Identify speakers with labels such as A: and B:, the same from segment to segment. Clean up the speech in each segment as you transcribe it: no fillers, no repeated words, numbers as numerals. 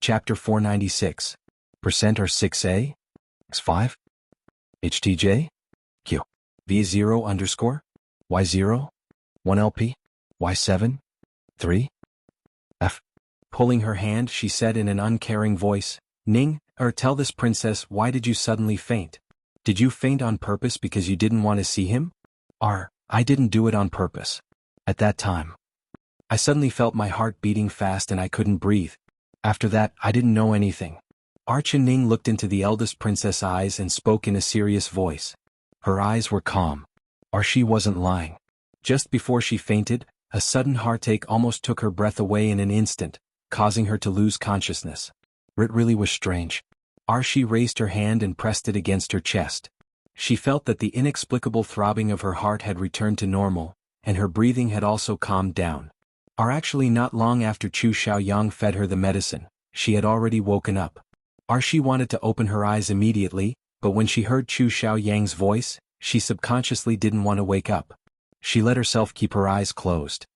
A: Chapter 496. Percent or 6A? X5? HTJ? Q. V0 underscore? Y0? 1LP? Y7? 3? F. Pulling her hand, she said in an uncaring voice, Ning, tell this princess, why did you suddenly faint? Did you faint on purpose because you didn't want to see him? I didn't do it on purpose. At that time, I suddenly felt my heart beating fast and I couldn't breathe. After that, I didn't know anything. Ning looked into the eldest princess' eyes and spoke in a serious voice. Her eyes were calm. She wasn't lying. Just before she fainted, a sudden heartache almost took her breath away in an instant, causing her to lose consciousness. It really was strange. She raised her hand and pressed it against her chest. She felt that the inexplicable throbbing of her heart had returned to normal, and her breathing had also calmed down. Actually not long after Chu Xiaoyang fed her the medicine, she had already woken up. She wanted to open her eyes immediately, but when she heard Chu Xiaoyang's voice, she subconsciously didn't want to wake up. She let herself keep her eyes closed.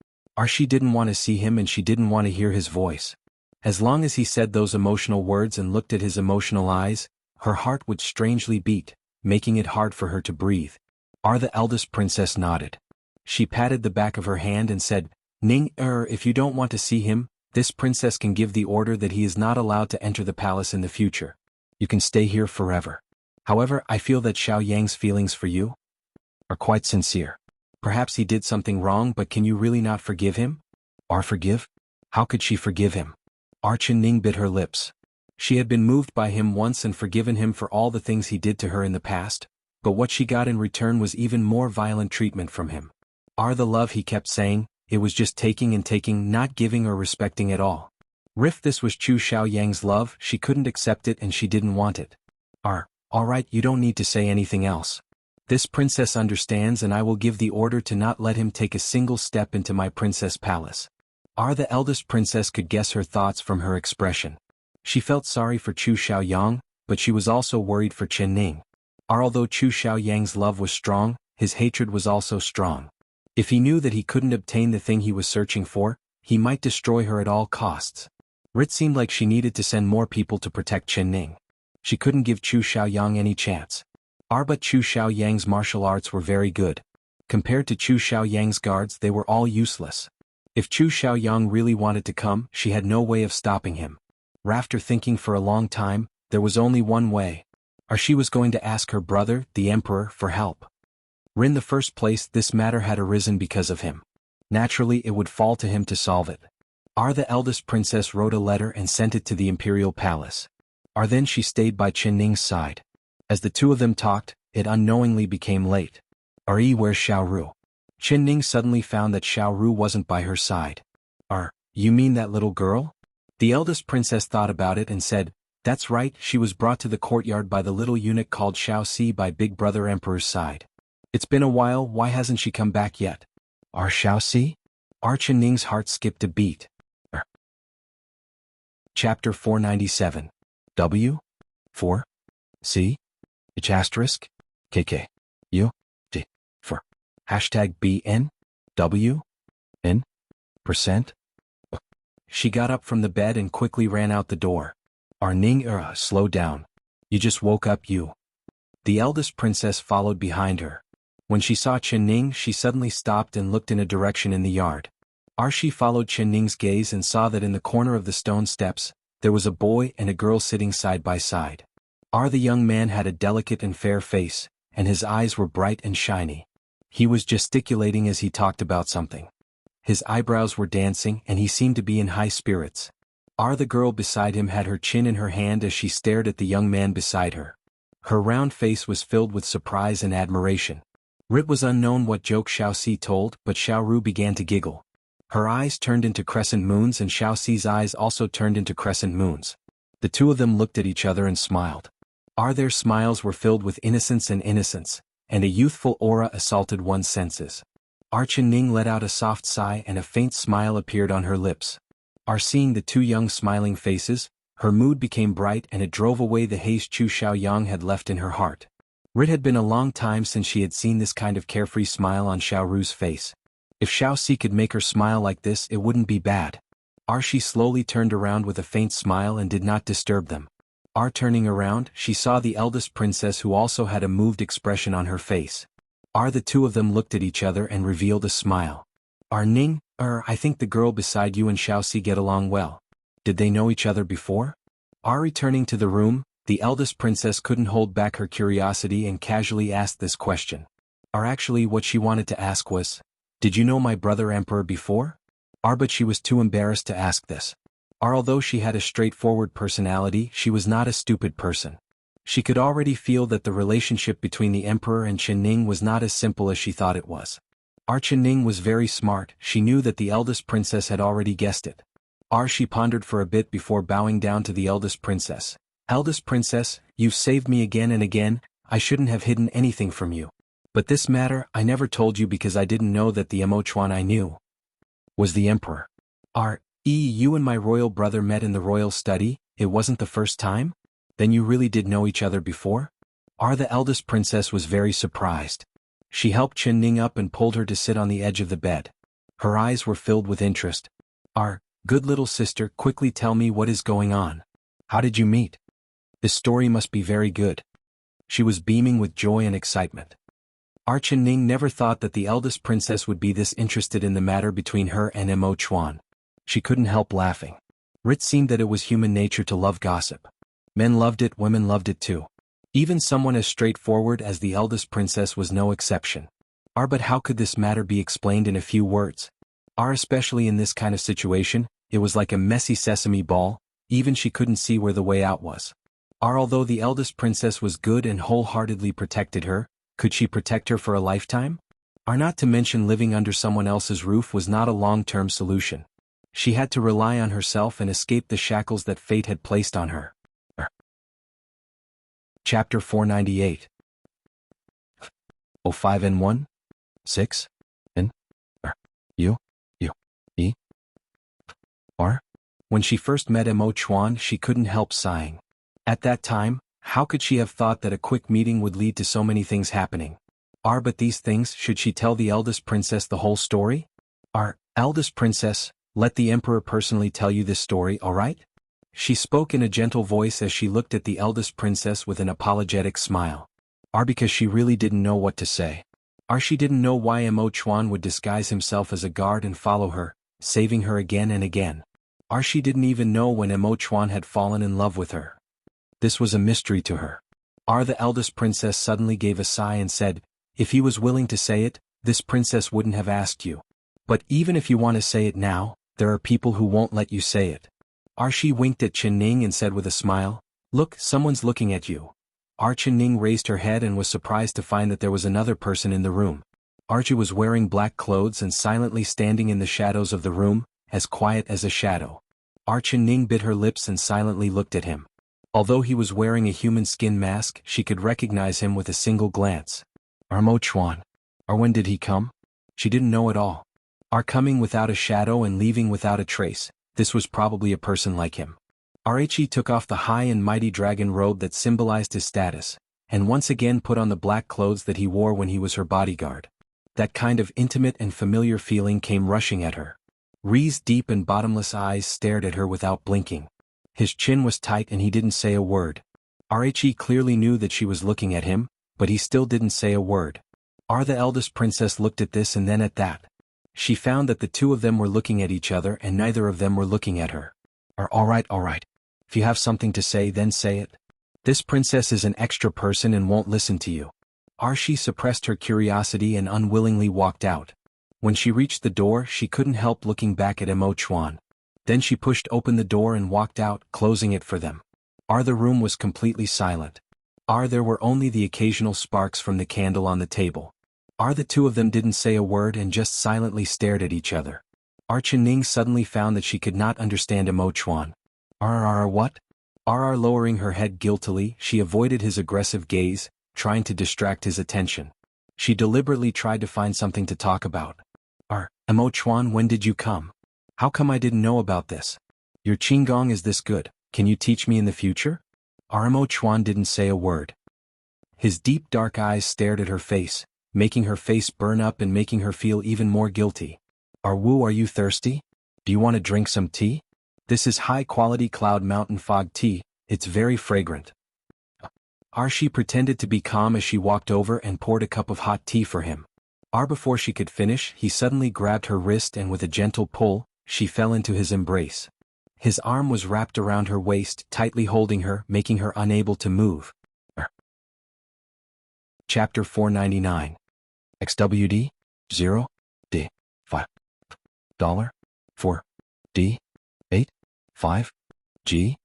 A: She didn't want to see him and she didn't want to hear his voice. As long as he said those emotional words and looked at his emotional eyes, her heart would strangely beat, making it hard for her to breathe. The eldest princess nodded. She patted the back of her hand and said, Ning, if you don't want to see him, this princess can give the order that he is not allowed to enter the palace in the future. You can stay here forever. However, I feel that Xiaoyang's feelings for you are quite sincere. Perhaps he did something wrong, but can you really not forgive him? Forgive? How could she forgive him? Ning bit her lips. She had been moved by him once and forgiven him for all the things he did to her in the past, but what she got in return was even more violent treatment from him. The love, he kept saying, it was just taking and taking, not giving or respecting at all. If this was Chu Xiaoyang's love, she couldn't accept it and she didn't want it. Alright, you don't need to say anything else. This princess understands and I will give the order to not let him take a single step into my princess palace. The eldest princess could guess her thoughts from her expression. She felt sorry for Chu Xiaoyang, but she was also worried for Chen Ning. Although Chu Xiaoyang's love was strong, his hatred was also strong. If he knew that he couldn't obtain the thing he was searching for, he might destroy her at all costs. It seemed like she needed to send more people to protect Chen Ning. She couldn't give Chu Xiaoyang any chance. But Chu Xiaoyang's martial arts were very good. Compared to Chu Xiaoyang's guards, they were all useless. If Chu Xiaoyang really wanted to come, she had no way of stopping him. After thinking for a long time, there was only one way. She was going to ask her brother, the emperor, for help. In the first place, this matter had arisen because of him. Naturally, it would fall to him to solve it. The eldest princess wrote a letter and sent it to the imperial palace. Then she stayed by Chen Ning's side. As the two of them talked, it unknowingly became late. Where's Xiaoru? Chen Ning suddenly found that Xiaoru wasn't by her side. You mean that little girl? The eldest princess thought about it and said, that's right, she was brought to the courtyard by the little eunuch called Xiao Si by Big Brother Emperor's side. It's been a while, why hasn't she come back yet? Xiao Si? Chen Ning's heart skipped a beat. Chapter 497. W? 4? C? H asterisk? KK. U? D. For. Hashtag BN? W? N? Percent? She got up from the bed and quickly ran out the door. Ning, slow down. You just woke up, you. The eldest princess followed behind her. When she saw Chen Ning, she suddenly stopped and looked in a direction in the yard. She followed Chen Ning's gaze and saw that in the corner of the stone steps, there was a boy and a girl sitting side by side. The young man had a delicate and fair face, and his eyes were bright and shiny. He was gesticulating as he talked about something. His eyebrows were dancing and he seemed to be in high spirits. The girl beside him had her chin in her hand as she stared at the young man beside her. Her round face was filled with surprise and admiration. It was unknown what joke Xiao Si told, but Xiaoru began to giggle. Her eyes turned into crescent moons and Xiao Si's eyes also turned into crescent moons. The two of them looked at each other and smiled. Their smiles were filled with innocence, and a youthful aura assaulted one's senses. Chen Ning let out a soft sigh and a faint smile appeared on her lips. Seeing the two young smiling faces, her mood became bright and it drove away the haze Chu Xiaoyang had left in her heart. It had been a long time since she had seen this kind of carefree smile on Xiaoru's face. If Xiao Si could make her smile like this, it wouldn't be bad. She slowly turned around with a faint smile and did not disturb them. Turning around, she saw the eldest princess who also had a moved expression on her face. The two of them looked at each other and revealed a smile. Ning, I think the girl beside you and Xiaoxi get along well. Did they know each other before? Returning to the room, the eldest princess couldn't hold back her curiosity and casually asked this question. Actually what she wanted to ask was, did you know my brother Emperor before? But she was too embarrassed to ask this. Although she had a straightforward personality, she was not a stupid person. She could already feel that the relationship between the Emperor and Ning was not as simple as she thought it was. Ning was very smart, she knew that the eldest princess had already guessed it. She pondered for a bit before bowing down to the eldest princess. Eldest princess, you've saved me again and again, I shouldn't have hidden anything from you. But this matter, I never told you because I didn't know that the Emochuan I knew was the Emperor. You and my royal brother met in the royal study, it wasn't the first time? Then you really did know each other before? The eldest princess was very surprised. She helped Ning up and pulled her to sit on the edge of the bed. Her eyes were filled with interest. Good little sister, quickly tell me what is going on. How did you meet? This story must be very good. She was beaming with joy and excitement. Ning never thought that the eldest princess would be this interested in the matter between her and Emochuan. She couldn't help laughing. It seemed that it was human nature to love gossip. Men loved it, women loved it too. Even someone as straightforward as the eldest princess was no exception. But how could this matter be explained in a few words? Especially in this kind of situation, it was like a messy sesame ball, even she couldn't see where the way out was. Although the eldest princess was good and wholeheartedly protected her, could she protect her for a lifetime? Not to mention living under someone else's roof was not a long-term solution. She had to rely on herself and escape the shackles that fate had placed on her. Chapter 498 05 and 1 6 and U E R. When she first met Emochuan, she couldn't help sighing. At that time, how could she have thought that a quick meeting would lead to so many things happening? But these things, should she tell the eldest princess the whole story? Eldest princess, let the Emperor personally tell you this story, alright? She spoke in a gentle voice as she looked at the eldest princess with an apologetic smile. Because she really didn't know what to say. She didn't know why Emochuan would disguise himself as a guard and follow her, saving her again and again. She didn't even know when Emochuan had fallen in love with her. This was a mystery to her. The eldest princess suddenly gave a sigh and said, if he was willing to say it, this princess wouldn't have asked you. But even if you want to say it now, there are people who won't let you say it. She winked at Ning and said with a smile, look, someone's looking at you. Ning raised her head and was surprised to find that there was another person in the room. Archie was wearing black clothes and silently standing in the shadows of the room, as quiet as a shadow. Ning bit her lips and silently looked at him. Although he was wearing a human skin mask, she could recognize him with a single glance. Emochuan. When did he come? She didn't know at all. Coming without a shadow and leaving without a trace, this was probably a person like him. He took off the high and mighty dragon robe that symbolized his status, and once again put on the black clothes that he wore when he was her bodyguard. That kind of intimate and familiar feeling came rushing at her. Ri's deep and bottomless eyes stared at her without blinking. His chin was tight and he didn't say a word. He clearly knew that she was looking at him, but he still didn't say a word. The eldest princess looked at this and then at that. She found that the two of them were looking at each other and neither of them were looking at her. Alright. If you have something to say, then say it. This princess is an extra person and won't listen to you. She suppressed her curiosity and unwillingly walked out. When she reached the door, she couldn't help looking back at Emochuan. Then she pushed open the door and walked out, closing it for them. The room was completely silent. There were only the occasional sparks from the candle on the table. The two of them didn't say a word and just silently stared at each other. Ning suddenly found that she could not understand Emochuan. What? Lowering her head guiltily, she avoided his aggressive gaze, trying to distract his attention. She deliberately tried to find something to talk about. Emochuan, when did you come? How come I didn't know about this? Your Qigong is this good, can you teach me in the future? Emochuan didn't say a word. His deep dark eyes stared at her face, making her face burn up and making her feel even more guilty. Are you thirsty? Do you want to drink some tea? This is high-quality cloud mountain fog tea, it's very fragrant. Archie pretended to be calm as she walked over and poured a cup of hot tea for him. Before she could finish, he suddenly grabbed her wrist and with a gentle pull, she fell into his embrace. His arm was wrapped around her waist, tightly holding her, making her unable to move. Chapter 499. XWD 0 D 5 $4 D 8 5 G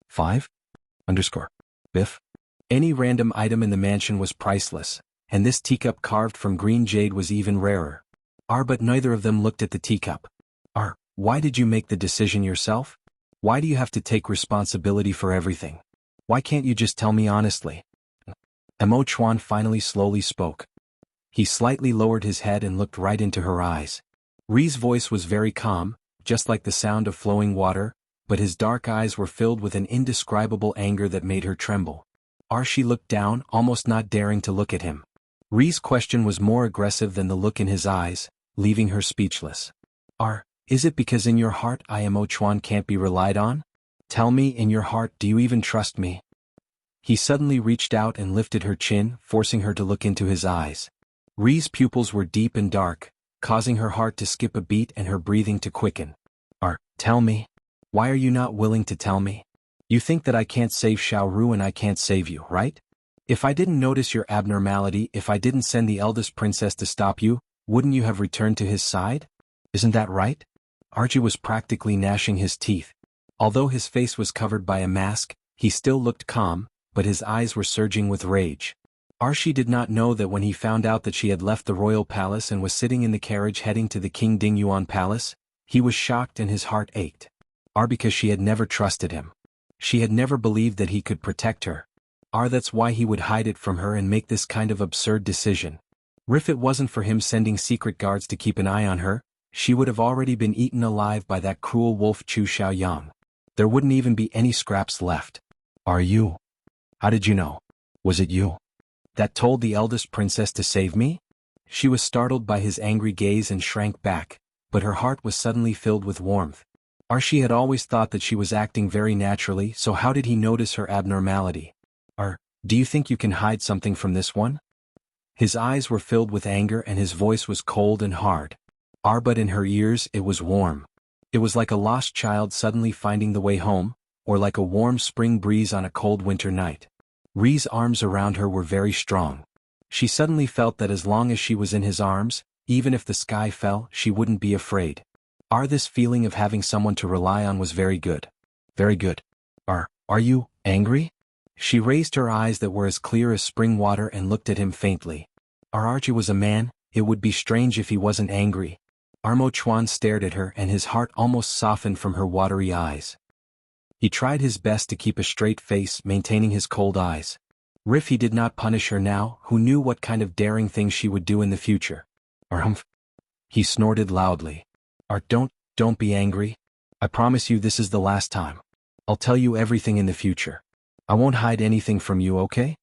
A: 5 _ Biff. Any random item in the mansion was priceless, and this teacup carved from green jade was even rarer. But neither of them looked at the teacup. Why did you make the decision yourself? Why do you have to take responsibility for everything? Why can't you just tell me honestly? Mo Chuan finally slowly spoke. He slightly lowered his head and looked right into her eyes. Ri's voice was very calm, just like the sound of flowing water, but his dark eyes were filled with an indescribable anger that made her tremble. Archie looked down, almost not daring to look at him. Ri's question was more aggressive than the look in his eyes, leaving her speechless. Is it because in your heart Mo Chuan can't be relied on? Tell me, in your heart, do you even trust me? He suddenly reached out and lifted her chin, forcing her to look into his eyes. Ri's pupils were deep and dark, causing her heart to skip a beat and her breathing to quicken. Tell me. Why are you not willing to tell me? You think that I can't save Xiaoru and I can't save you, right? If I didn't notice your abnormality, if I didn't send the eldest princess to stop you, wouldn't you have returned to his side? Isn't that right? Archie was practically gnashing his teeth. Although his face was covered by a mask, he still looked calm, but his eyes were surging with rage. Archie did not know that when he found out that she had left the royal palace and was sitting in the carriage heading to the King Dingyuan palace, he was shocked and his heart ached. Because she had never trusted him. She had never believed that he could protect her. That's why he would hide it from her and make this kind of absurd decision. If it wasn't for him sending secret guards to keep an eye on her, she would have already been eaten alive by that cruel wolf Chu Xiaoyang. There wouldn't even be any scraps left. You? How did you know? Was it you that told the eldest princess to save me? She was startled by his angry gaze and shrank back, but her heart was suddenly filled with warmth. Archie had always thought that she was acting very naturally, so how did he notice her abnormality? Do you think you can hide something from this one? His eyes were filled with anger and his voice was cold and hard. But in her ears it was warm. It was like a lost child suddenly finding the way home, or like a warm spring breeze on a cold winter night. Ri's arms around her were very strong. She suddenly felt that as long as she was in his arms, even if the sky fell, she wouldn't be afraid. This feeling of having someone to rely on was very good. Very good. Are you angry? She raised her eyes that were as clear as spring water and looked at him faintly. Archie was a man, it would be strange if he wasn't angry. Mo Chuan stared at her and his heart almost softened from her watery eyes. He tried his best to keep a straight face, maintaining his cold eyes. If he did not punish her now, who knew what kind of daring things she would do in the future? He snorted loudly. Don't be angry. I promise you this is the last time. I'll tell you everything in the future. I won't hide anything from you, okay?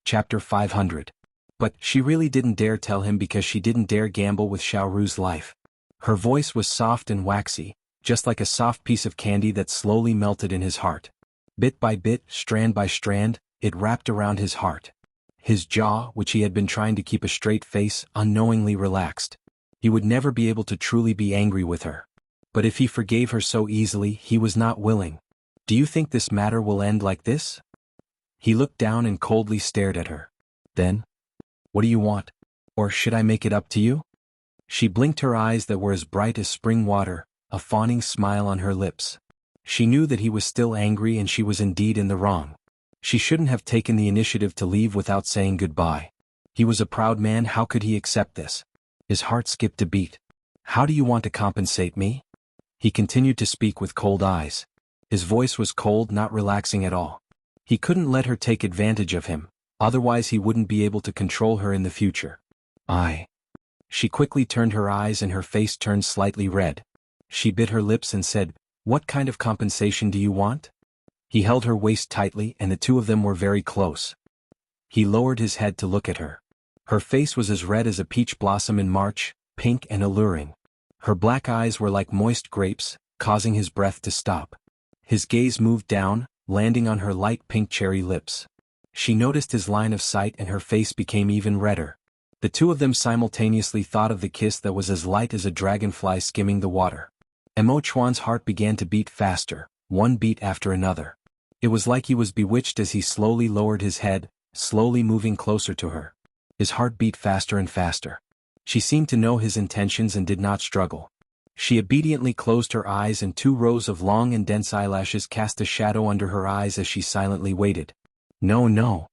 A: Chapter 500. But she really didn't dare tell him because she didn't dare gamble with Xiaoru's life. Her voice was soft and waxy, just like a soft piece of candy that slowly melted in his heart. Bit by bit, strand by strand, it wrapped around his heart. His jaw, which he had been trying to keep a straight face, unknowingly relaxed. He would never be able to truly be angry with her. But if he forgave her so easily, he was not willing. Do you think this matter will end like this? He looked down and coldly stared at her. Then, what do you want? Or should I make it up to you? She blinked her eyes that were as bright as spring water, a fawning smile on her lips. She knew that he was still angry and she was indeed in the wrong. She shouldn't have taken the initiative to leave without saying goodbye. He was a proud man, how could he accept this? His heart skipped a beat. How do you want to compensate me? He continued to speak with cold eyes. His voice was cold, not relaxing at all. He couldn't let her take advantage of him, otherwise he wouldn't be able to control her in the future. She quickly turned her eyes and her face turned slightly red. She bit her lips and said, "What kind of compensation do you want?" He held her waist tightly and the two of them were very close. He lowered his head to look at her. Her face was as red as a peach blossom in March, pink and alluring. Her black eyes were like moist grapes, causing his breath to stop. His gaze moved down, landing on her light pink cherry lips. She noticed his line of sight and her face became even redder. The two of them simultaneously thought of the kiss that was as light as a dragonfly skimming the water. Emo Chuan's heart began to beat faster, one beat after another. It was like he was bewitched as he slowly lowered his head, slowly moving closer to her. His heart beat faster and faster. She seemed to know his intentions and did not struggle. She obediently closed her eyes and 2 rows of long and dense eyelashes cast a shadow under her eyes as she silently waited. No, no.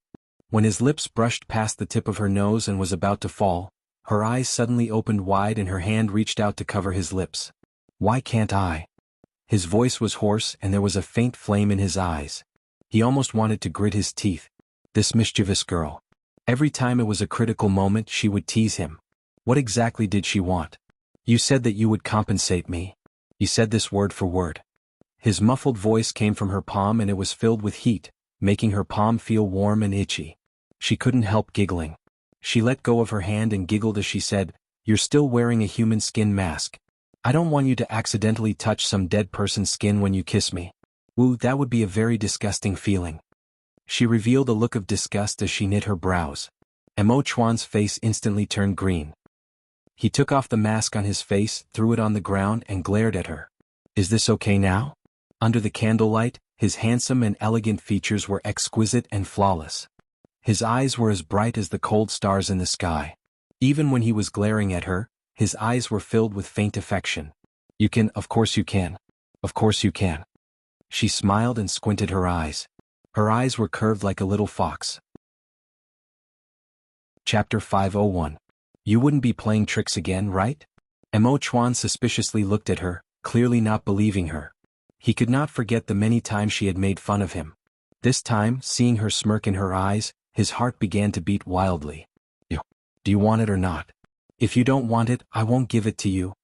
A: When his lips brushed past the tip of her nose and was about to fall, her eyes suddenly opened wide and her hand reached out to cover his lips. Why can't I? His voice was hoarse and there was a faint flame in his eyes. He almost wanted to grit his teeth. This mischievous girl. Every time it was a critical moment she would tease him. What exactly did she want? You said that you would compensate me. You said this word for word. His muffled voice came from her palm and it was filled with heat, making her palm feel warm and itchy. She couldn't help giggling. She let go of her hand and giggled as she said, "You're still wearing a human skin mask. I don't want you to accidentally touch some dead person's skin when you kiss me. Ooh, that would be a very disgusting feeling." She revealed a look of disgust as she knit her brows. Emo Chuan's face instantly turned green. He took off the mask on his face, threw it on the ground and glared at her. Is this okay now? Under the candlelight, his handsome and elegant features were exquisite and flawless. His eyes were as bright as the cold stars in the sky. Even when he was glaring at her, his eyes were filled with faint affection. You can, of course you can. Of course you can. She smiled and squinted her eyes. Her eyes were curved like a little fox. Chapter 501. You wouldn't be playing tricks again, right? Emo Chuan suspiciously looked at her, clearly not believing her. He could not forget the many times she had made fun of him. This time, seeing her smirk in her eyes, his heart began to beat wildly. Do you want it or not? If you don't want it, I won't give it to you.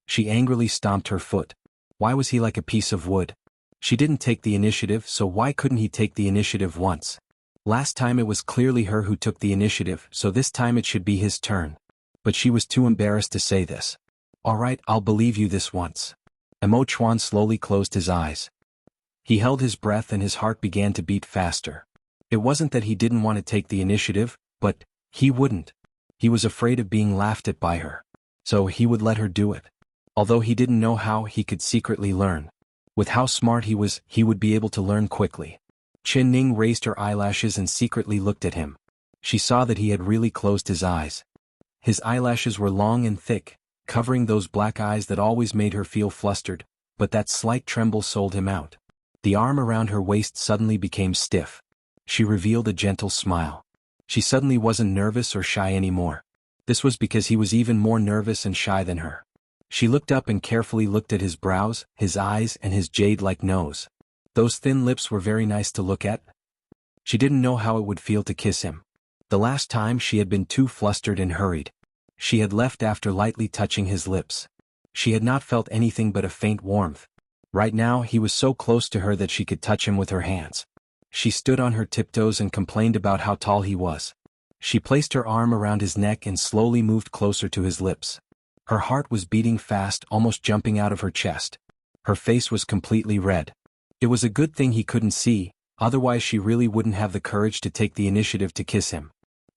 A: She angrily stomped her foot. Why was he like a piece of wood? She didn't take the initiative, so why couldn't he take the initiative once? Last time it was clearly her who took the initiative, so this time it should be his turn. But she was too embarrassed to say this. All right, I'll believe you this once. Emo Chuan slowly closed his eyes. He held his breath and his heart began to beat faster. It wasn't that he didn't want to take the initiative, but he wouldn't. He was afraid of being laughed at by her. So he would let her do it. Although he didn't know how, he could secretly learn. With how smart he was, he would be able to learn quickly. Qin Ning raised her eyelashes and secretly looked at him. She saw that he had really closed his eyes. His eyelashes were long and thick, covering those black eyes that always made her feel flustered, but that slight tremble sold him out. The arm around her waist suddenly became stiff. She revealed a gentle smile. She suddenly wasn't nervous or shy anymore. This was because he was even more nervous and shy than her. She looked up and carefully looked at his brows, his eyes, and his jade-like nose. Those thin lips were very nice to look at. She didn't know how it would feel to kiss him. The last time she had been too flustered and hurried. She had left after lightly touching his lips. She had not felt anything but a faint warmth. Right now he was so close to her that she could touch him with her hands. She stood on her tiptoes and complained about how tall he was. She placed her arm around his neck and slowly moved closer to his lips. Her heart was beating fast, almost jumping out of her chest. Her face was completely red. It was a good thing he couldn't see, otherwise she really wouldn't have the courage to take the initiative to kiss him.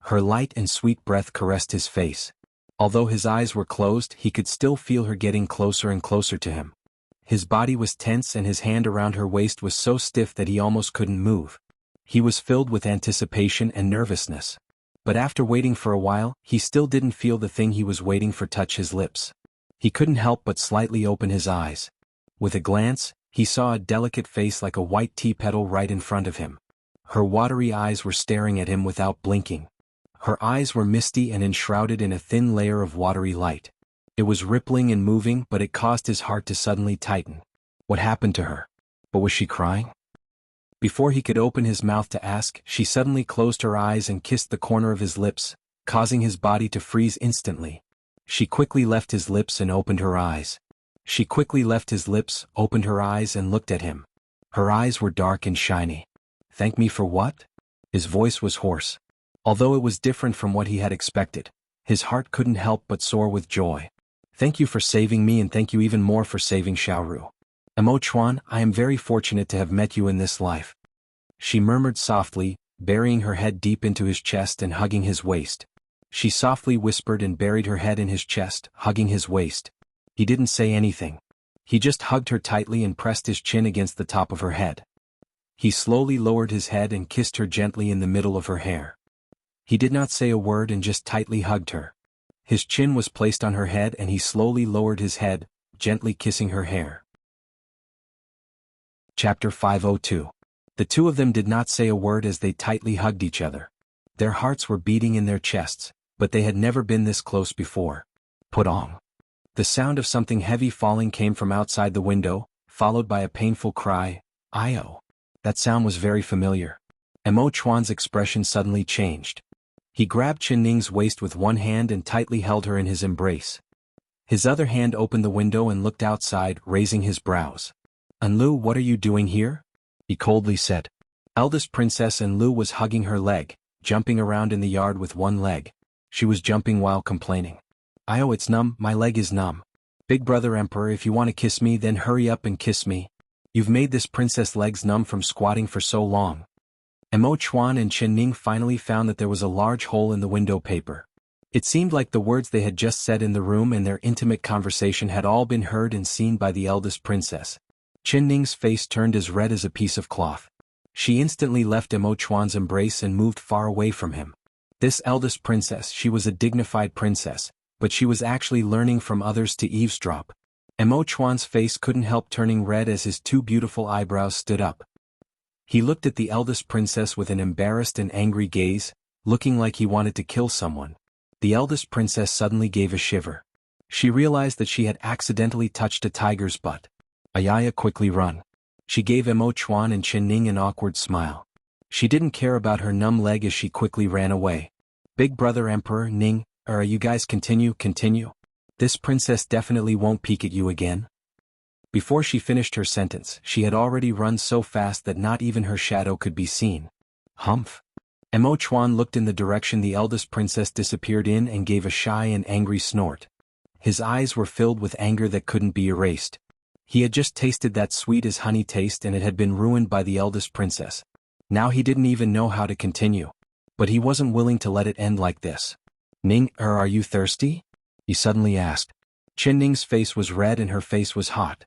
A: Her light and sweet breath caressed his face. Although his eyes were closed, he could still feel her getting closer and closer to him. His body was tense and his hand around her waist was so stiff that he almost couldn't move. He was filled with anticipation and nervousness. But after waiting for a while, he still didn't feel the thing he was waiting for touch his lips. He couldn't help but slightly open his eyes. With a glance, he saw a delicate face like a white tea petal right in front of him. Her watery eyes were staring at him without blinking. Her eyes were misty and enshrouded in a thin layer of watery light. It was rippling and moving, but it caused his heart to suddenly tighten. What happened to her? But was she crying? Before he could open his mouth to ask, she suddenly closed her eyes and kissed the corner of his lips, causing his body to freeze instantly. She quickly left his lips and opened her eyes. She quickly left his lips, opened her eyes and looked at him. Her eyes were dark and shiny. Thank me for what? His voice was hoarse. Although it was different from what he had expected, his heart couldn't help but soar with joy. Thank you for saving me and thank you even more for saving Xiaoru. Emo Chuan, I am very fortunate to have met you in this life. She murmured softly, burying her head deep into his chest and hugging his waist. She softly whispered and buried her head in his chest, hugging his waist. He didn't say anything. He just hugged her tightly and pressed his chin against the top of her head. He slowly lowered his head and kissed her gently in the middle of her hair. He did not say a word and just tightly hugged her. His chin was placed on her head and he slowly lowered his head, gently kissing her hair. Chapter 502. The two of them did not say a word as they tightly hugged each other. Their hearts were beating in their chests, but they had never been this close before. Putong. The sound of something heavy falling came from outside the window, followed by a painful cry, "Io." That sound was very familiar. Emo Chuan's expression suddenly changed. He grabbed Chen Ning's waist with one hand and tightly held her in his embrace. His other hand opened the window and looked outside, raising his brows. "Enlu, what are you doing here?" he coldly said. Eldest Princess Enlu was hugging her leg, jumping around in the yard with one leg. She was jumping while complaining. "Io, it's numb, my leg is numb. Big brother Emperor, if you want to kiss me then hurry up and kiss me. You've made this princess legs numb from squatting for so long." Emo Chuan and Chen Ning finally found that there was a large hole in the window paper. It seemed like the words they had just said in the room and their intimate conversation had all been heard and seen by the eldest princess. Chen Ning's face turned as red as a piece of cloth. She instantly left Emo Chuan's embrace and moved far away from him. This eldest princess, she was a dignified princess, but she was actually learning from others to eavesdrop. Emo Chuan's face couldn't help turning red as his two beautiful eyebrows stood up. He looked at the eldest princess with an embarrassed and angry gaze, looking like he wanted to kill someone. The eldest princess suddenly gave a shiver. She realized that she had accidentally touched a tiger's butt. "Ayaya, quickly run." She gave Emo Chuan and Chen Ning an awkward smile. She didn't care about her numb leg as she quickly ran away. "Big brother Emperor Ning, you guys continue. This princess definitely won't peek at you again." Before she finished her sentence, she had already run so fast that not even her shadow could be seen. Humph. Emo Chuan looked in the direction the eldest princess disappeared in and gave a shy and angry snort. His eyes were filled with anger that couldn't be erased. He had just tasted that sweet as honey taste and it had been ruined by the eldest princess. Now he didn't even know how to continue. But he wasn't willing to let it end like this. "Ning, are you thirsty?" he suddenly asked. Chen Ning's face was red and her face was hot.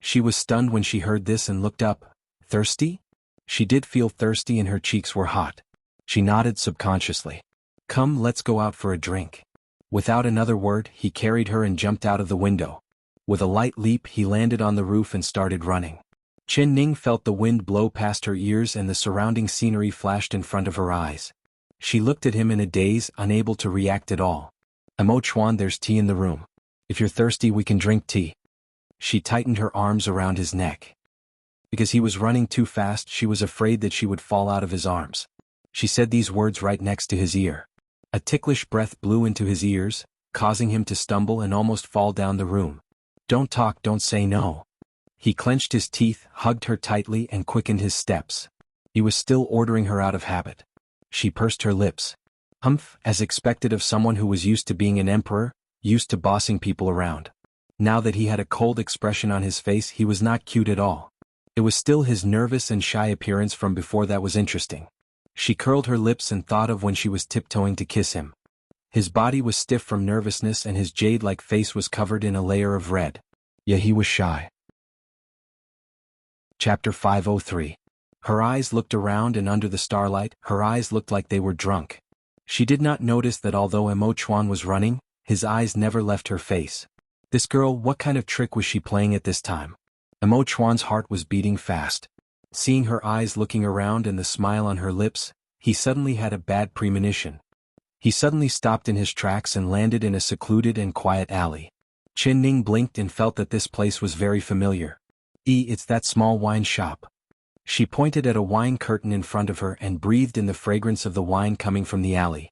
A: She was stunned when she heard this and looked up. "Thirsty?" She did feel thirsty and her cheeks were hot. She nodded subconsciously. "Come, let's go out for a drink." Without another word, he carried her and jumped out of the window. With a light leap, he landed on the roof and started running. Chen Ning felt the wind blow past her ears and the surrounding scenery flashed in front of her eyes. She looked at him in a daze, unable to react at all. "Emo Chuan, there's tea in the room. If you're thirsty, we can drink tea." She tightened her arms around his neck. Because he was running too fast, she was afraid that she would fall out of his arms. She said these words right next to his ear. A ticklish breath blew into his ears, causing him to stumble and almost fall down the room. "Don't talk, don't say no." He clenched his teeth, hugged her tightly and quickened his steps. He was still ordering her out of habit. She pursed her lips. Humph, as expected of someone who was used to being an emperor, used to bossing people around. Now that he had a cold expression on his face, he was not cute at all. It was still his nervous and shy appearance from before that was interesting. She curled her lips and thought of when she was tiptoeing to kiss him. His body was stiff from nervousness and his jade-like face was covered in a layer of red. Yet he was shy. Chapter 503. Her eyes looked around and under the starlight, her eyes looked like they were drunk. She did not notice that although Emo Chuan was running, his eyes never left her face. This girl, what kind of trick was she playing at this time? Emo Chuan's heart was beating fast. Seeing her eyes looking around and the smile on her lips, he suddenly had a bad premonition. He suddenly stopped in his tracks and landed in a secluded and quiet alley. Chen Ning blinked and felt that this place was very familiar. It's that small wine shop. She pointed at a wine curtain in front of her and breathed in the fragrance of the wine coming from the alley.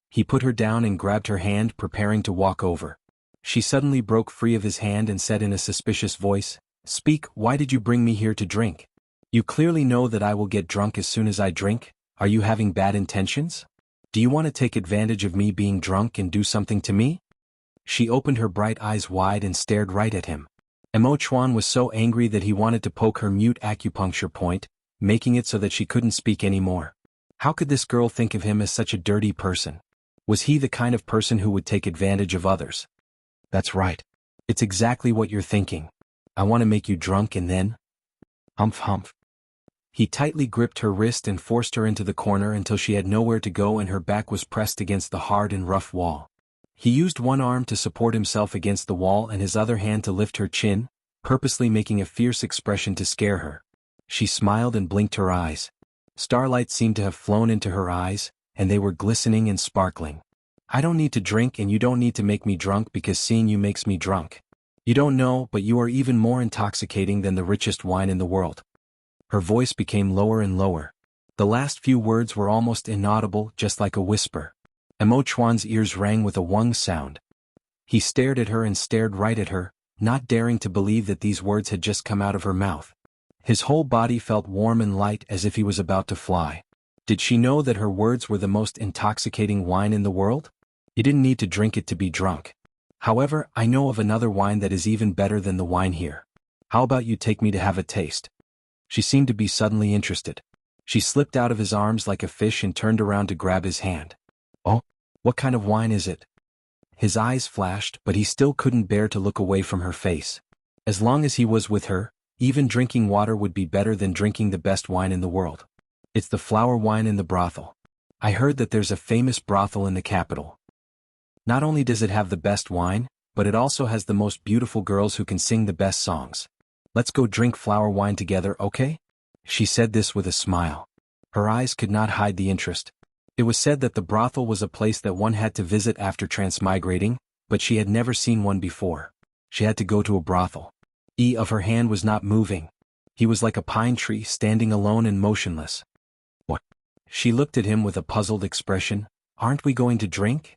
A: He put her down and grabbed her hand, preparing to walk over. She suddenly broke free of his hand and said in a suspicious voice, "Speak, why did you bring me here to drink? You clearly know that I will get drunk as soon as I drink. Are you having bad intentions? Do you want to take advantage of me being drunk and do something to me?" She opened her bright eyes wide and stared right at him. Emo Chuan was so angry that he wanted to poke her mute acupuncture point, making it so that she couldn't speak anymore. How could this girl think of him as such a dirty person? Was he the kind of person who would take advantage of others? That's right. It's exactly what you're thinking. I want to make you drunk and then… Humph humph. He tightly gripped her wrist and forced her into the corner until she had nowhere to go and her back was pressed against the hard and rough wall. He used one arm to support himself against the wall and his other hand to lift her chin, purposely making a fierce expression to scare her. She smiled and blinked her eyes. Starlight seemed to have flown into her eyes, and they were glistening and sparkling. I don't need to drink and you don't need to make me drunk because seeing you makes me drunk. You don't know, but you are even more intoxicating than the richest wine in the world. Her voice became lower and lower. The last few words were almost inaudible, just like a whisper. Emo Chuan's ears rang with a wung sound. He stared at her and stared right at her, not daring to believe that these words had just come out of her mouth. His whole body felt warm and light as if he was about to fly. Did she know that her words were the most intoxicating wine in the world? You didn't need to drink it to be drunk. However, I know of another wine that is even better than the wine here. How about you take me to have a taste? She seemed to be suddenly interested. She slipped out of his arms like a fish and turned around to grab his hand. Oh, what kind of wine is it? His eyes flashed, but he still couldn't bear to look away from her face. As long as he was with her, even drinking water would be better than drinking the best wine in the world. It's the flower wine in the brothel. I heard that there's a famous brothel in the capital. Not only does it have the best wine, but it also has the most beautiful girls who can sing the best songs. Let's go drink flower wine together, okay? She said this with a smile. Her eyes could not hide the interest. It was said that the brothel was a place that one had to visit after transmigrating, but she had never seen one before. She had to go to a brothel. Of her hand was not moving. He was like a pine tree standing alone and motionless. What? She looked at him with a puzzled expression. Aren't we going to drink?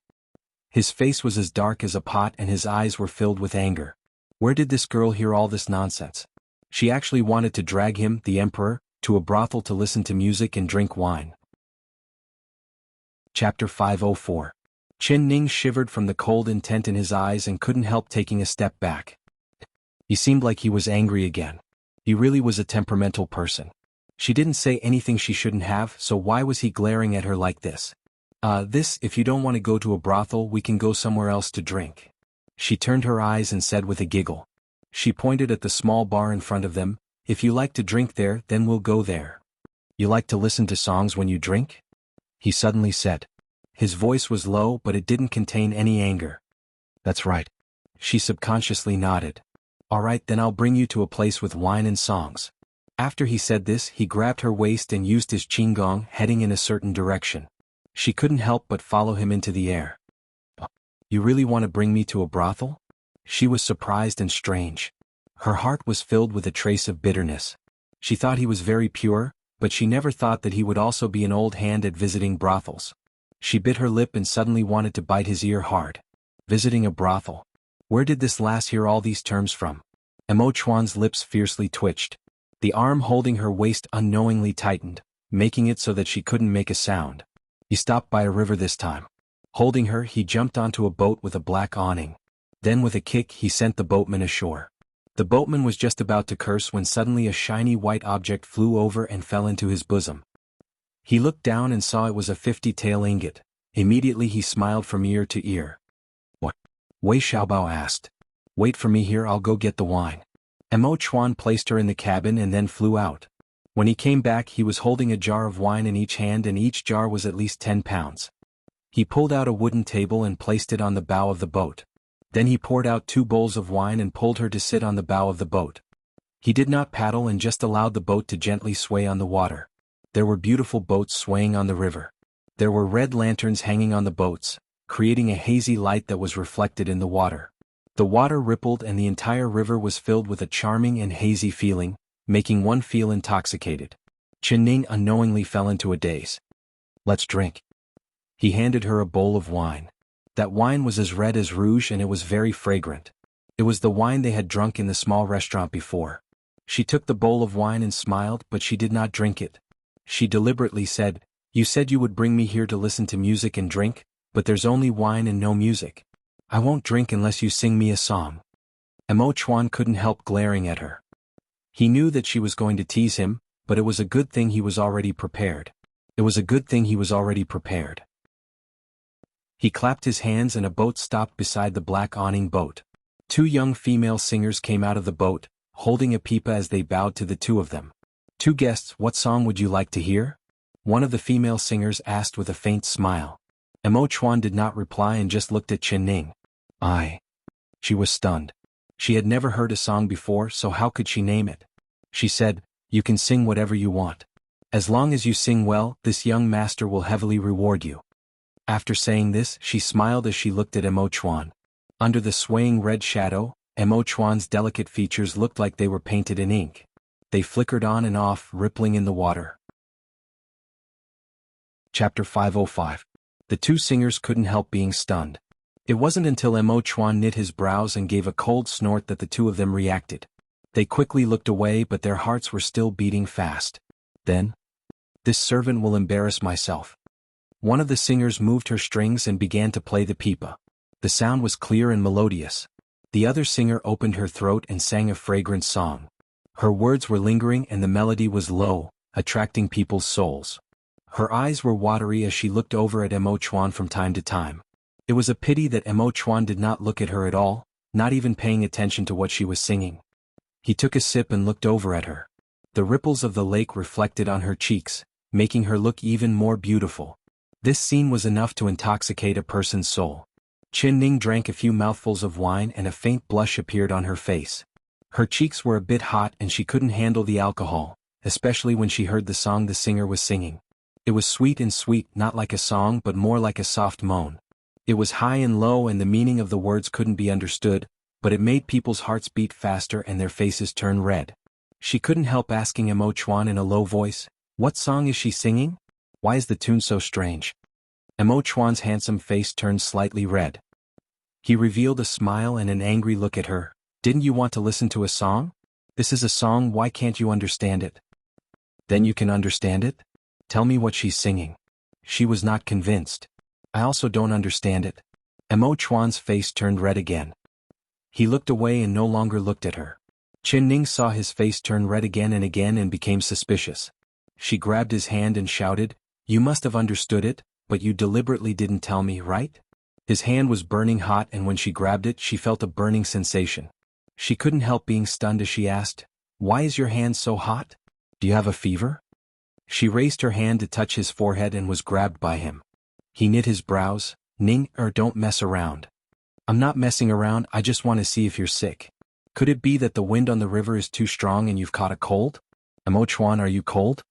A: His face was as dark as a pot and his eyes were filled with anger. Where did this girl hear all this nonsense? She actually wanted to drag him, the emperor, to a brothel to listen to music and drink wine. Chapter 504. Chin Ning shivered from the cold intent in his eyes and couldn't help taking a step back. He seemed like he was angry again. He really was a temperamental person. She didn't say anything she shouldn't have, so why was he glaring at her like this? If you don't want to go to a brothel, we can go somewhere else to drink. She turned her eyes and said with a giggle. She pointed at the small bar in front of them. If you like to drink there, then we'll go there. You like to listen to songs when you drink? He suddenly said. His voice was low, but it didn't contain any anger. That's right. She subconsciously nodded. All right, then I'll bring you to a place with wine and songs. After he said this, he grabbed her waist and used his qinggong, heading in a certain direction. She couldn't help but follow him into the air. You really want to bring me to a brothel? She was surprised and strange. Her heart was filled with a trace of bitterness. She thought he was very pure, but she never thought that he would also be an old hand at visiting brothels. She bit her lip and suddenly wanted to bite his ear hard. Visiting a brothel. Where did this lass hear all these terms from? Emo Chuan's lips fiercely twitched. The arm holding her waist unknowingly tightened, making it so that she couldn't make a sound. He stopped by a river this time. Holding her, he jumped onto a boat with a black awning. Then with a kick he sent the boatman ashore. The boatman was just about to curse when suddenly a shiny white object flew over and fell into his bosom. He looked down and saw it was a 50-tael ingot. Immediately he smiled from ear to ear. What? Wei Xiaobao asked. Wait for me here, I'll go get the wine. Emo Chuan placed her in the cabin and then flew out. When he came back he was holding a jar of wine in each hand and each jar was at least 10 pounds. He pulled out a wooden table and placed it on the bow of the boat. Then he poured out 2 bowls of wine and pulled her to sit on the bow of the boat. He did not paddle and just allowed the boat to gently sway on the water. There were beautiful boats swaying on the river. There were red lanterns hanging on the boats, creating a hazy light that was reflected in the water. The water rippled and the entire river was filled with a charming and hazy feeling, making one feel intoxicated. Chin Ning unknowingly fell into a daze. Let's drink. He handed her a bowl of wine. That wine was as red as rouge and it was very fragrant. It was the wine they had drunk in the small restaurant before. She took the bowl of wine and smiled, but she did not drink it. She deliberately said, You said you would bring me here to listen to music and drink, but there's only wine and no music. I won't drink unless you sing me a song. Emo Chuan couldn't help glaring at her. He knew that she was going to tease him, but it was a good thing he was already prepared. It was a good thing he was already prepared. He clapped his hands and a boat stopped beside the black awning boat. Two young female singers came out of the boat, holding a pipa as they bowed to the two of them. Two guests, what song would you like to hear? One of the female singers asked with a faint smile. Emo Chuan did not reply and just looked at Chen Ning. She was stunned. She had never heard a song before, so how could she name it? She said, you can sing whatever you want. As long as you sing well, this young master will heavily reward you. After saying this, she smiled as she looked at Emo Chuan. Under the swaying red shadow, Emo Chuan's delicate features looked like they were painted in ink. They flickered on and off, rippling in the water. Chapter 505. The two singers couldn't help being stunned. It wasn't until Emo Chuan knit his brows and gave a cold snort that the two of them reacted. They quickly looked away, but their hearts were still beating fast. Then, this servant will embarrass myself. One of the singers moved her strings and began to play the pipa. The sound was clear and melodious. The other singer opened her throat and sang a fragrant song. Her words were lingering and the melody was low, attracting people's souls. Her eyes were watery as she looked over at Emo Chuan from time to time. It was a pity that Emo Chuan did not look at her at all, not even paying attention to what she was singing. He took a sip and looked over at her. The ripples of the lake reflected on her cheeks, making her look even more beautiful. This scene was enough to intoxicate a person's soul. Chen Ning drank a few mouthfuls of wine and a faint blush appeared on her face. Her cheeks were a bit hot and she couldn't handle the alcohol, especially when she heard the song the singer was singing. It was sweet and sweet, not like a song but more like a soft moan. It was high and low and the meaning of the words couldn't be understood, but it made people's hearts beat faster and their faces turn red. She couldn't help asking Emo Chuan in a low voice, what song is she singing? Why is the tune so strange? Emo Chuan's handsome face turned slightly red. He revealed a smile and an angry look at her. Didn't you want to listen to a song? This is a song, why can't you understand it? Then you can understand it? Tell me what she's singing. She was not convinced. I also don't understand it. Emo Chuan's face turned red again. He looked away and no longer looked at her. Chen Ning saw his face turn red again and became suspicious. She grabbed his hand and shouted, you must have understood it, but you deliberately didn't tell me, right? His hand was burning hot and when she grabbed it she felt a burning sensation. She couldn't help being stunned as she asked, why is your hand so hot? Do you have a fever? She raised her hand to touch his forehead and was grabbed by him. He knit his brows, Ning, don't mess around. I'm not messing around, I just want to see if you're sick. Could it be that the wind on the river is too strong and you've caught a cold? Emo Chuan, are you cold?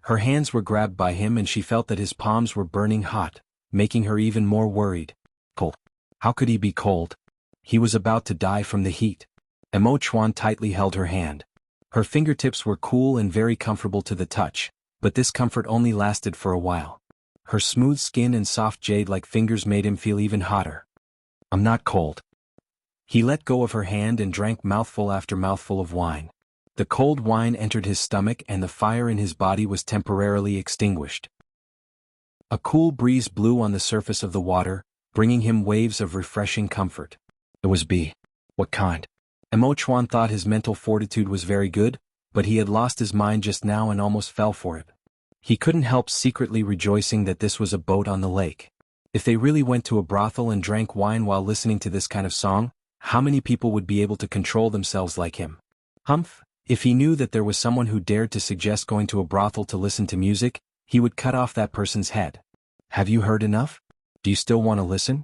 A: Her hands were grabbed by him and she felt that his palms were burning hot, making her even more worried. Cold. How could he be cold? He was about to die from the heat. Emo Chuan tightly held her hand. Her fingertips were cool and very comfortable to the touch, but this comfort only lasted for a while. Her smooth skin and soft jade-like fingers made him feel even hotter. I'm not cold. He let go of her hand and drank mouthful after mouthful of wine. The cold wine entered his stomach and the fire in his body was temporarily extinguished. A cool breeze blew on the surface of the water, bringing him waves of refreshing comfort. It was B. What kind? Emo Chuan thought his mental fortitude was very good, but he had lost his mind just now and almost fell for it. He couldn't help secretly rejoicing that this was a boat on the lake. If they really went to a brothel and drank wine while listening to this kind of song, how many people would be able to control themselves like him? Humph, if he knew that there was someone who dared to suggest going to a brothel to listen to music, he would cut off that person's head. Have you heard enough? Do you still want to listen?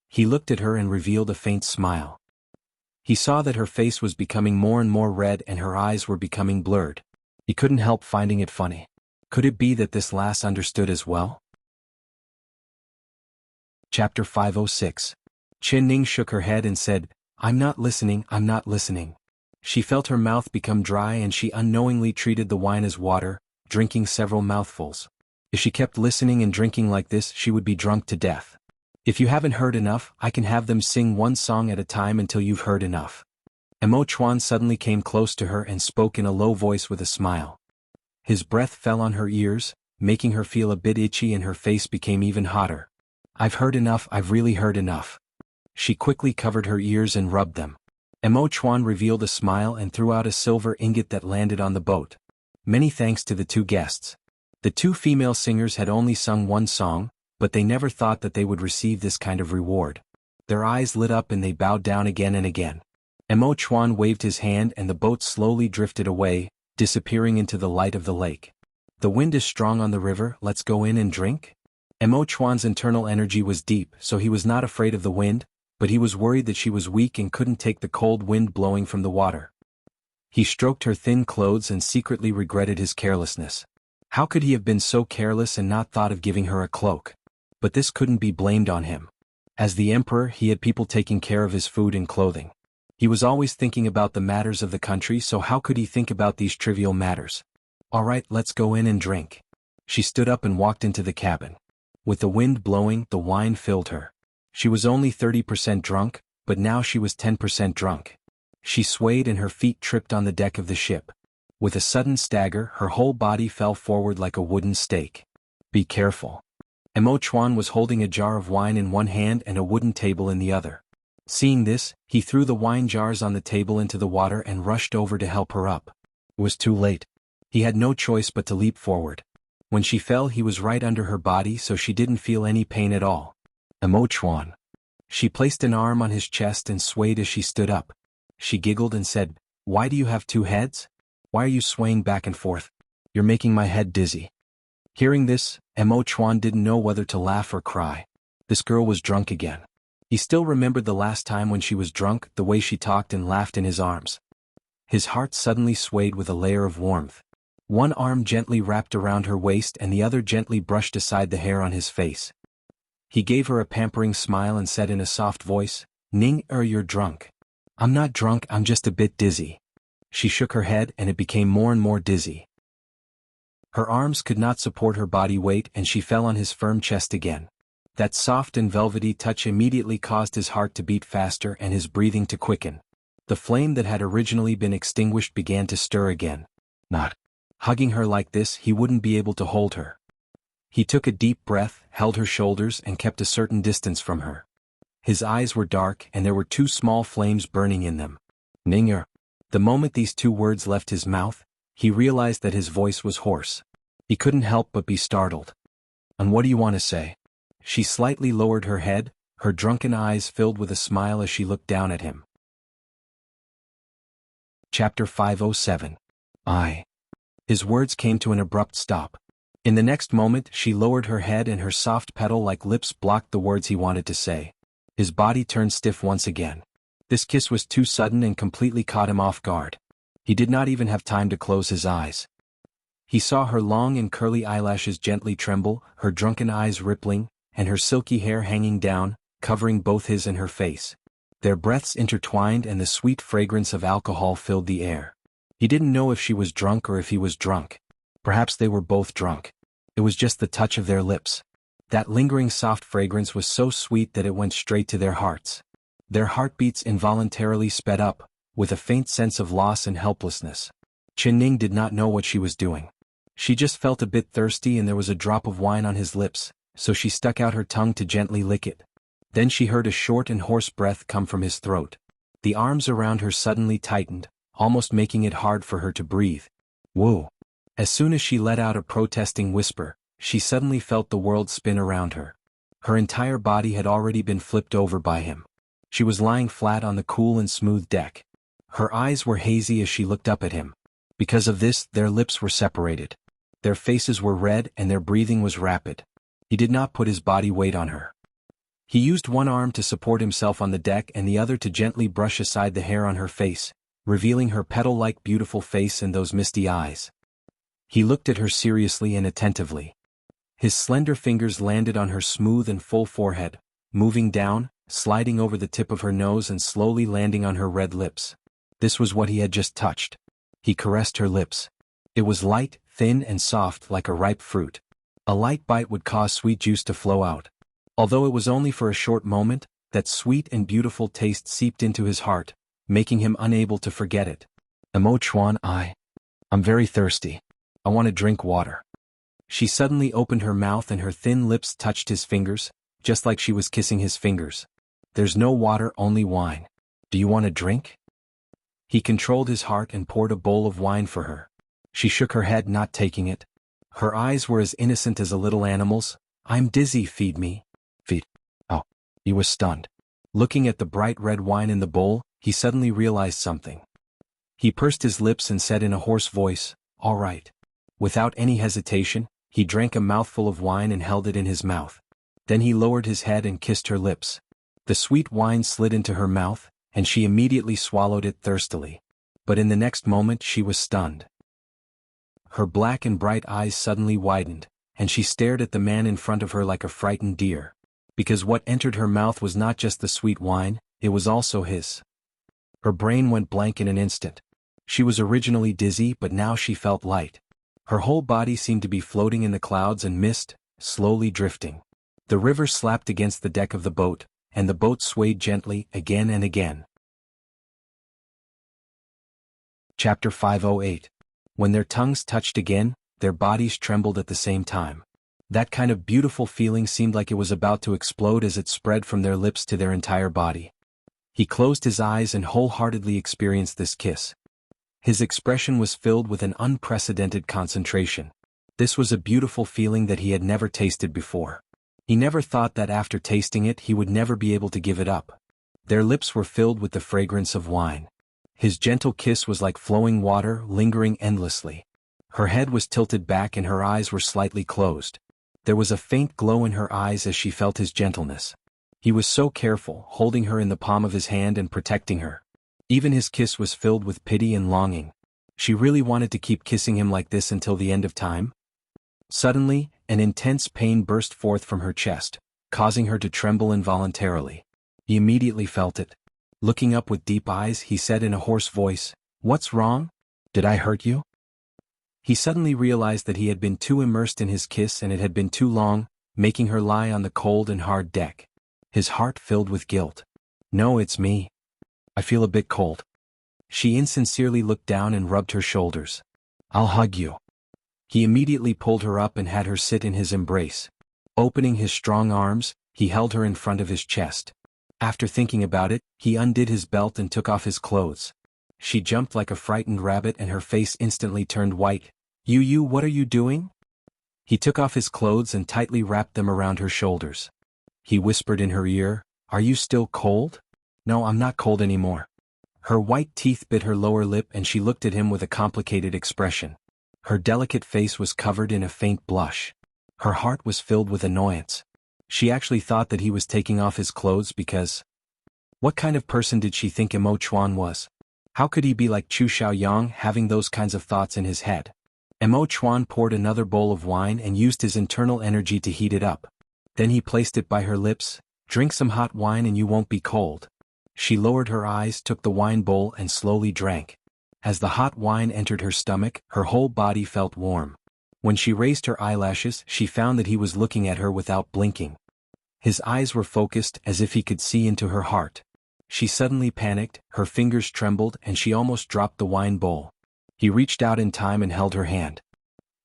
A: He looked at her and revealed a faint smile. He saw that her face was becoming more and more red and her eyes were becoming blurred. He couldn't help finding it funny. Could it be that this lass understood as well? Chapter 506. Chen Ning shook her head and said, I'm not listening, I'm not listening. She felt her mouth become dry and she unknowingly treated the wine as water, drinking several mouthfuls. If she kept listening and drinking like this, she would be drunk to death. If you haven't heard enough, I can have them sing one song at a time until you've heard enough. Emo Chuan suddenly came close to her and spoke in a low voice with a smile. His breath fell on her ears, making her feel a bit itchy and her face became even hotter. I've heard enough, I've really heard enough. She quickly covered her ears and rubbed them. Emo Chuan revealed a smile and threw out a silver ingot that landed on the boat. Many thanks to the two guests. The two female singers had only sung one song, but they never thought that they would receive this kind of reward. Their eyes lit up and they bowed down again and again. Emo Chuan waved his hand and the boat slowly drifted away, disappearing into the light of the lake. The wind is strong on the river, let's go in and drink? Emo Chuan's internal energy was deep, so he was not afraid of the wind, but he was worried that she was weak and couldn't take the cold wind blowing from the water. He stroked her thin clothes and secretly regretted his carelessness. How could he have been so careless and not thought of giving her a cloak? But this couldn't be blamed on him. As the emperor, he had people taking care of his food and clothing. He was always thinking about the matters of the country, so how could he think about these trivial matters? All right, let's go in and drink. She stood up and walked into the cabin. With the wind blowing, the wine filled her. She was only 30% drunk, but now she was 10% drunk. She swayed and her feet tripped on the deck of the ship. With a sudden stagger, her whole body fell forward like a wooden stake. Be careful. Emo Chuan was holding a jar of wine in one hand and a wooden table in the other. Seeing this, he threw the wine jars on the table into the water and rushed over to help her up. It was too late. He had no choice but to leap forward. When she fell, he was right under her body, so she didn't feel any pain at all. Emo Chuan. She placed an arm on his chest and swayed as she stood up. She giggled and said, "Why do you have two heads? Why are you swaying back and forth? You're making my head dizzy." Hearing this, Emo Chuan didn't know whether to laugh or cry. This girl was drunk again. He still remembered the last time when she was drunk, the way she talked and laughed in his arms. His heart suddenly swayed with a layer of warmth. One arm gently wrapped around her waist and the other gently brushed aside the hair on his face. He gave her a pampering smile and said in a soft voice, You're drunk." "I'm not drunk, I'm just a bit dizzy." She shook her head and it became more and more dizzy. Her arms could not support her body weight and she fell on his firm chest again. That soft and velvety touch immediately caused his heart to beat faster and his breathing to quicken. The flame that had originally been extinguished began to stir again. Not hugging her like this, he wouldn't be able to hold her. He took a deep breath, held her shoulders and kept a certain distance from her. His eyes were dark and there were two small flames burning in them. Ninger. The moment these two words left his mouth, he realized that his voice was hoarse. He couldn't help but be startled. "And what do you want to say?" She slightly lowered her head, her drunken eyes filled with a smile as she looked down at him. Chapter 507. His words came to an abrupt stop. In the next moment, she lowered her head and her soft petal-like lips blocked the words he wanted to say. His body turned stiff once again. This kiss was too sudden and completely caught him off guard. He did not even have time to close his eyes. He saw her long and curly eyelashes gently tremble, her drunken eyes rippling, and her silky hair hanging down, covering both his and her face. Their breaths intertwined and the sweet fragrance of alcohol filled the air. He didn't know if she was drunk or if he was drunk. Perhaps they were both drunk. It was just the touch of their lips. That lingering soft fragrance was so sweet that it went straight to their hearts. Their heartbeats involuntarily sped up, with a faint sense of loss and helplessness. Ning did not know what she was doing. She just felt a bit thirsty and there was a drop of wine on his lips, so she stuck out her tongue to gently lick it. Then she heard a short and hoarse breath come from his throat. The arms around her suddenly tightened, almost making it hard for her to breathe. Whoa! As soon as she let out a protesting whisper, she suddenly felt the world spin around her. Her entire body had already been flipped over by him. She was lying flat on the cool and smooth deck. Her eyes were hazy as she looked up at him. Because of this, their lips were separated. Their faces were red and their breathing was rapid. He did not put his body weight on her. He used one arm to support himself on the deck and the other to gently brush aside the hair on her face, revealing her petal-like beautiful face and those misty eyes. He looked at her seriously and attentively. His slender fingers landed on her smooth and full forehead, moving down, sliding over the tip of her nose and slowly landing on her red lips. This was what he had just touched. He caressed her lips. It was light, thin and soft like a ripe fruit. A light bite would cause sweet juice to flow out. Although it was only for a short moment, that sweet and beautiful taste seeped into his heart, making him unable to forget it. Emo Chuan, I'm very thirsty. I want to drink water. She suddenly opened her mouth and her thin lips touched his fingers, just like she was kissing his fingers. There's no water, only wine. Do you want a drink? He controlled his heart and poured a bowl of wine for her. She shook her head, not taking it. Her eyes were as innocent as a little animal's. I'm dizzy, feed me. Feed. Oh. He was stunned. Looking at the bright red wine in the bowl, he suddenly realized something. He pursed his lips and said in a hoarse voice, all right. Without any hesitation, he drank a mouthful of wine and held it in his mouth. Then he lowered his head and kissed her lips. The sweet wine slid into her mouth, and she immediately swallowed it thirstily. But in the next moment she was stunned. Her black and bright eyes suddenly widened, and she stared at the man in front of her like a frightened deer. Because what entered her mouth was not just the sweet wine, it was also his. Her brain went blank in an instant. She was originally dizzy, but now she felt light. Her whole body seemed to be floating in the clouds and mist, slowly drifting. The river slapped against the deck of the boat, and the boat swayed gently, again and again. Chapter 508. When their tongues touched again, their bodies trembled at the same time. That kind of beautiful feeling seemed like it was about to explode as it spread from their lips to their entire body. He closed his eyes and wholeheartedly experienced this kiss. His expression was filled with an unprecedented concentration. This was a beautiful feeling that he had never tasted before. He never thought that after tasting it he would never be able to give it up. Their lips were filled with the fragrance of wine. His gentle kiss was like flowing water, lingering endlessly. Her head was tilted back and her eyes were slightly closed. There was a faint glow in her eyes as she felt his gentleness. He was so careful, holding her in the palm of his hand and protecting her. Even his kiss was filled with pity and longing. She really wanted to keep kissing him like this until the end of time. Suddenly, an intense pain burst forth from her chest, causing her to tremble involuntarily. He immediately felt it. Looking up with deep eyes, he said in a hoarse voice, "What's wrong? Did I hurt you?" He suddenly realized that he had been too immersed in his kiss and it had been too long, making her lie on the cold and hard deck. His heart filled with guilt. "No, it's me. I feel a bit cold." She insincerely looked down and rubbed her shoulders. "I'll hug you." He immediately pulled her up and had her sit in his embrace. Opening his strong arms, he held her in front of his chest. After thinking about it, he undid his belt and took off his clothes. She jumped like a frightened rabbit and her face instantly turned white. You, what are you doing?" He took off his clothes and tightly wrapped them around her shoulders. He whispered in her ear, "Are you still cold?" "No, I'm not cold anymore." Her white teeth bit her lower lip and she looked at him with a complicated expression. Her delicate face was covered in a faint blush. Her heart was filled with annoyance. She actually thought that he was taking off his clothes because... What kind of person did she think Emo Chuan was? How could he be like Chu Xiaoyang, having those kinds of thoughts in his head? Emo Chuan poured another bowl of wine and used his internal energy to heat it up. Then he placed it by her lips. "Drink some hot wine and you won't be cold." She lowered her eyes, took the wine bowl and slowly drank. As the hot wine entered her stomach, her whole body felt warm. When she raised her eyelashes, she found that he was looking at her without blinking. His eyes were focused as if he could see into her heart. She suddenly panicked, her fingers trembled and she almost dropped the wine bowl. He reached out in time and held her hand.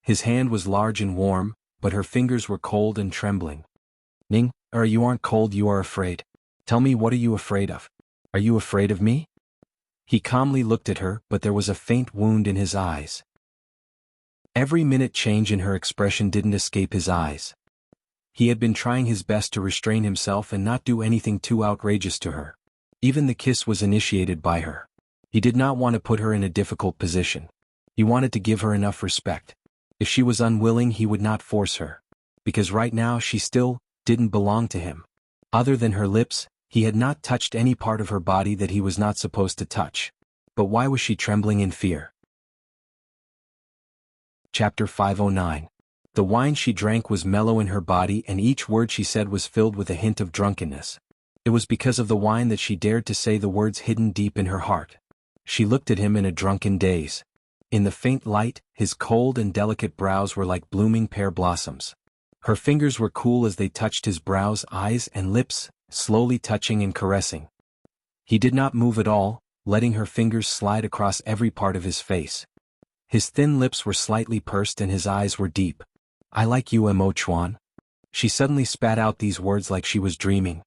A: His hand was large and warm, but her fingers were cold and trembling. "Ning, you aren't cold, you are afraid. Tell me, what are you afraid of? Are you afraid of me?" He calmly looked at her, but there was a faint wound in his eyes. Every minute change in her expression didn't escape his eyes. He had been trying his best to restrain himself and not do anything too outrageous to her. Even the kiss was initiated by her. He did not want to put her in a difficult position. He wanted to give her enough respect. If she was unwilling, he would not force her. Because right now she still didn't belong to him. Other than her lips, he had not touched any part of her body that he was not supposed to touch. But why was she trembling in fear? Chapter 509. The wine she drank was mellow in her body and each word she said was filled with a hint of drunkenness. It was because of the wine that she dared to say the words hidden deep in her heart. She looked at him in a drunken daze. In the faint light, his cold and delicate brows were like blooming pear blossoms. Her fingers were cool as they touched his brows, eyes, and lips, slowly touching and caressing. He did not move at all, letting her fingers slide across every part of his face. His thin lips were slightly pursed and his eyes were deep. "I like you, Emo Chuan." She suddenly spat out these words like she was dreaming.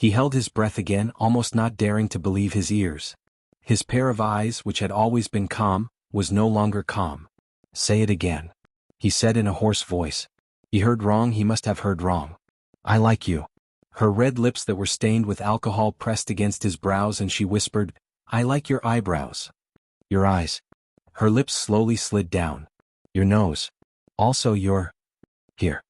A: He held his breath again, almost not daring to believe his ears. His pair of eyes, which had always been calm, was no longer calm. "Say it again," he said in a hoarse voice. He heard wrong, he must have heard wrong. "I like you." Her red lips that were stained with alcohol pressed against his brows and she whispered, "I like your eyebrows. Your eyes." Her lips slowly slid down. "Your nose. Also your... here."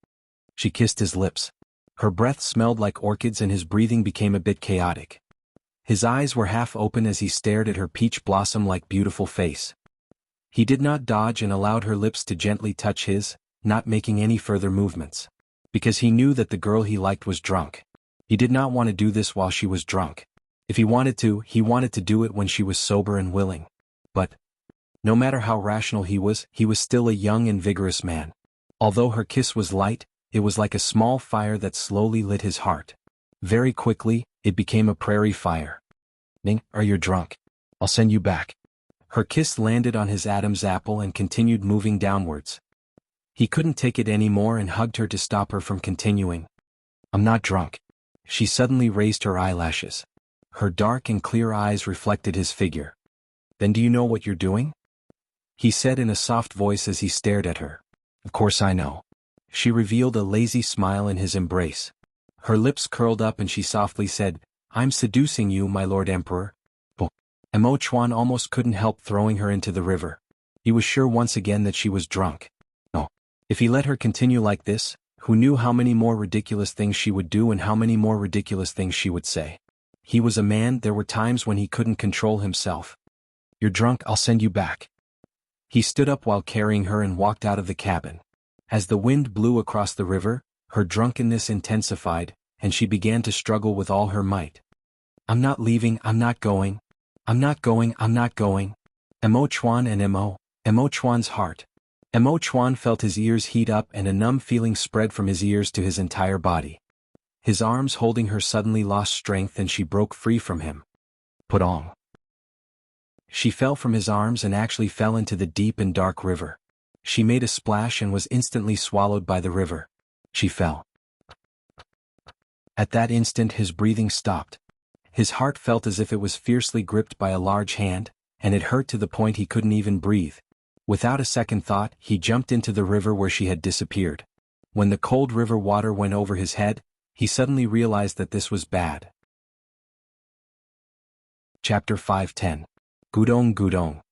A: She kissed his lips. Her breath smelled like orchids and his breathing became a bit chaotic. His eyes were half open as he stared at her peach blossom-like beautiful face. He did not dodge and allowed her lips to gently touch his, not making any further movements. Because he knew that the girl he liked was drunk. He did not want to do this while she was drunk. If he wanted to, he wanted to do it when she was sober and willing. But, no matter how rational he was still a young and vigorous man. Although her kiss was light, it was like a small fire that slowly lit his heart. Very quickly, it became a prairie fire. "Ning, are you drunk? I'll send you back." Her kiss landed on his Adam's apple and continued moving downwards. He couldn't take it anymore and hugged her to stop her from continuing. "I'm not drunk." She suddenly raised her eyelashes. Her dark and clear eyes reflected his figure. "Then do you know what you're doing?" he said in a soft voice as he stared at her. "Of course I know." She revealed a lazy smile in his embrace. Her lips curled up and she softly said, "I'm seducing you, my Lord Emperor." Emo Chuan almost couldn't help throwing her into the river. He was sure once again that she was drunk. No. If he let her continue like this, who knew how many more ridiculous things she would do and how many more ridiculous things she would say. He was a man, there were times when he couldn't control himself. "You're drunk, I'll send you back." He stood up while carrying her and walked out of the cabin. As the wind blew across the river, her drunkenness intensified, and she began to struggle with all her might. "I'm not leaving, I'm not going. I'm not going, I'm not going." Emo Chuan and Emo Chuan's heart. Emo Chuan felt his ears heat up and a numb feeling spread from his ears to his entire body. His arms holding her suddenly lost strength and she broke free from him. Putong. She fell from his arms and actually fell into the deep and dark river. She made a splash and was instantly swallowed by the river. She fell. At that instant his breathing stopped. His heart felt as if it was fiercely gripped by a large hand, and it hurt to the point he couldn't even breathe. Without a second thought, he jumped into the river where she had disappeared. When the cold river water went over his head, he suddenly realized that this was bad. Chapter 5:10. Gudong Gudong.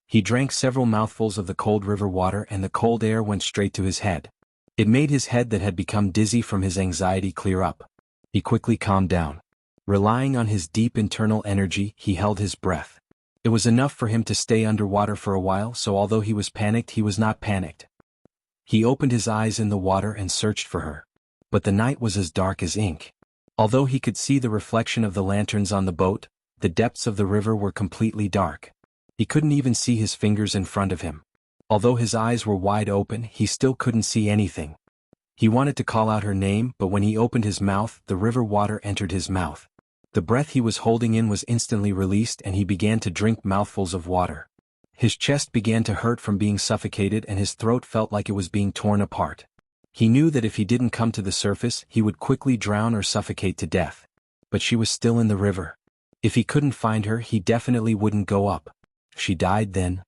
A: He drank several mouthfuls of the cold river water and the cold air went straight to his head. It made his head that had become dizzy from his anxiety clear up. He quickly calmed down. Relying on his deep internal energy, he held his breath. It was enough for him to stay underwater for a while, so although he was panicked, he was not panicked. He opened his eyes in the water and searched for her. But the night was as dark as ink. Although he could see the reflection of the lanterns on the boat, the depths of the river were completely dark. He couldn't even see his fingers in front of him. Although his eyes were wide open, he still couldn't see anything. He wanted to call out her name, but when he opened his mouth, the river water entered his mouth. The breath he was holding in was instantly released and he began to drink mouthfuls of water. His chest began to hurt from being suffocated and his throat felt like it was being torn apart. He knew that if he didn't come to the surface, he would quickly drown or suffocate to death. But she was still in the river. If he couldn't find her, he definitely wouldn't go up. She died then.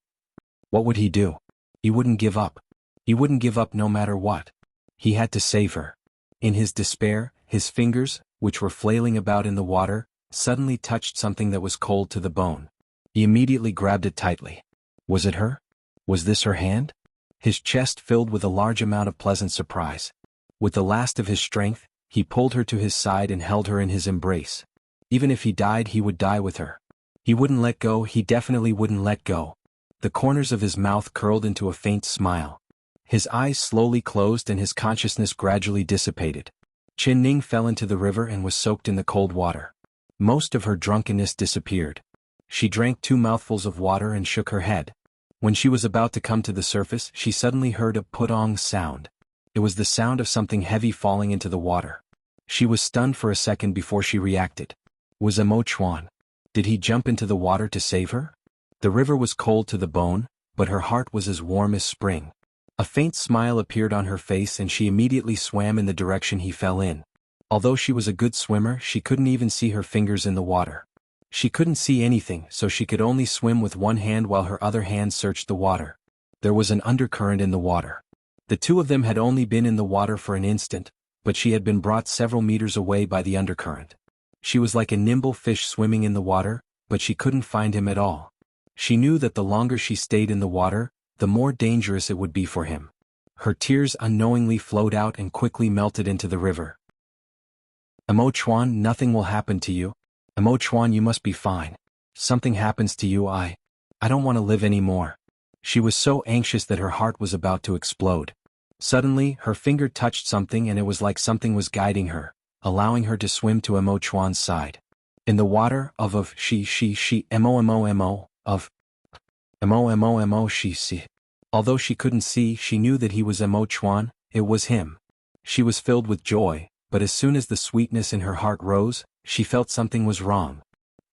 A: What would he do? He wouldn't give up. He wouldn't give up no matter what. He had to save her. In his despair, his fingers, which were flailing about in the water, suddenly touched something that was cold to the bone. He immediately grabbed it tightly. Was it her? Was this her hand? His chest filled with a large amount of pleasant surprise. With the last of his strength, he pulled her to his side and held her in his embrace. Even if he died, he would die with her. He wouldn't let go, he definitely wouldn't let go. The corners of his mouth curled into a faint smile. His eyes slowly closed and his consciousness gradually dissipated. Chin Ning fell into the river and was soaked in the cold water. Most of her drunkenness disappeared. She drank 2 mouthfuls of water and shook her head. When she was about to come to the surface, she suddenly heard a putong sound. It was the sound of something heavy falling into the water. She was stunned for a second before she reacted. Was Emo Chuan? Did he jump into the water to save her? The river was cold to the bone, but her heart was as warm as spring. A faint smile appeared on her face and she immediately swam in the direction he fell in. Although she was a good swimmer, she couldn't even see her fingers in the water. She couldn't see anything, so she could only swim with one hand while her other hand searched the water. There was an undercurrent in the water. The two of them had only been in the water for an instant, but she had been brought several meters away by the undercurrent. She was like a nimble fish swimming in the water, but she couldn't find him at all. She knew that the longer she stayed in the water, the more dangerous it would be for him. Her tears unknowingly flowed out and quickly melted into the river. Emo Chuan, nothing will happen to you. Emo Chuan, you must be fine. Something happens to you, I don't want to live anymore. She was so anxious that her heart was about to explode. Suddenly, her finger touched something and it was like something was guiding her, allowing her to swim to Emo Chuan's side. In the water of she, emo, of emo, she. Although she couldn't see, she knew that he was Emo Chuan, it was him. She was filled with joy, but as soon as the sweetness in her heart rose, she felt something was wrong.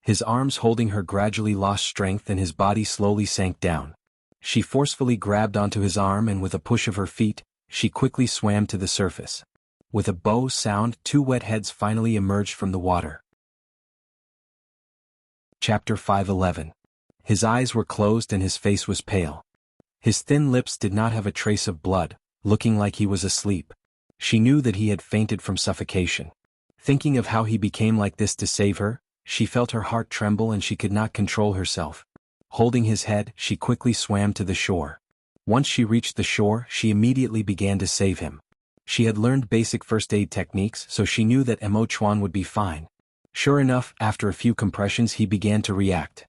A: His arms holding her gradually lost strength and his body slowly sank down. She forcefully grabbed onto his arm and with a push of her feet, she quickly swam to the surface. With a bow sound, two wet heads finally emerged from the water. Chapter 5:11. His eyes were closed and his face was pale. His thin lips did not have a trace of blood, looking like he was asleep. She knew that he had fainted from suffocation. Thinking of how he became like this to save her, she felt her heart tremble and she could not control herself. Holding his head, she quickly swam to the shore. Once she reached the shore, she immediately began to save him. She had learned basic first aid techniques, so she knew that Emo Chuan would be fine. Sure enough, after a few compressions he began to react.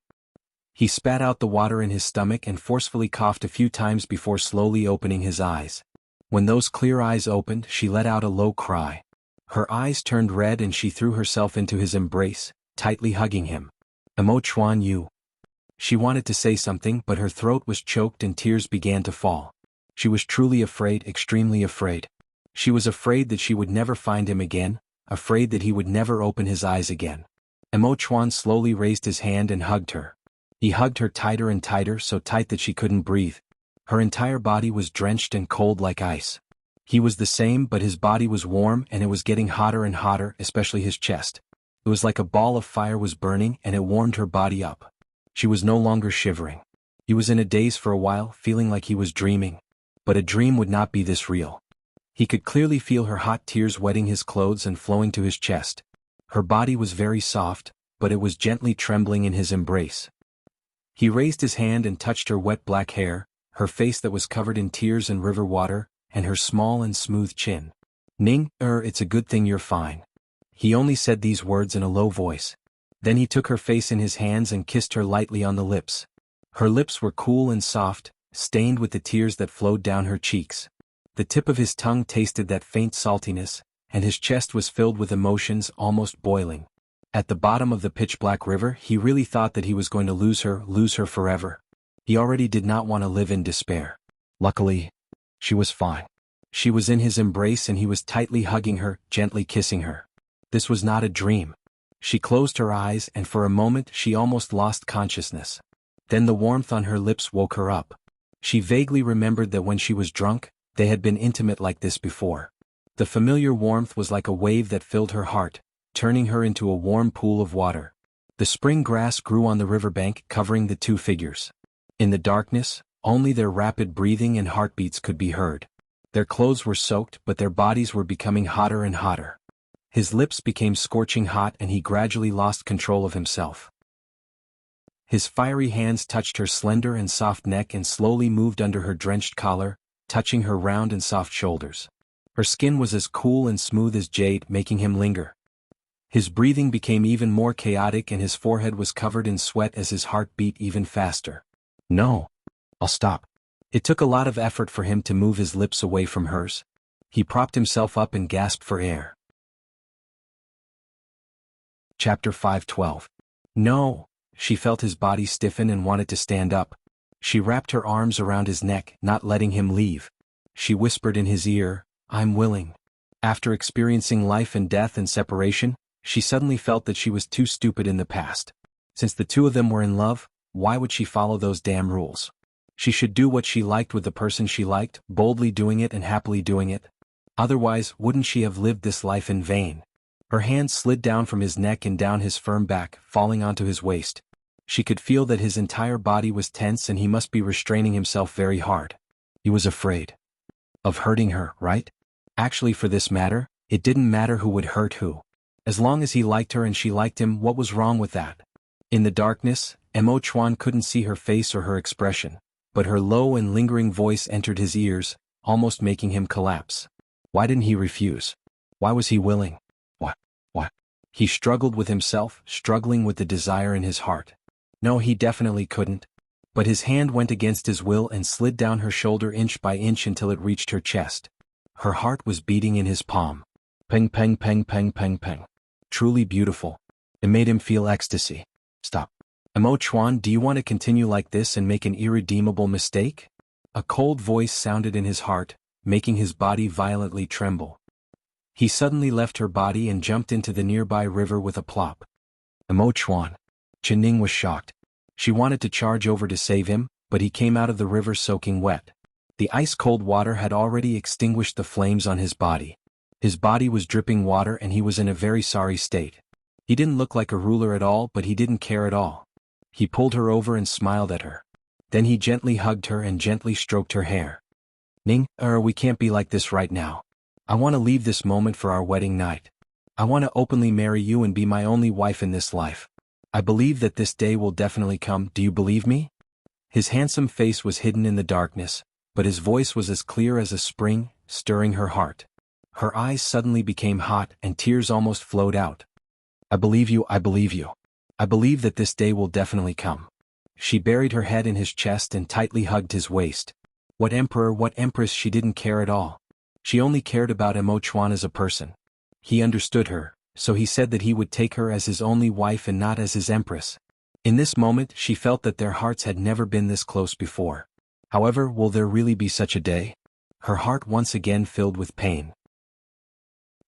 A: He spat out the water in his stomach and forcefully coughed a few times before slowly opening his eyes. When those clear eyes opened, she let out a low cry. Her eyes turned red and she threw herself into his embrace, tightly hugging him. Emo Chuan, you. She wanted to say something, but her throat was choked and tears began to fall. She was truly afraid, extremely afraid. She was afraid that she would never find him again, afraid that he would never open his eyes again. Emo Chuan slowly raised his hand and hugged her. He hugged her tighter and tighter, so tight that she couldn't breathe. Her entire body was drenched and cold like ice. He was the same, but his body was warm and it was getting hotter and hotter, especially his chest. It was like a ball of fire was burning and it warmed her body up. She was no longer shivering. He was in a daze for a while, feeling like he was dreaming. But a dream would not be this real. He could clearly feel her hot tears wetting his clothes and flowing to his chest. Her body was very soft, but it was gently trembling in his embrace. He raised his hand and touched her wet black hair, her face that was covered in tears and river water, and her small and smooth chin. Ning, it's a good thing you're fine. He only said these words in a low voice. Then he took her face in his hands and kissed her lightly on the lips. Her lips were cool and soft, stained with the tears that flowed down her cheeks. The tip of his tongue tasted that faint saltiness, and his chest was filled with emotions almost boiling. At the bottom of the pitch-black river, he really thought that he was going to lose her forever. He already did not want to live in despair. Luckily, she was fine. She was in his embrace and he was tightly hugging her, gently kissing her. This was not a dream. She closed her eyes and for a moment she almost lost consciousness. Then the warmth on her lips woke her up. She vaguely remembered that when she was drunk, they had been intimate like this before. The familiar warmth was like a wave that filled her heart, turning her into a warm pool of water. The spring grass grew on the riverbank, covering the two figures. In the darkness, only their rapid breathing and heartbeats could be heard. Their clothes were soaked, but their bodies were becoming hotter and hotter. His lips became scorching hot and he gradually lost control of himself. His fiery hands touched her slender and soft neck and slowly moved under her drenched collar, touching her round and soft shoulders. Her skin was as cool and smooth as jade, making him linger. His breathing became even more chaotic and his forehead was covered in sweat as his heart beat even faster. No. I'll stop. It took a lot of effort for him to move his lips away from hers. He propped himself up and gasped for air. Chapter 5:12. No. She felt his body stiffen and wanted to stand up. She wrapped her arms around his neck, not letting him leave. She whispered in his ear, I'm willing. After experiencing life and death and separation, she suddenly felt that she was too stupid in the past. Since the two of them were in love, why would she follow those damn rules? She should do what she liked with the person she liked, boldly doing it and happily doing it. Otherwise, wouldn't she have lived this life in vain? Her hand slid down from his neck and down his firm back, falling onto his waist. She could feel that his entire body was tense and he must be restraining himself very hard. He was afraid of hurting her, right? Actually, for this matter, it didn't matter who would hurt who. As long as he liked her and she liked him, what was wrong with that? In the darkness, Mo Chuan couldn't see her face or her expression, but her low and lingering voice entered his ears, almost making him collapse. Why didn't he refuse? Why was he willing? What? He struggled with himself, struggling with the desire in his heart. No, he definitely couldn't. But his hand went against his will and slid down her shoulder inch by inch until it reached her chest. Her heart was beating in his palm. Peng peng peng peng peng peng. Truly beautiful. It made him feel ecstasy. Stop. Mo Chuan, do you want to continue like this and make an irredeemable mistake? A cold voice sounded in his heart, making his body violently tremble. He suddenly left her body and jumped into the nearby river with a plop. Mo Chuan. Ning was shocked. She wanted to charge over to save him, but he came out of the river soaking wet. The ice-cold water had already extinguished the flames on his body. His body was dripping water and he was in a very sorry state. He didn't look like a ruler at all, but he didn't care at all. He pulled her over and smiled at her. Then he gently hugged her and gently stroked her hair. Ning, we can't be like this right now. I want to leave this moment for our wedding night. I want to openly marry you and be my only wife in this life. I believe that this day will definitely come. Do you believe me? His handsome face was hidden in the darkness, but his voice was as clear as a spring, stirring her heart. Her eyes suddenly became hot and tears almost flowed out. I believe you, I believe you. I believe that this day will definitely come. She buried her head in his chest and tightly hugged his waist. What emperor, what empress, she didn't care at all. She only cared about Mo Chuan as a person. He understood her, so he said that he would take her as his only wife and not as his empress. In this moment she felt that their hearts had never been this close before. However, will there really be such a day? Her heart once again filled with pain.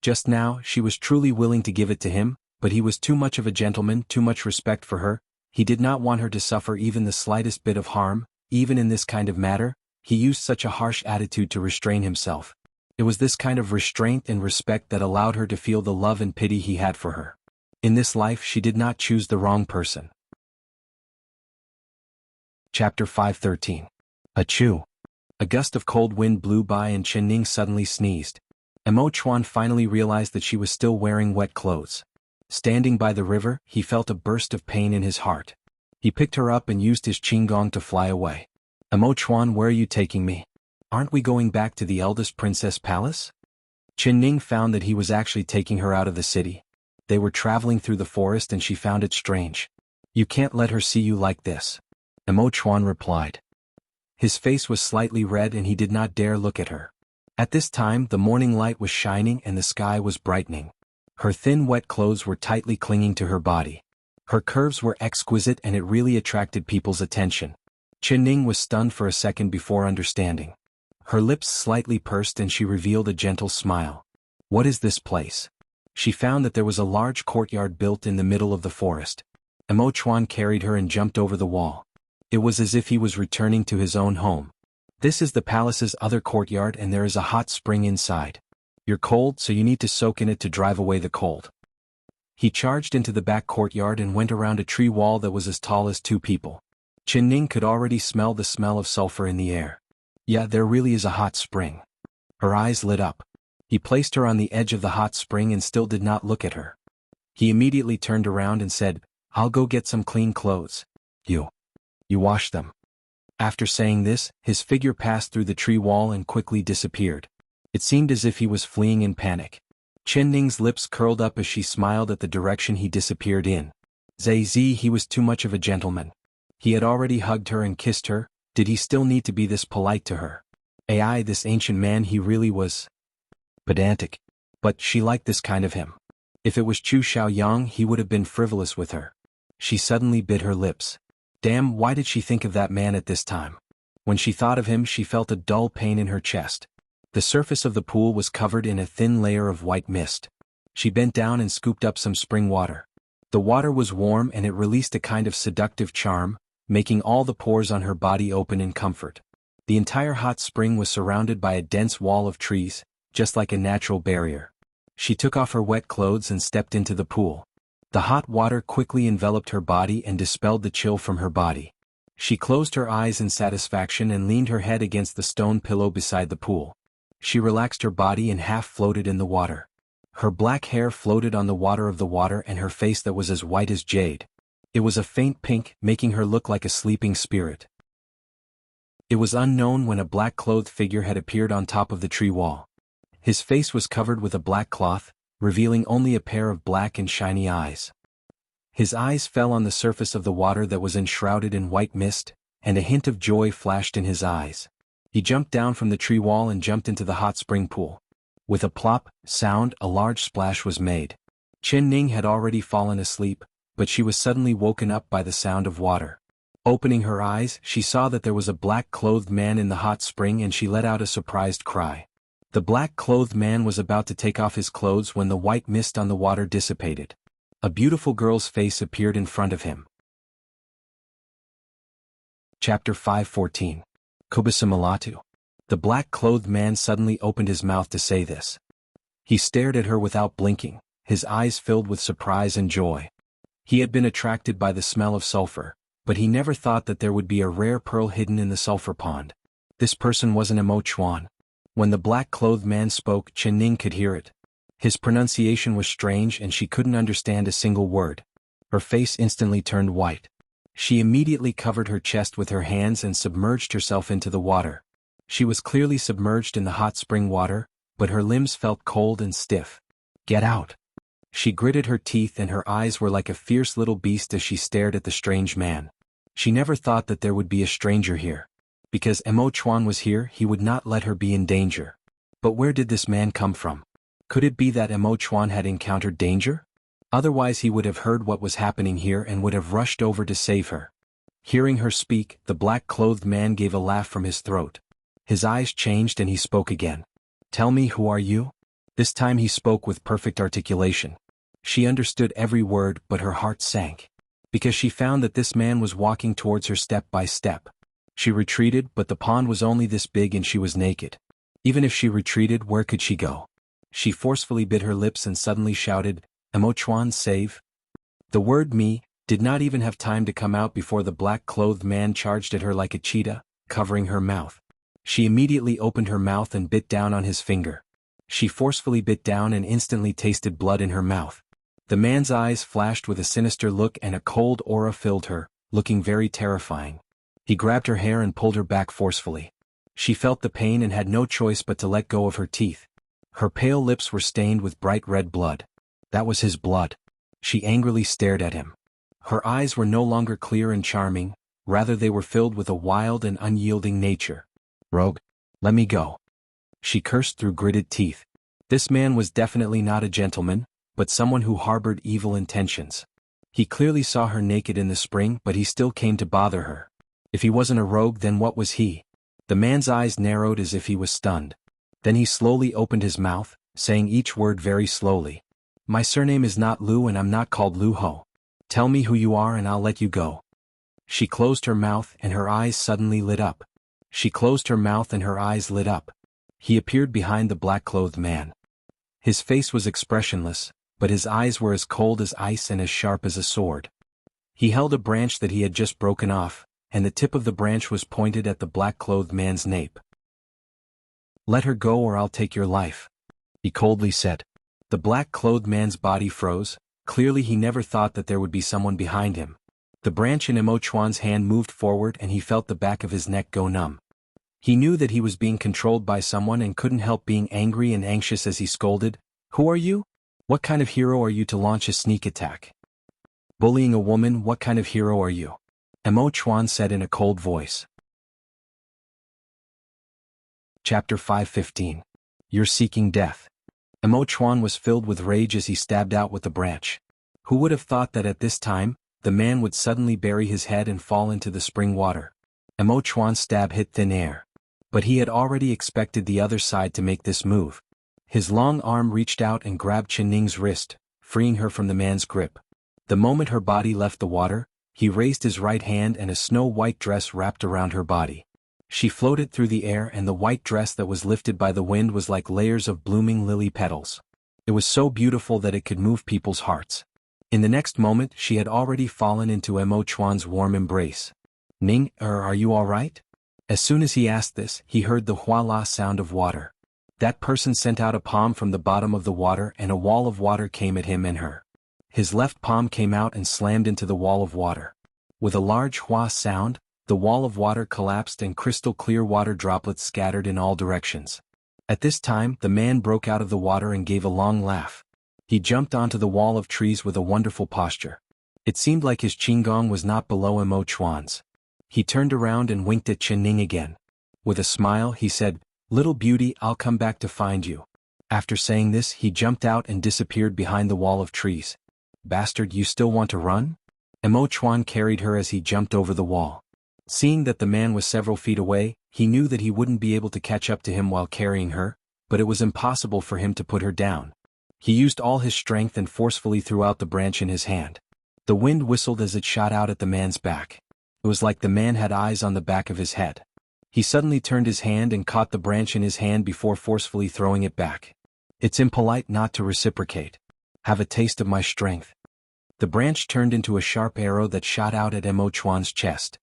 A: Just now, she was truly willing to give it to him, but he was too much of a gentleman, too much respect for her. He did not want her to suffer even the slightest bit of harm, even in this kind of matter. He used such a harsh attitude to restrain himself. It was this kind of restraint and respect that allowed her to feel the love and pity he had for her. In this life she did not choose the wrong person. Chapter 513. Achoo! A gust of cold wind blew by and Ning suddenly sneezed. Mo Chuan finally realized that she was still wearing wet clothes. Standing by the river, he felt a burst of pain in his heart. He picked her up and used his qinggong to fly away. Mo Chuan, where are you taking me? Aren't we going back to the eldest princess palace? Ning found that he was actually taking her out of the city. They were traveling through the forest and she found it strange. You can't let her see you like this. Mo Chuan replied. His face was slightly red and he did not dare look at her. At this time the morning light was shining and the sky was brightening. Her thin wet clothes were tightly clinging to her body. Her curves were exquisite and it really attracted people's attention. Ning was stunned for a second before understanding. Her lips slightly pursed and she revealed a gentle smile. What is this place? She found that there was a large courtyard built in the middle of the forest. Mo Chuan carried her and jumped over the wall. It was as if he was returning to his own home. This is the palace's other courtyard and there is a hot spring inside. You're cold, so you need to soak in it to drive away the cold. He charged into the back courtyard and went around a tree wall that was as tall as two people. Ning could already smell the smell of sulfur in the air. Yeah, there really is a hot spring. Her eyes lit up. He placed her on the edge of the hot spring and still did not look at her. He immediately turned around and said, I'll go get some clean clothes. You wash them. After saying this, his figure passed through the tree wall and quickly disappeared. It seemed as if he was fleeing in panic. Ning's lips curled up as she smiled at the direction he disappeared in. Zai, he was too much of a gentleman. He had already hugged her and kissed her. Did he still need to be this polite to her? Ai, this ancient man, he really was pedantic. But she liked this kind of him. If it was Chu Xiaoyang, he would have been frivolous with her. She suddenly bit her lips. Damn, why did she think of that man at this time? When she thought of him, she felt a dull pain in her chest. The surface of the pool was covered in a thin layer of white mist. She bent down and scooped up some spring water. The water was warm and it released a kind of seductive charm, making all the pores on her body open in comfort. The entire hot spring was surrounded by a dense wall of trees, just like a natural barrier. She took off her wet clothes and stepped into the pool. The hot water quickly enveloped her body and dispelled the chill from her body. She closed her eyes in satisfaction and leaned her head against the stone pillow beside the pool. She relaxed her body and half floated in the water. Her black hair floated on the water and her face that was as white as jade. It was a faint pink, making her look like a sleeping spirit. It was unknown when a black-clothed figure had appeared on top of the tree wall. His face was covered with a black cloth, revealing only a pair of black and shiny eyes. His eyes fell on the surface of the water that was enshrouded in white mist, and a hint of joy flashed in his eyes. He jumped down from the tree wall and jumped into the hot spring pool. With a plop sound, a large splash was made. Chen Ning had already fallen asleep, but she was suddenly woken up by the sound of water. Opening her eyes, she saw that there was a black-clothed man in the hot spring and she let out a surprised cry. The black-clothed man was about to take off his clothes when the white mist on the water dissipated. A beautiful girl's face appeared in front of him. Chapter 5:14. Kubisimilatu. The black-clothed man suddenly opened his mouth to say this. He stared at her without blinking, his eyes filled with surprise and joy. He had been attracted by the smell of sulfur, but he never thought that there would be a rare pearl hidden in the sulfur pond. This person wasn't Emo Chuan. When the black-clothed man spoke, Chen Ning could hear it. His pronunciation was strange and she couldn't understand a single word. Her face instantly turned white. She immediately covered her chest with her hands and submerged herself into the water. She was clearly submerged in the hot spring water, but her limbs felt cold and stiff. Get out! She gritted her teeth and her eyes were like a fierce little beast as she stared at the strange man. She never thought that there would be a stranger here. Because Emo Chuan was here, he would not let her be in danger. But where did this man come from? Could it be that Emo Chuan had encountered danger? Otherwise he would have heard what was happening here and would have rushed over to save her. Hearing her speak, the black-clothed man gave a laugh from his throat. His eyes changed and he spoke again. Tell me, who are you? This time he spoke with perfect articulation. She understood every word, but her heart sank. Because she found that this man was walking towards her step by step. She retreated, but the pond was only this big and she was naked. Even if she retreated, where could she go? She forcefully bit her lips and suddenly shouted, Emo Chuan, save! The word me did not even have time to come out before the black-clothed man charged at her like a cheetah, covering her mouth. She immediately opened her mouth and bit down on his finger. She forcefully bit down and instantly tasted blood in her mouth. The man's eyes flashed with a sinister look and a cold aura filled her, looking very terrifying. He grabbed her hair and pulled her back forcefully. She felt the pain and had no choice but to let go of her teeth. Her pale lips were stained with bright red blood. That was his blood. She angrily stared at him. Her eyes were no longer clear and charming, rather they were filled with a wild and unyielding nature. Rogue, let me go. She cursed through gritted teeth. This man was definitely not a gentleman, but someone who harbored evil intentions. He clearly saw her naked in the spring, but he still came to bother her. If he wasn't a rogue, then what was he? The man's eyes narrowed as if he was stunned. Then he slowly opened his mouth, saying each word very slowly. My surname is not Lu and I'm not called Lu Ho. Tell me who you are and I'll let you go. She closed her mouth and her eyes suddenly lit up. She closed her mouth and her eyes lit up. He appeared behind the black-clothed man. His face was expressionless, but his eyes were as cold as ice and as sharp as a sword. He held a branch that he had just broken off, and the tip of the branch was pointed at the black-clothed man's nape. Let her go or I'll take your life, he coldly said. The black-clothed man's body froze. Clearly he never thought that there would be someone behind him. The branch in Emo Chuan's hand moved forward and he felt the back of his neck go numb. He knew that he was being controlled by someone and couldn't help being angry and anxious as he scolded, Who are you? What kind of hero are you to launch a sneak attack? Bullying a woman, what kind of hero are you? Emo Chuan said in a cold voice. Chapter 5:15. You're seeking death. Emo Chuan was filled with rage as he stabbed out with the branch. Who would have thought that at this time, the man would suddenly bury his head and fall into the spring water? Emo Chuan's stab hit thin air. But he had already expected the other side to make this move. His long arm reached out and grabbed Chen Ning's wrist, freeing her from the man's grip. The moment her body left the water, he raised his right hand and a snow-white dress wrapped around her body. She floated through the air and the white dress that was lifted by the wind was like layers of blooming lily petals. It was so beautiful that it could move people's hearts. In the next moment she had already fallen into Mo Chuan's warm embrace. Ning, are you all right? As soon as he asked this, he heard the hua-la sound of water. That person sent out a palm from the bottom of the water and a wall of water came at him and her. His left palm came out and slammed into the wall of water. With a large hua sound, the wall of water collapsed and crystal clear water droplets scattered in all directions. At this time, the man broke out of the water and gave a long laugh. He jumped onto the wall of trees with a wonderful posture. It seemed like his qigong was not below Mo Chuan's. He turned around and winked at Chen Ning again. With a smile, he said, "Little beauty, I'll come back to find you." After saying this, he jumped out and disappeared behind the wall of trees. "Bastard, you still want to run?" Mo Chuan carried her as he jumped over the wall. Seeing that the man was several feet away, he knew that he wouldn't be able to catch up to him while carrying her, but it was impossible for him to put her down. He used all his strength and forcefully threw out the branch in his hand. The wind whistled as it shot out at the man's back. It was like the man had eyes on the back of his head. He suddenly turned his hand and caught the branch in his hand before forcefully throwing it back. "It's impolite not to reciprocate. Have a taste of my strength." The branch turned into a sharp arrow that shot out at Mo Chuan's chest.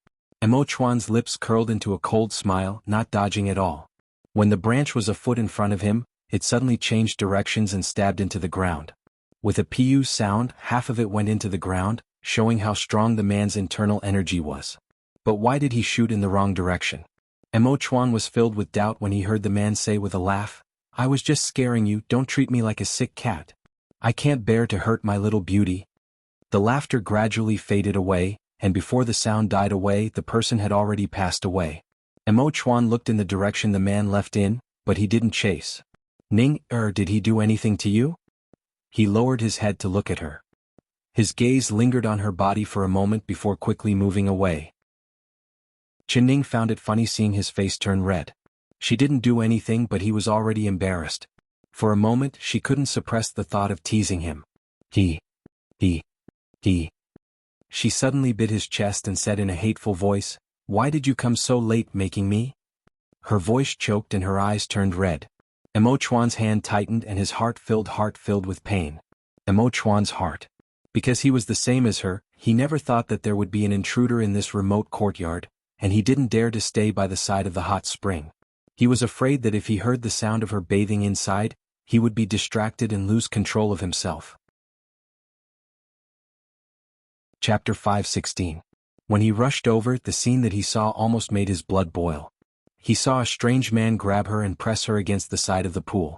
A: Mo Chuan's lips curled into a cold smile, not dodging at all. When the branch was a foot in front of him, it suddenly changed directions and stabbed into the ground. With a pu sound, half of it went into the ground, showing how strong the man's internal energy was. But why did he shoot in the wrong direction? Mo Chuan was filled with doubt when he heard the man say with a laugh, "I was just scaring you, don't treat me like a sick cat. I can't bear to hurt my little beauty." The laughter gradually faded away, and before the sound died away the person had already passed away. Mo Chuan looked in the direction the man left in, but he didn't chase. "Ning, did he do anything to you?" He lowered his head to look at her. His gaze lingered on her body for a moment before quickly moving away. Chen Ning found it funny seeing his face turn red. She didn't do anything but he was already embarrassed. For a moment she couldn't suppress the thought of teasing him. He. She suddenly bit his chest and said in a hateful voice, "Why did you come so late making me?" Her voice choked and her eyes turned red. Mo Chuan's hand tightened and his heart filled with pain. Mo Chuan's heart. Because he was the same as her, he never thought that there would be an intruder in this remote courtyard, and he didn't dare to stay by the side of the hot spring. He was afraid that if he heard the sound of her bathing inside, he would be distracted and lose control of himself. Chapter 5:16. When he rushed over, the scene that he saw almost made his blood boil. He saw a strange man grab her and press her against the side of the pool.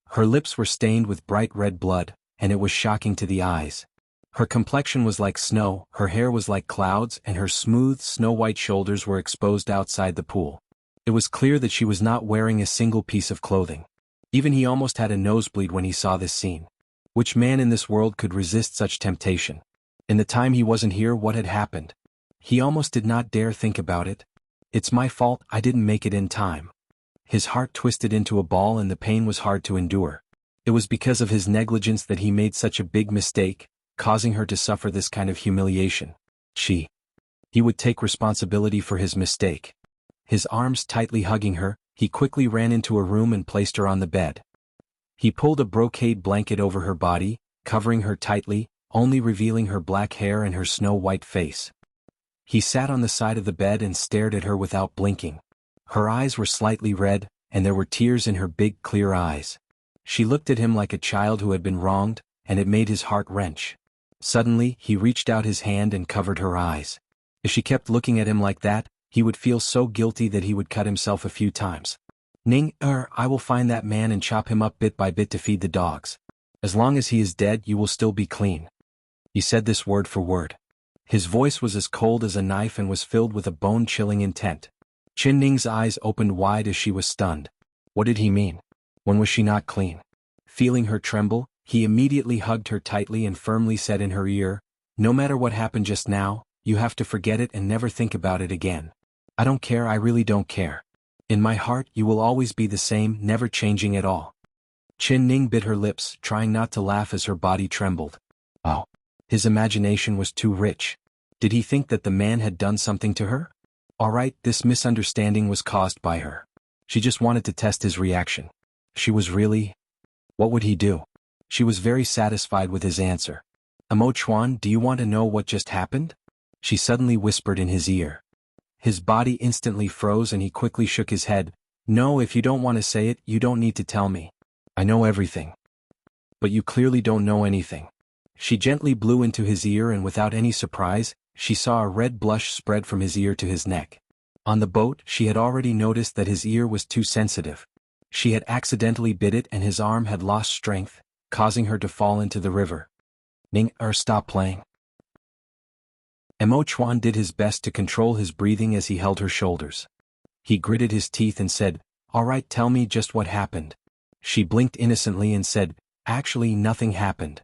A: Her lips were stained with bright red blood, and it was shocking to the eyes. Her complexion was like snow, her hair was like clouds, and her smooth, snow-white shoulders were exposed outside the pool. It was clear that she was not wearing a single piece of clothing. Even he almost had a nosebleed when he saw this scene. Which man in this world could resist such temptation? In the time he wasn't here, what had happened? He almost did not dare think about it. "It's my fault, I didn't make it in time." His heart twisted into a ball and the pain was hard to endure. It was because of his negligence that he made such a big mistake, causing her to suffer this kind of humiliation. He would take responsibility for his mistake. His arms tightly hugging her, he quickly ran into a room and placed her on the bed. He pulled a brocade blanket over her body, covering her tightly, only revealing her black hair and her snow-white face. He sat on the side of the bed and stared at her without blinking. Her eyes were slightly red, and there were tears in her big, clear eyes. She looked at him like a child who had been wronged, and it made his heart wrench. Suddenly, he reached out his hand and covered her eyes. If she kept looking at him like that, he would feel so guilty that he would cut himself a few times. "Ning, I will find that man and chop him up bit by bit to feed the dogs. As long as he is dead, you will still be clean." He said this word for word. His voice was as cold as a knife and was filled with a bone-chilling intent. Chen Ning's eyes opened wide as she was stunned. What did he mean? When was she not clean? Feeling her tremble, he immediately hugged her tightly and firmly said in her ear, "No matter what happened just now, you have to forget it and never think about it again. I don't care, I really don't care. In my heart you will always be the same, never changing at all." Chen Ning bit her lips, trying not to laugh as her body trembled. Oh. His imagination was too rich. Did he think that the man had done something to her? Alright, this misunderstanding was caused by her. She just wanted to test his reaction. She was really... What would he do? She was very satisfied with his answer. Amo Chuan, do you want to know what just happened? She suddenly whispered in his ear. His body instantly froze and he quickly shook his head. No, if you don't want to say it, you don't need to tell me. I know everything. But you clearly don't know anything. She gently blew into his ear and without any surprise, she saw a red blush spread from his ear to his neck. On the boat, she had already noticed that his ear was too sensitive. She had accidentally bit it and his arm had lost strength, causing her to fall into the river. Stop playing. Amo Chuan did his best to control his breathing as he held her shoulders. He gritted his teeth and said, All right, tell me just what happened. She blinked innocently and said, Actually, nothing happened.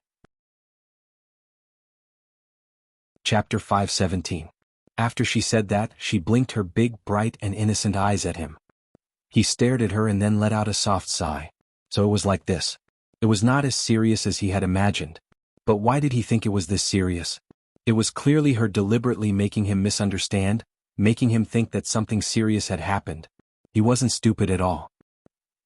A: Chapter 5:17. After she said that, she blinked her big, bright and innocent eyes at him. He stared at her and then let out a soft sigh. So it was like this. It was not as serious as he had imagined. But why did he think it was this serious? It was clearly her deliberately making him misunderstand, making him think that something serious had happened. He wasn't stupid at all.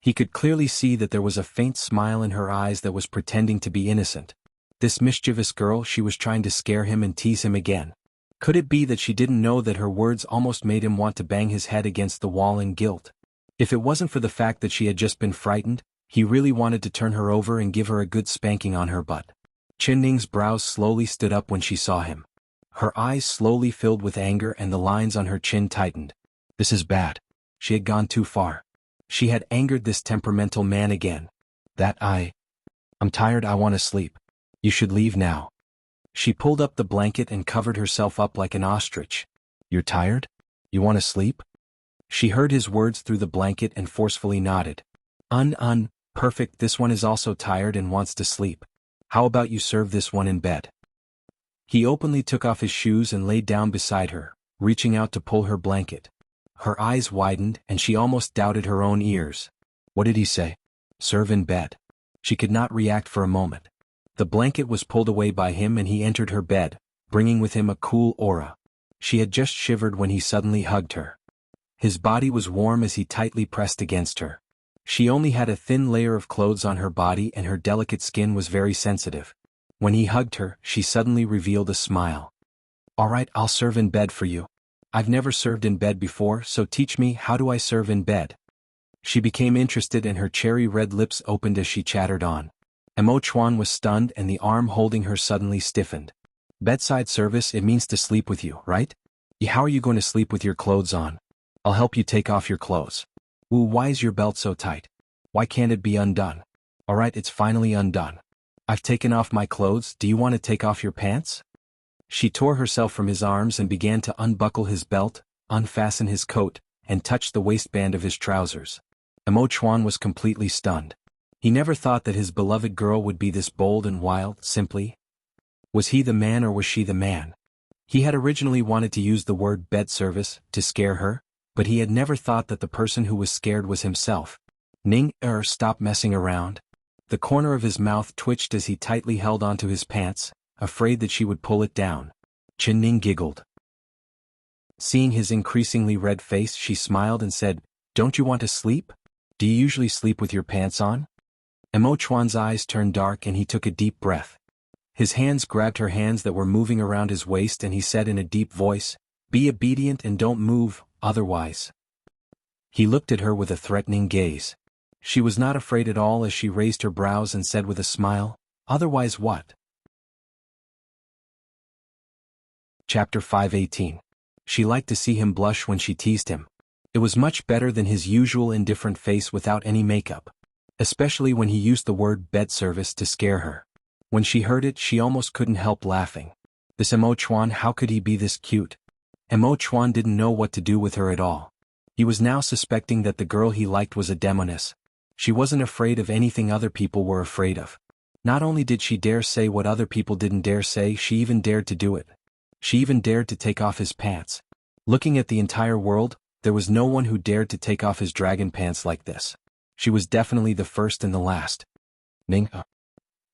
A: He could clearly see that there was a faint smile in her eyes that was pretending to be innocent. This mischievous girl, she was trying to scare him and tease him again. Could it be that she didn't know that her words almost made him want to bang his head against the wall in guilt? If it wasn't for the fact that she had just been frightened, he really wanted to turn her over and give her a good spanking on her butt. Chin Ning's brows slowly stood up when she saw him. Her eyes slowly filled with anger and the lines on her chin tightened. This is bad. She had gone too far. She had angered this temperamental man again. I'm tired, I want to sleep. You should leave now. She pulled up the blanket and covered herself up like an ostrich. You're tired? You want to sleep? She heard his words through the blanket and forcefully nodded. Perfect, this one is also tired and wants to sleep. How about you serve this one in bed? He openly took off his shoes and laid down beside her, reaching out to pull her blanket. Her eyes widened and she almost doubted her own ears. What did he say? Serve in bed. She could not react for a moment. The blanket was pulled away by him and he entered her bed, bringing with him a cool aura. She had just shivered when he suddenly hugged her. His body was warm as he tightly pressed against her. She only had a thin layer of clothes on her body and her delicate skin was very sensitive. When he hugged her, she suddenly revealed a smile. All right, I'll serve in bed for you. I've never served in bed before, so teach me, how do I serve in bed? She became interested and her cherry red lips opened as she chattered on. Amo Chuan was stunned and the arm holding her suddenly stiffened. Bedside service, it means to sleep with you, right? How are you going to sleep with your clothes on? I'll help you take off your clothes. Ooh, why is your belt so tight? Why can't it be undone? All right, it's finally undone. I've taken off my clothes, do you want to take off your pants? She tore herself from his arms and began to unbuckle his belt, unfasten his coat, and touch the waistband of his trousers. Amo Chuan was completely stunned. He never thought that his beloved girl would be this bold and wild, simply. Was he the man or was she the man? He had originally wanted to use the word bed service to scare her, but he had never thought that the person who was scared was himself. Stop messing around. The corner of his mouth twitched as he tightly held onto his pants, afraid that she would pull it down. Chin Ning giggled. Seeing his increasingly red face, she smiled and said, Don't you want to sleep? Do you usually sleep with your pants on? Amo Chuan's eyes turned dark and he took a deep breath. His hands grabbed her hands that were moving around his waist and he said in a deep voice, Be obedient and don't move, otherwise. He looked at her with a threatening gaze. She was not afraid at all as she raised her brows and said with a smile, Otherwise what? Chapter 5:18. She liked to see him blush when she teased him. It was much better than his usual indifferent face without any makeup. Especially when he used the word bed service to scare her. When she heard it, she almost couldn't help laughing. This Amo Chuan, how could he be this cute? Amo Chuan didn't know what to do with her at all. He was now suspecting that the girl he liked was a demoness. She wasn't afraid of anything other people were afraid of. Not only did she dare say what other people didn't dare say, she even dared to do it. She even dared to take off his pants. Looking at the entire world, there was no one who dared to take off his dragon pants like this. She was definitely the first and the last. Ning.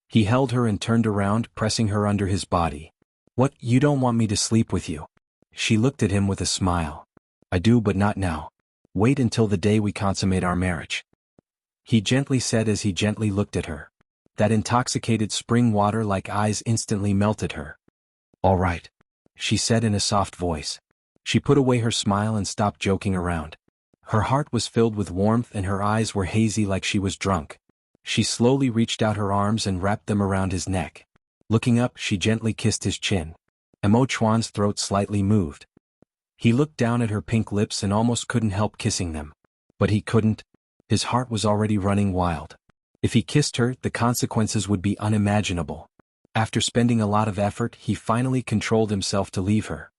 A: He held her and turned around, pressing her under his body. What, you don't want me to sleep with you? She looked at him with a smile. I do, but not now. Wait until the day we consummate our marriage. He gently said as he gently looked at her. That intoxicated spring water like eyes instantly melted her. "All right," she said in a soft voice. She put away her smile and stopped joking around. Her heart was filled with warmth and her eyes were hazy like she was drunk. She slowly reached out her arms and wrapped them around his neck. Looking up, she gently kissed his chin. Emo Chuan's throat slightly moved. He looked down at her pink lips and almost couldn't help kissing them. But he couldn't. His heart was already running wild. If he kissed her, the consequences would be unimaginable. After spending a lot of effort, he finally controlled himself to leave her.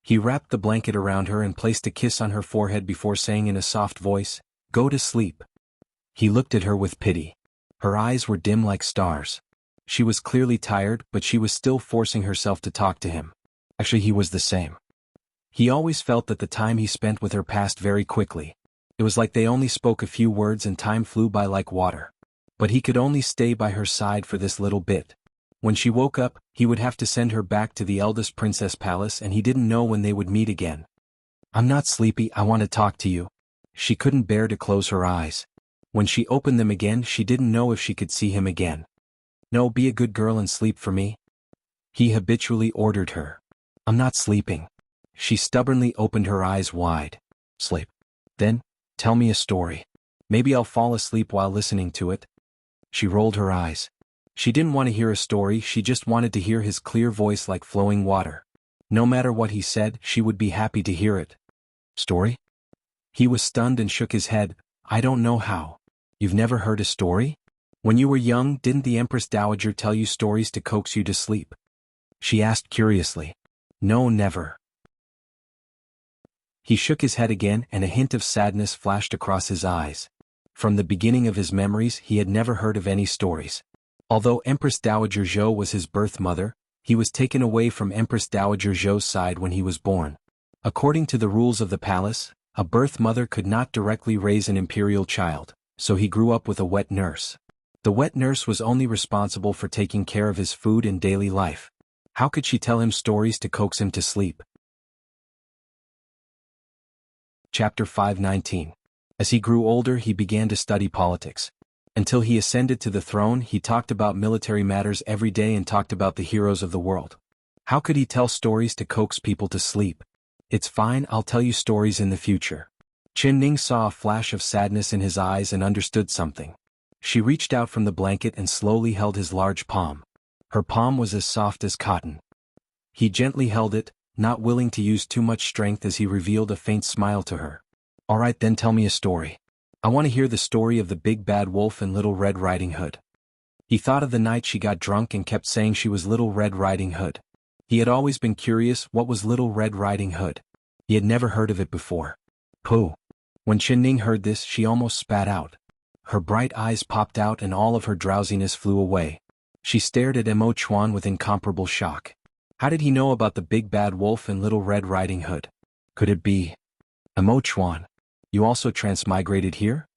A: He wrapped the blanket around her and placed a kiss on her forehead before saying in a soft voice, "Go to sleep." He looked at her with pity. Her eyes were dim like stars. She was clearly tired, but she was still forcing herself to talk to him. Actually, he was the same. He always felt that the time he spent with her passed very quickly. It was like they only spoke a few words and time flew by like water. But he could only stay by her side for this little bit. When she woke up, he would have to send her back to the eldest princess palace and he didn't know when they would meet again. "I'm not sleepy, I want to talk to you." She couldn't bear to close her eyes. When she opened them again, she didn't know if she could see him again. "No, be a good girl and sleep for me," he habitually ordered her. "I'm not sleeping." She stubbornly opened her eyes wide. "Sleep. Then, tell me a story. Maybe I'll fall asleep while listening to it." She rolled her eyes. She didn't want to hear a story, she just wanted to hear his clear voice like flowing water. No matter what he said, she would be happy to hear it. "Story?" He was stunned and shook his head. "I don't know how. You've never heard a story? When you were young, didn't the Empress Dowager tell you stories to coax you to sleep?" She asked curiously. "No, never." He shook his head again and a hint of sadness flashed across his eyes. From the beginning of his memories, he had never heard of any stories. Although Empress Dowager Zhou was his birth mother, he was taken away from Empress Dowager Zhou's side when he was born. According to the rules of the palace, a birth mother could not directly raise an imperial child, so he grew up with a wet nurse. The wet nurse was only responsible for taking care of his food and daily life. How could she tell him stories to coax him to sleep? Chapter 519. As he grew older, he began to study politics. Until he ascended to the throne, he talked about military matters every day and talked about the heroes of the world. How could he tell stories to coax people to sleep? "It's fine, I'll tell you stories in the future." Qin Ning saw a flash of sadness in his eyes and understood something. She reached out from the blanket and slowly held his large palm. Her palm was as soft as cotton. He gently held it, not willing to use too much strength as he revealed a faint smile to her. "All right then, tell me a story. I want to hear the story of the Big Bad Wolf and Little Red Riding Hood." He thought of the night she got drunk and kept saying she was Little Red Riding Hood. He had always been curious, what was Little Red Riding Hood? He had never heard of it before. Pooh. When Qin Ning heard this, she almost spat out. Her bright eyes popped out and all of her drowsiness flew away. She stared at Emo Chuan with incomparable shock. How did he know about the Big Bad Wolf and Little Red Riding Hood? Could it be? "Emo Chuan, you also transmigrated here?"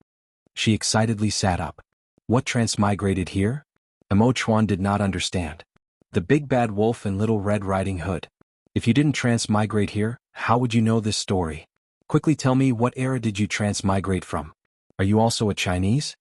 A: She excitedly sat up. "What transmigrated here?" Emo Chuan did not understand. "The Big Bad Wolf and Little Red Riding Hood. If you didn't transmigrate here, how would you know this story? Quickly tell me, what era did you transmigrate from? Are you also a Chinese?"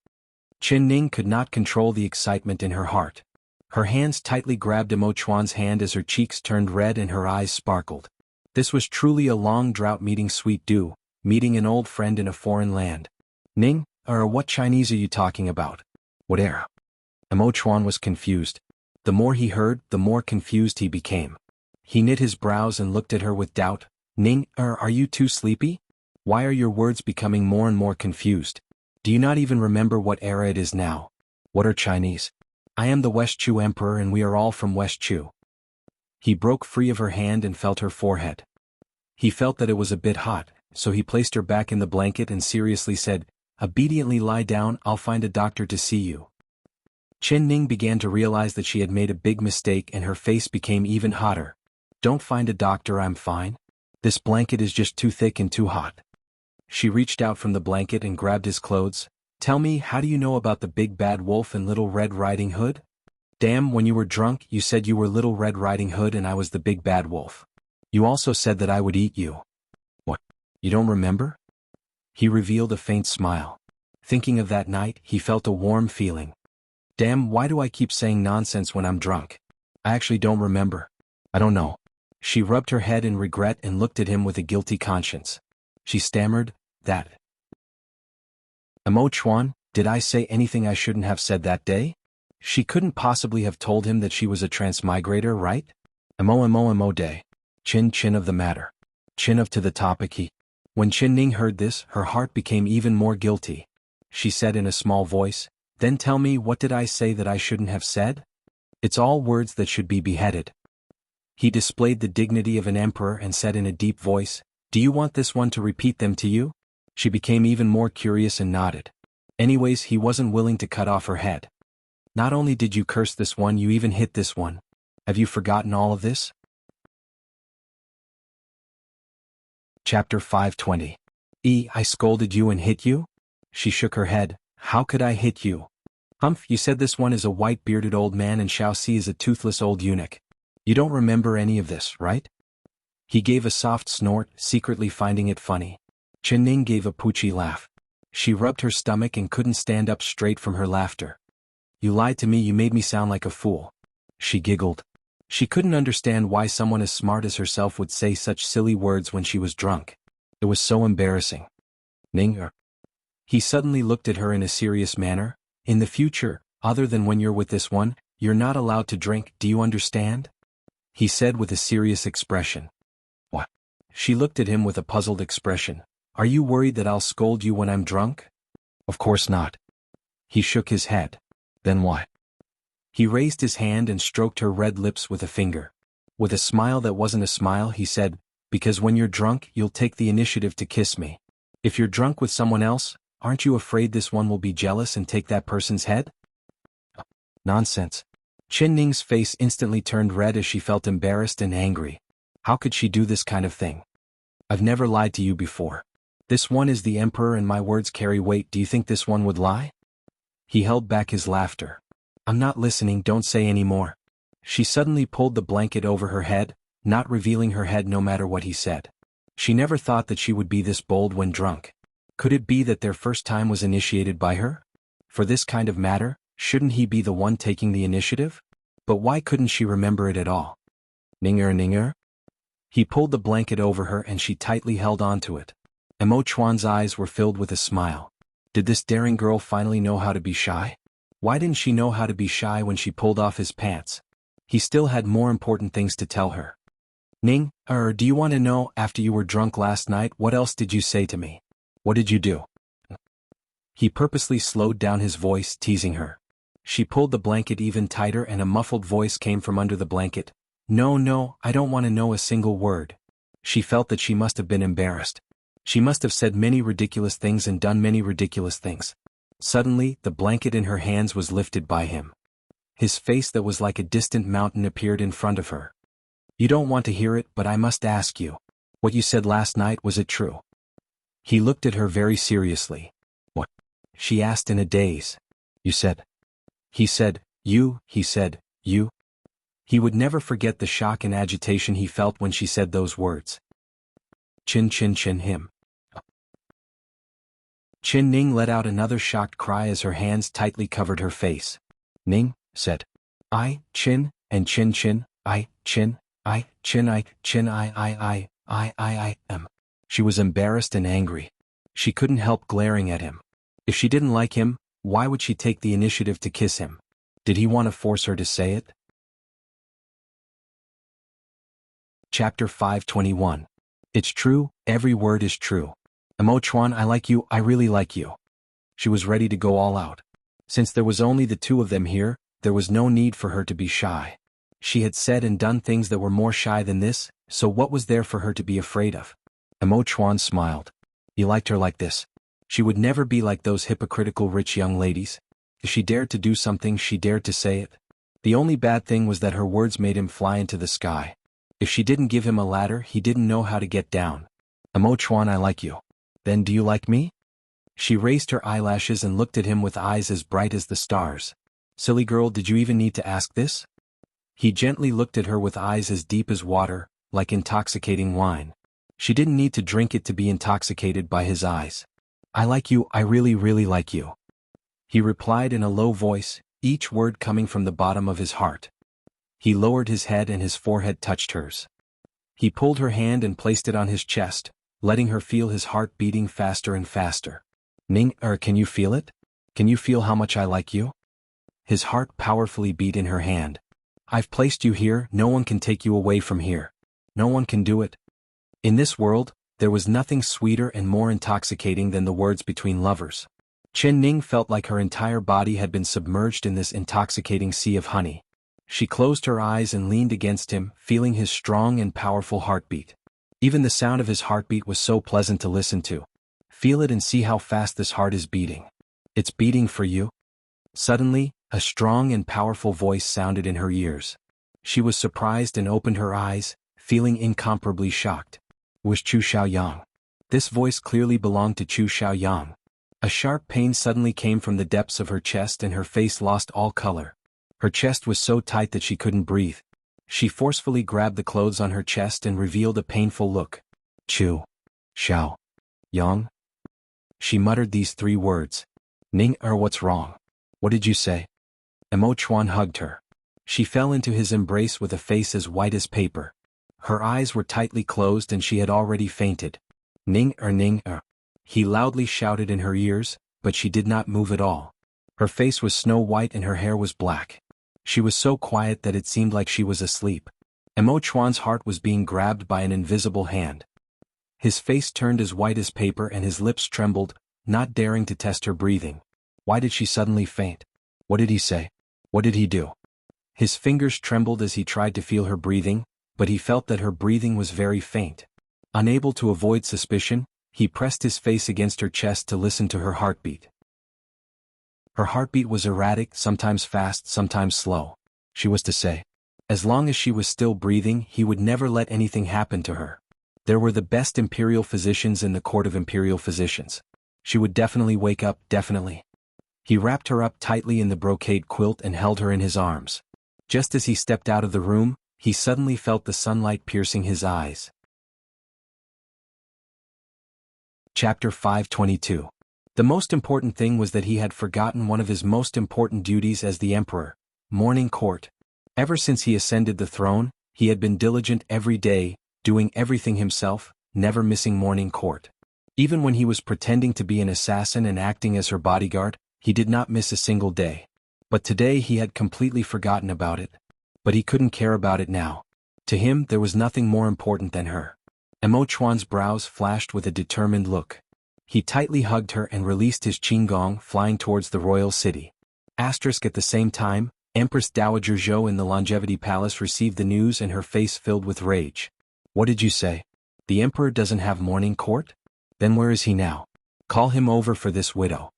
A: Qin Ning could not control the excitement in her heart. Her hands tightly grabbed Emo Chuan's hand as her cheeks turned red and her eyes sparkled. This was truly a long drought meeting sweet dew, meeting an old friend in a foreign land. "Ning, what Chinese are you talking about? What era?" Emo Chuan was confused. The more he heard, the more confused he became. He knit his brows and looked at her with doubt. "Ning, are you too sleepy? Why are your words becoming more and more confused? Do you not even remember what era it is now? What are Chinese? I am the West Chu Emperor and we are all from West Chu." He broke free of her hand and felt her forehead. He felt that it was a bit hot, so he placed her back in the blanket and seriously said, "Obediently lie down, I'll find a doctor to see you." Qin Ning began to realize that she had made a big mistake and her face became even hotter. "Don't find a doctor, I'm fine. This blanket is just too thick and too hot." She reached out from the blanket and grabbed his clothes. "Tell me, how do you know about the Big Bad Wolf and Little Red Riding Hood? Damn, when you were drunk, you said you were Little Red Riding Hood and I was the Big Bad Wolf. You also said that I would eat you." "What? You don't remember?" He revealed a faint smile. Thinking of that night, he felt a warm feeling. Damn, why do I keep saying nonsense when I'm drunk? I actually don't remember. I don't know. She rubbed her head in regret and looked at him with a guilty conscience. She stammered, that. Amo Chuan, did I say anything I shouldn't have said that day? She couldn't possibly have told him that she was a transmigrator, right? Amo day. Chin of the matter. Chin of to the topic he. When Chin Ning heard this, her heart became even more guilty. She said in a small voice, then tell me, what did I say that I shouldn't have said? It's all words that should be beheaded. He displayed the dignity of an emperor and said in a deep voice, do you want this one to repeat them to you? She became even more curious and nodded. Anyways, he wasn't willing to cut off her head. Not only did you curse this one, you even hit this one. Have you forgotten all of this? Chapter 520. I scolded you and hit you? She shook her head. How could I hit you? Humph, you said this one is a white-bearded old man and Xiaoxi is a toothless old eunuch. You don't remember any of this, right? He gave a soft snort, secretly finding it funny. Chen Ning gave a poochy laugh. She rubbed her stomach and couldn't stand up straight from her laughter. You lied to me, you made me sound like a fool. She giggled. She couldn't understand why someone as smart as herself would say such silly words when she was drunk. It was so embarrassing. Ning. He suddenly looked at her in a serious manner. In the future, other than when you're with this one, you're not allowed to drink, do you understand? He said with a serious expression. What? She looked at him with a puzzled expression. Are you worried that I'll scold you when I'm drunk? Of course not. He shook his head. Then why? He raised his hand and stroked her red lips with a finger. With a smile that wasn't a smile, he said, because when you're drunk, you'll take the initiative to kiss me. If you're drunk with someone else, aren't you afraid this one will be jealous and take that person's head? Nonsense. Chen Ning's face instantly turned red as she felt embarrassed and angry. How could she do this kind of thing? I've never lied to you before. This one is the emperor and my words carry weight. Do you think this one would lie? He held back his laughter. I'm not listening, don't say any more. She suddenly pulled the blanket over her head, not revealing her head no matter what he said. She never thought that she would be this bold when drunk. Could it be that their first time was initiated by her? For this kind of matter, shouldn't he be the one taking the initiative? But why couldn't she remember it at all? Ninger. He pulled the blanket over her and she tightly held onto it. Amo Chuan's eyes were filled with a smile. Did this daring girl finally know how to be shy? Why didn't she know how to be shy when she pulled off his pants? He still had more important things to tell her. Ning, do you want to know, after you were drunk last night, what else did you say to me? What did you do? He purposely slowed down his voice, teasing her. She pulled the blanket even tighter and a muffled voice came from under the blanket. No, I don't want to know a single word. She felt that she must have been embarrassed. She must have said many ridiculous things and done many ridiculous things. Suddenly, the blanket in her hands was lifted by him. His face that was like a distant mountain appeared in front of her. You don't want to hear it, but I must ask you. What you said last night, was it true? He looked at her very seriously. What? She asked in a daze. You said. He said, you, he said, you. He would never forget the shock and agitation he felt when she said those words. Chin him. Chin Ning let out another shocked cry as her hands tightly covered her face. Ning said, I, Chin, and Chin, I, Chin, I, Chin, I, Chin, I am. She was embarrassed and angry. She couldn't help glaring at him. If she didn't like him, why would she take the initiative to kiss him? Did he want to force her to say it? Chapter 521. It's true, every word is true. Amo Chuan, I like you, I really like you. She was ready to go all out. Since there was only the two of them here, there was no need for her to be shy. She had said and done things that were more shy than this, so what was there for her to be afraid of? Amo Chuan smiled. He liked her like this. She would never be like those hypocritical rich young ladies. If she dared to do something, she dared to say it. The only bad thing was that her words made him fly into the sky. If she didn't give him a ladder, he didn't know how to get down. Amo Chuan, I like you. Then do you like me? She raised her eyelashes and looked at him with eyes as bright as the stars. Silly girl, did you even need to ask this? He gently looked at her with eyes as deep as water, like intoxicating wine. She didn't need to drink it to be intoxicated by his eyes. I like you, I really like you. He replied in a low voice, each word coming from the bottom of his heart. He lowered his head and his forehead touched hers. He pulled her hand and placed it on his chest, letting her feel his heart beating faster and faster. Can you feel it? Can you feel how much I like you? His heart powerfully beat in her hand. I've placed you here, no one can take you away from here. No one can do it. In this world, there was nothing sweeter and more intoxicating than the words between lovers. Chen Ning felt like her entire body had been submerged in this intoxicating sea of honey. She closed her eyes and leaned against him, feeling his strong and powerful heartbeat. Even the sound of his heartbeat was so pleasant to listen to. Feel it and see how fast this heart is beating. It's beating for you. Suddenly, a strong and powerful voice sounded in her ears. She was surprised and opened her eyes, feeling incomparably shocked. It was Chu Xiaoyang. This voice clearly belonged to Chu Xiaoyang. A sharp pain suddenly came from the depths of her chest and her face lost all color. Her chest was so tight that she couldn't breathe. She forcefully grabbed the clothes on her chest and revealed a painful look. Chu Xiaoyang? She muttered these 3 words. What's wrong? What did you say? Mo Chuan hugged her. She fell into his embrace with a face as white as paper. Her eyes were tightly closed and she had already fainted. He loudly shouted in her ears, but she did not move at all. Her face was snow white and her hair was black. She was so quiet that it seemed like she was asleep. Mo Chuan's heart was being grabbed by an invisible hand. His face turned as white as paper and his lips trembled, not daring to test her breathing. Why did she suddenly faint? What did he say? What did he do? His fingers trembled as he tried to feel her breathing, but he felt that her breathing was very faint. Unable to avoid suspicion, he pressed his face against her chest to listen to her heartbeat. Her heartbeat was erratic, sometimes fast, sometimes slow. She was to say. As long as she was still breathing, he would never let anything happen to her. There were the best imperial physicians in the court of imperial physicians. She would definitely wake up, definitely. He wrapped her up tightly in the brocade quilt and held her in his arms. Just as he stepped out of the room, he suddenly felt the sunlight piercing his eyes. Chapter 522. The most important thing was that he had forgotten one of his most important duties as the emperor, morning court. Ever since he ascended the throne, he had been diligent every day, doing everything himself, never missing morning court. Even when he was pretending to be an assassin and acting as her bodyguard, he did not miss a single day. But today he had completely forgotten about it. But he couldn't care about it now. To him there was nothing more important than her. Mo Chuan's brows flashed with a determined look. He tightly hugged her and released his qinggong, flying towards the royal city. At the same time, Empress Dowager Zhou in the Longevity Palace received the news and her face filled with rage. What did you say? The emperor doesn't have morning court? Then where is he now? Call him over for this widow.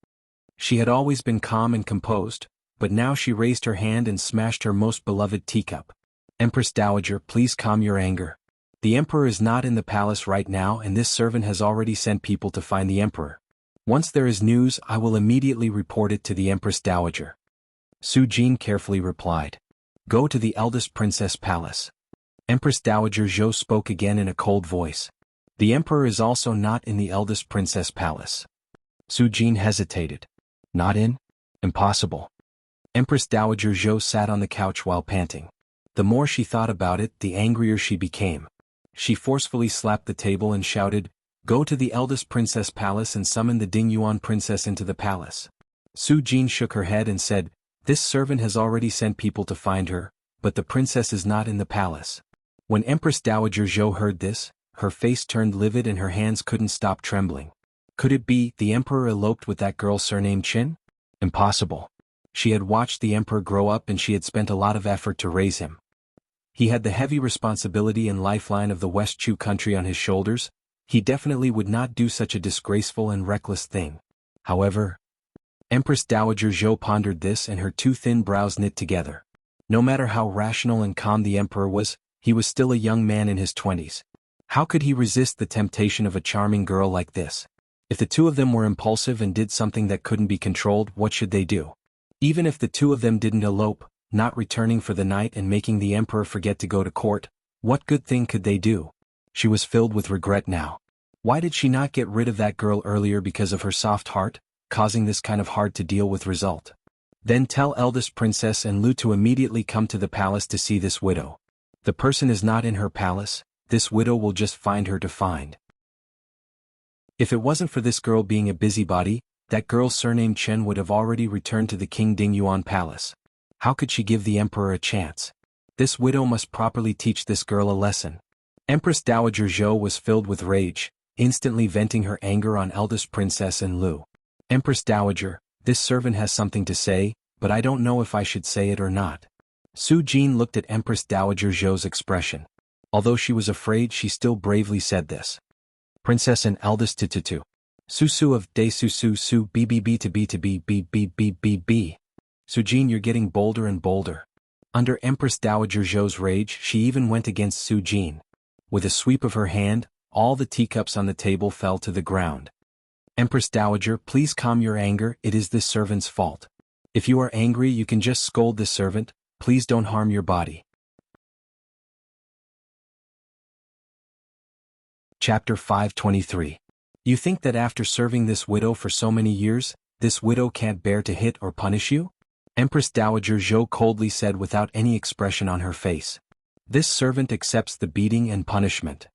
A: She had always been calm and composed, but now she raised her hand and smashed her most beloved teacup. Empress Dowager, please calm your anger. The emperor is not in the palace right now and this servant has already sent people to find the emperor. Once there is news, I will immediately report it to the Empress Dowager. Su Jin carefully replied. Go to the eldest princess palace. Empress Dowager Zhou spoke again in a cold voice. The emperor is also not in the eldest princess palace. Su Jin hesitated. Not in? Impossible. Empress Dowager Zhou sat on the couch while panting. The more she thought about it, the angrier she became. She forcefully slapped the table and shouted, Go to the eldest princess palace and summon the Dingyuan princess into the palace. Su Jin shook her head and said, This servant has already sent people to find her, but the princess is not in the palace. When Empress Dowager Zhou heard this, her face turned livid and her hands couldn't stop trembling. Could it be the emperor eloped with that girl surnamed Qin? Impossible. She had watched the emperor grow up and she had spent a lot of effort to raise him. He had the heavy responsibility and lifeline of the West Chu country on his shoulders. He definitely would not do such a disgraceful and reckless thing. However, Empress Dowager Zhou pondered this and her 2 thin brows knit together. No matter how rational and calm the emperor was, he was still a young man in his 20s. How could he resist the temptation of a charming girl like this? If the 2 of them were impulsive and did something that couldn't be controlled, what should they do? Even if the 2 of them didn't elope, not returning for the night and making the emperor forget to go to court, what good thing could they do? She was filled with regret now. Why did she not get rid of that girl earlier because of her soft heart, causing this kind of hard-to-deal-with result? Then tell eldest princess and Lu to immediately come to the palace to see this widow. The person is not in her palace, this widow will just find her to find. If it wasn't for this girl being a busybody, that girl surnamed Chen would have already returned to the King Dingyuan palace. How could she give the emperor a chance? This widow must properly teach this girl a lesson. Empress Dowager Zhou was filled with rage, instantly venting her anger on eldest princess and Lu. Empress Dowager, this servant has something to say, but I don't know if I should say it or not. Su Jin looked at Empress Dowager Zhou's expression. Although she was afraid, she still bravely said this. Princess and eldest Tututu. Su Su of De Su Su Su BBB to B to B B B B B B. Su Jin, you're getting bolder and bolder. Under Empress Dowager Zhou's rage, she even went against Su Jin. With a sweep of her hand, all the teacups on the table fell to the ground. Empress Dowager, please calm your anger, it is this servant's fault. If you are angry, you can just scold this servant, please don't harm your body. Chapter 523. You think that after serving this widow for so many years, this widow can't bear to hit or punish you? Empress Dowager Zhou coldly said without any expression on her face. This servant accepts the beating and punishment.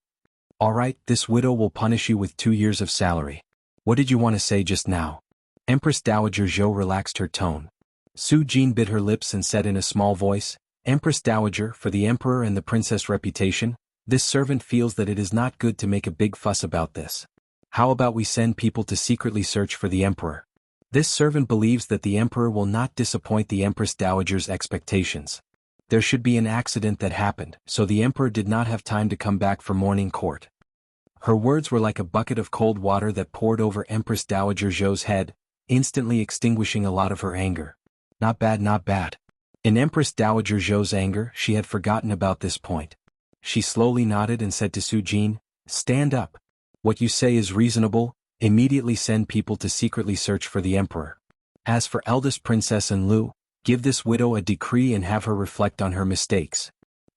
A: Alright, this widow will punish you with 2 years of salary. What did you want to say just now? Empress Dowager Zhou relaxed her tone. Su Jin bit her lips and said in a small voice, Empress Dowager, for the emperor and the princess' reputation, this servant feels that it is not good to make a big fuss about this. How about we send people to secretly search for the emperor? This servant believes that the emperor will not disappoint the Empress Dowager's expectations. There should be an accident that happened, so the emperor did not have time to come back for morning court. Her words were like a bucket of cold water that poured over Empress Dowager Zhou's head, instantly extinguishing a lot of her anger. Not bad, not bad. In Empress Dowager Zhou's anger, she had forgotten about this point. She slowly nodded and said to Su Jin, stand up. What you say is reasonable, immediately send people to secretly search for the emperor. As for eldest princess and Lu, give this widow a decree and have her reflect on her mistakes.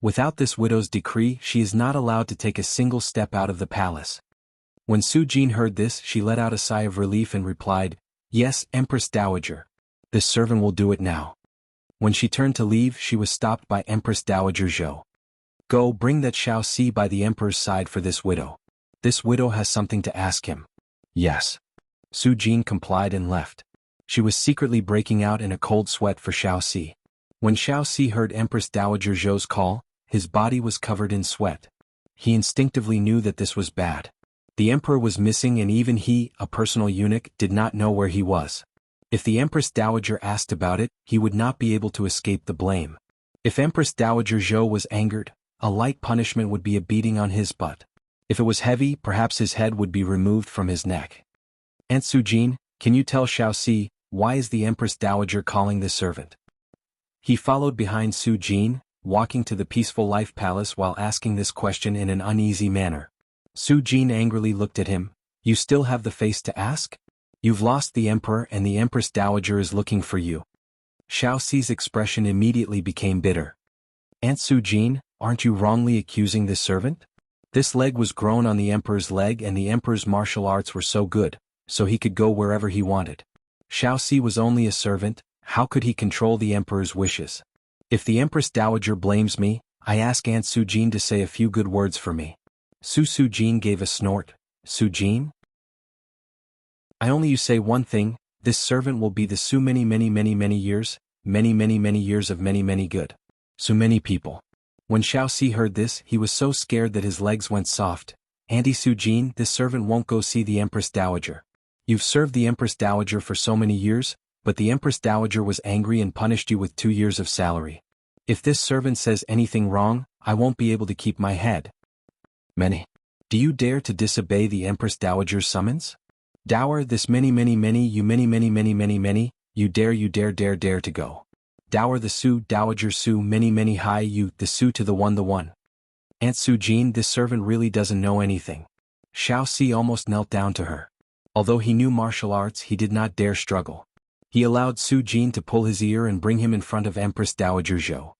A: Without this widow's decree, she is not allowed to take a single step out of the palace. When Su Jin heard this, she let out a sigh of relief and replied, yes, Empress Dowager. This servant will do it now. When she turned to leave, she was stopped by Empress Dowager Zhou. Go, bring that Xiao Si by the emperor's side for this widow. This widow has something to ask him. Yes. Su Jin complied and left. She was secretly breaking out in a cold sweat for Xiao Si. When Xiao Si heard Empress Dowager Zhou's call, his body was covered in sweat. He instinctively knew that this was bad. The emperor was missing and even he, a personal eunuch, did not know where he was. If the Empress Dowager asked about it, he would not be able to escape the blame. If Empress Dowager Zhou was angered, a light punishment would be a beating on his butt. If it was heavy, perhaps his head would be removed from his neck. Aunt Su Jin, can you tell Xiao Si, why is the Empress Dowager calling this servant? He followed behind Su Jin, walking to the Peaceful Life Palace while asking this question in an uneasy manner. Su Jin angrily looked at him. You still have the face to ask? You've lost the emperor and the Empress Dowager is looking for you. Xiao Si's expression immediately became bitter. Aunt Su Jin, aren't you wrongly accusing this servant? This leg was grown on the emperor's leg and the emperor's martial arts were so good, so he could go wherever he wanted. Xiao Si was only a servant, how could he control the emperor's wishes? If the Empress Dowager blames me, I ask Aunt Su Jin to say a few good words for me. Su Jin gave a snort. Su Jin? I only you say one thing, this servant will be the Su many years, many years of many good. Su many people. When Xiao Si heard this, he was so scared that his legs went soft. Auntie Su Jin, this servant won't go see the Empress Dowager. You've served the Empress Dowager for so many years, but the Empress Dowager was angry and punished you with 2 years of salary. If this servant says anything wrong, I won't be able to keep my head. Many. Do you dare to disobey the Empress Dowager's summons? Dower this many, you dare to go. Dower the Su Dowager Su many high you the Su to the one. Aunt Su Jin, this servant really doesn't know anything. Xiao Si almost knelt down to her. Although he knew martial arts, he did not dare struggle. He allowed Su Jin to pull his ear and bring him in front of Empress Dowager Zhou.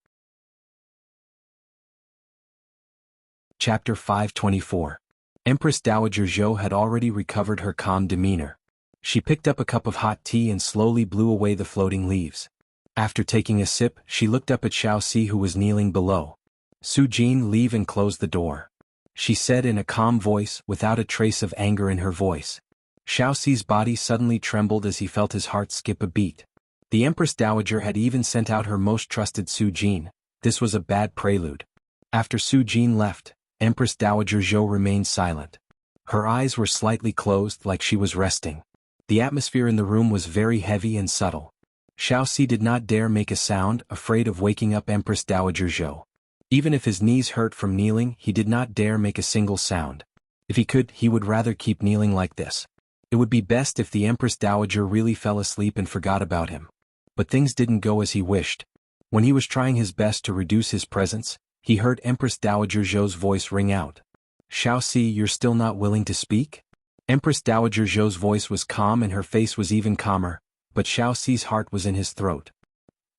A: Chapter 524. Empress Dowager Zhou had already recovered her calm demeanor. She picked up a cup of hot tea and slowly blew away the floating leaves. After taking a sip, she looked up at Xiaoxi who was kneeling below. "Su Jin, leave and close the door," she said in a calm voice without a trace of anger in her voice. Xiaoxi's body suddenly trembled as he felt his heart skip a beat. The Empress Dowager had even sent out her most trusted Su Jin. This was a bad prelude. After Su Jin left, Empress Dowager Zhou remained silent. Her eyes were slightly closed like she was resting. The atmosphere in the room was very heavy and subtle. Xiaoxi did not dare make a sound, afraid of waking up Empress Dowager Zhou. Even if his knees hurt from kneeling, he did not dare make a single sound. If he could, he would rather keep kneeling like this. It would be best if the Empress Dowager really fell asleep and forgot about him. But things didn't go as he wished. When he was trying his best to reduce his presence, he heard Empress Dowager Zhou's voice ring out. "Xiaoxi, you're still not willing to speak?" Empress Dowager Zhou's voice was calm and her face was even calmer, but Xiaoxi's heart was in his throat.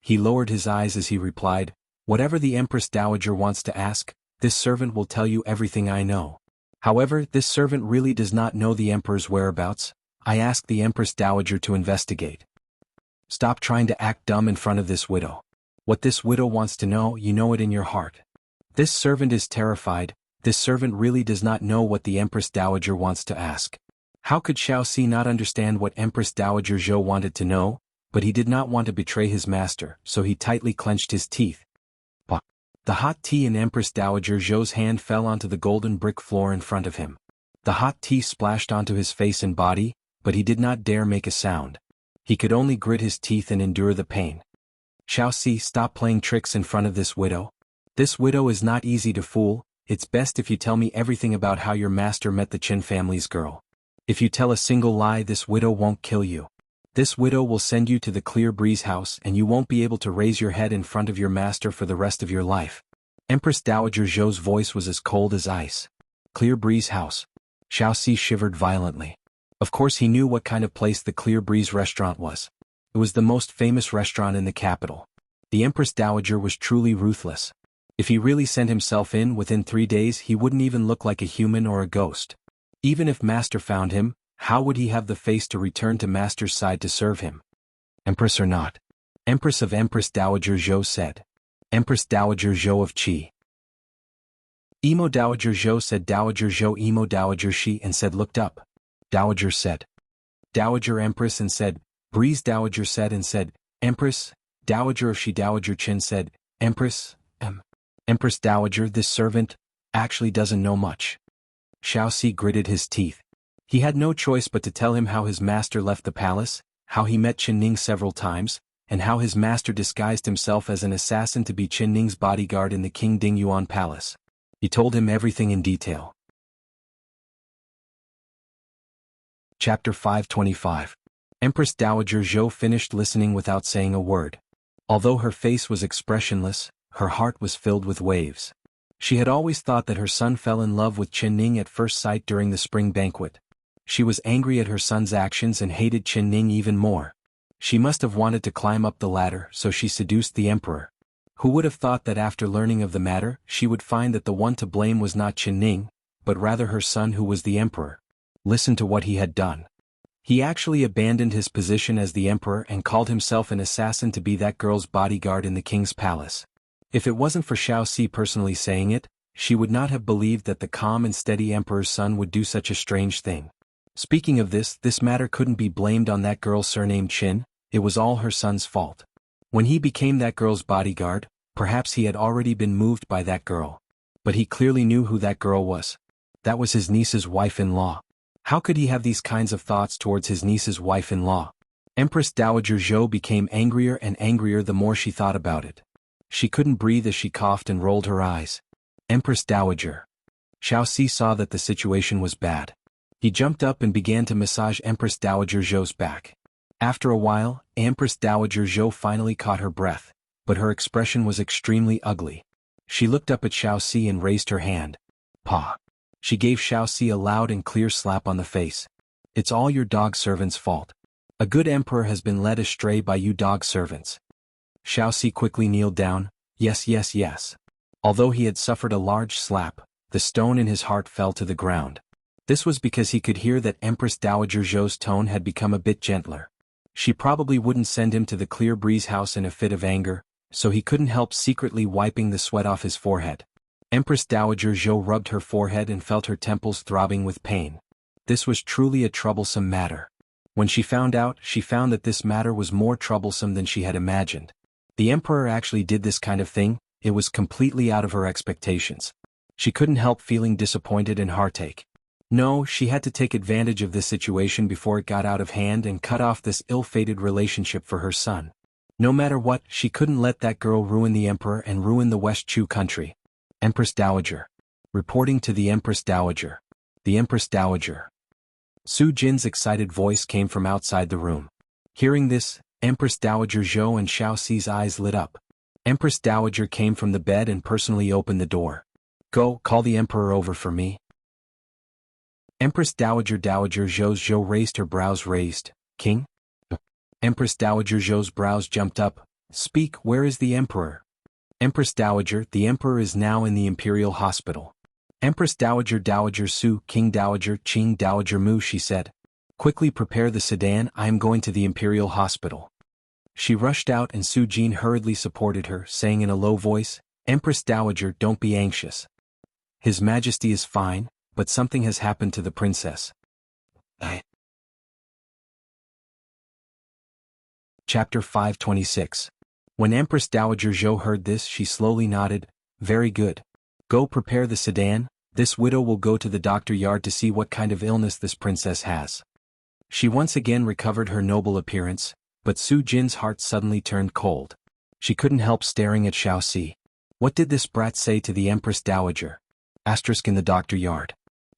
A: He lowered his eyes as he replied, "Whatever the Empress Dowager wants to ask, this servant will tell you everything I know. However, this servant really does not know the Emperor's whereabouts. I ask the Empress Dowager to investigate." "Stop trying to act dumb in front of this widow. What this widow wants to know, you know it in your heart." This servant is terrified. This servant really does not know what the Empress Dowager wants to ask. How could Xiaoxi not understand what Empress Dowager Zhou wanted to know? But he did not want to betray his master, so he tightly clenched his teeth. Bah! The hot tea in Empress Dowager Zhou's hand fell onto the golden brick floor in front of him. The hot tea splashed onto his face and body, but he did not dare make a sound. He could only grit his teeth and endure the pain. "Xiaoxi, stop playing tricks in front of this widow. This widow is not easy to fool. It's best if you tell me everything about how your master met the Qin family's girl. If you tell a single lie, this widow won't kill you. This widow will send you to the Clear Breeze house and you won't be able to raise your head in front of your master for the rest of your life." Empress Dowager Zhou's voice was as cold as ice. Clear Breeze house. Xiaoxi shivered violently. Of course he knew what kind of place the Clear Breeze restaurant was. It was the most famous restaurant in the capital. The Empress Dowager was truly ruthless. If he really sent himself in within 3 days, he wouldn't even look like a human or a ghost. Even if Master found him, how would he have the face to return to Master's side to serve him? "Empress or not?" Empress of Empress Dowager Zhou said. "Empress Dowager Zhou of Qi." Emo Dowager Zhou said. Dowager Zhou Emo Dowager Shi and said looked up. Dowager said. Dowager Empress and said. Breeze Dowager said and said. Empress. Dowager of Shi Dowager Qin said. Empress. Empress Dowager, this servant actually doesn't know much. Xiaoxi gritted his teeth. He had no choice but to tell him how his master left the palace, how he met Qin Ning several times, and how his master disguised himself as an assassin to be Qin Ning's bodyguard in the King Dingyuan palace. He told him everything in detail. Chapter 525. Empress Dowager Zhou finished listening without saying a word. Although her face was expressionless, her heart was filled with waves. She had always thought that her son fell in love with Qin Ning at first sight during the spring banquet. She was angry at her son's actions and hated Qin Ning even more. She must have wanted to climb up the ladder, so she seduced the emperor. Who would have thought that after learning of the matter, she would find that the one to blame was not Qin Ning, but rather her son who was the emperor. Listen to what he had done. He actually abandoned his position as the emperor and called himself an assassin to be that girl's bodyguard in the king's palace. If it wasn't for Xiaoxi personally saying it, she would not have believed that the calm and steady emperor's son would do such a strange thing. Speaking of this matter couldn't be blamed on that girl surnamed Qin. It was all her son's fault. When he became that girl's bodyguard, perhaps he had already been moved by that girl. But he clearly knew who that girl was. That was his niece's wife-in-law. How could he have these kinds of thoughts towards his niece's wife-in-law? Empress Dowager Zhou became angrier and angrier the more she thought about it. She couldn't breathe as she coughed and rolled her eyes. Empress Dowager. Xiaoxi saw that the situation was bad. He jumped up and began to massage Empress Dowager Zhou's back. After a while, Empress Dowager Zhou finally caught her breath, but her expression was extremely ugly. She looked up at Xiaoxi and raised her hand. "Pa." She gave Xiaoxi a loud and clear slap on the face. "It's all your dog servant's fault. A good emperor has been led astray by you dog servants." Xiaoxi quickly kneeled down. Yes. Although he had suffered a large slap, the stone in his heart fell to the ground. This was because he could hear that Empress Dowager Zhou's tone had become a bit gentler. She probably wouldn't send him to the Clear Breeze house in a fit of anger, so he couldn't help secretly wiping the sweat off his forehead. Empress Dowager Zhou rubbed her forehead and felt her temples throbbing with pain. This was truly a troublesome matter. When she found out, she found that this matter was more troublesome than she had imagined. The Emperor actually did this kind of thing. It was completely out of her expectations. She couldn't help feeling disappointed and heartache. No, she had to take advantage of this situation before it got out of hand and cut off this ill-fated relationship for her son. No matter what, she couldn't let that girl ruin the Emperor and ruin the West Chu country. Empress Dowager. Reporting to the Empress Dowager. The Empress Dowager. Su Jin's excited voice came from outside the room. Hearing this, Empress Dowager Zhou and Xiao Xi's eyes lit up. Empress Dowager came from the bed and personally opened the door. Go, call the Emperor over for me. Empress Dowager Zhou raised her brows raised. King? Empress Dowager Zhou's brows jumped up. Speak, where is the Emperor? Empress Dowager, the Emperor is now in the Imperial Hospital. Empress Dowager Su, King Dowager, Qing Dowager Mu, she said. Quickly prepare the sedan, I am going to the Imperial Hospital. She rushed out and Su Jin hurriedly supported her, saying in a low voice, Empress Dowager, don't be anxious. His Majesty is fine, but something has happened to the princess. Chapter 526. When Empress Dowager Zhou heard this, she slowly nodded. Very good. Go prepare the sedan. This widow will go to the doctor yard to see what kind of illness this princess has. She once again recovered her noble appearance, but Su Jin's heart suddenly turned cold. She couldn't help staring at Xiao Xi. What did this brat say to the Empress Dowager? In the doctor yard.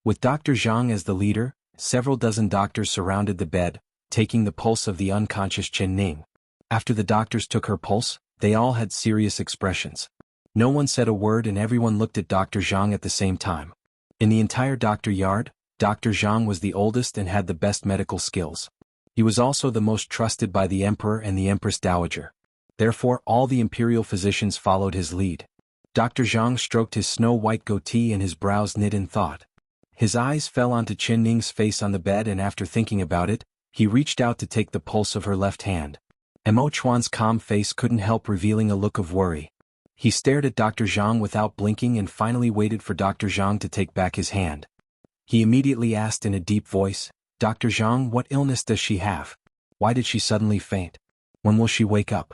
A: With Dr. Zhang as the leader, several dozen doctors surrounded the bed, taking the pulse of the unconscious Chen Ning. After the doctors took her pulse, they all had serious expressions. No one said a word and everyone looked at Dr. Zhang at the same time. In the entire doctor yard, Dr. Zhang was the oldest and had the best medical skills. He was also the most trusted by the Emperor and the Empress Dowager. Therefore, all the imperial physicians followed his lead. Dr. Zhang stroked his snow-white goatee and his brows knit in thought. His eyes fell onto Chen Ning's face on the bed and after thinking about it, he reached out to take the pulse of her left hand. Mo Chuan's calm face couldn't help revealing a look of worry. He stared at Dr. Zhang without blinking and finally waited for Dr. Zhang to take back his hand. He immediately asked in a deep voice, Dr. Zhang, what illness does she have? Why did she suddenly faint? When will she wake up?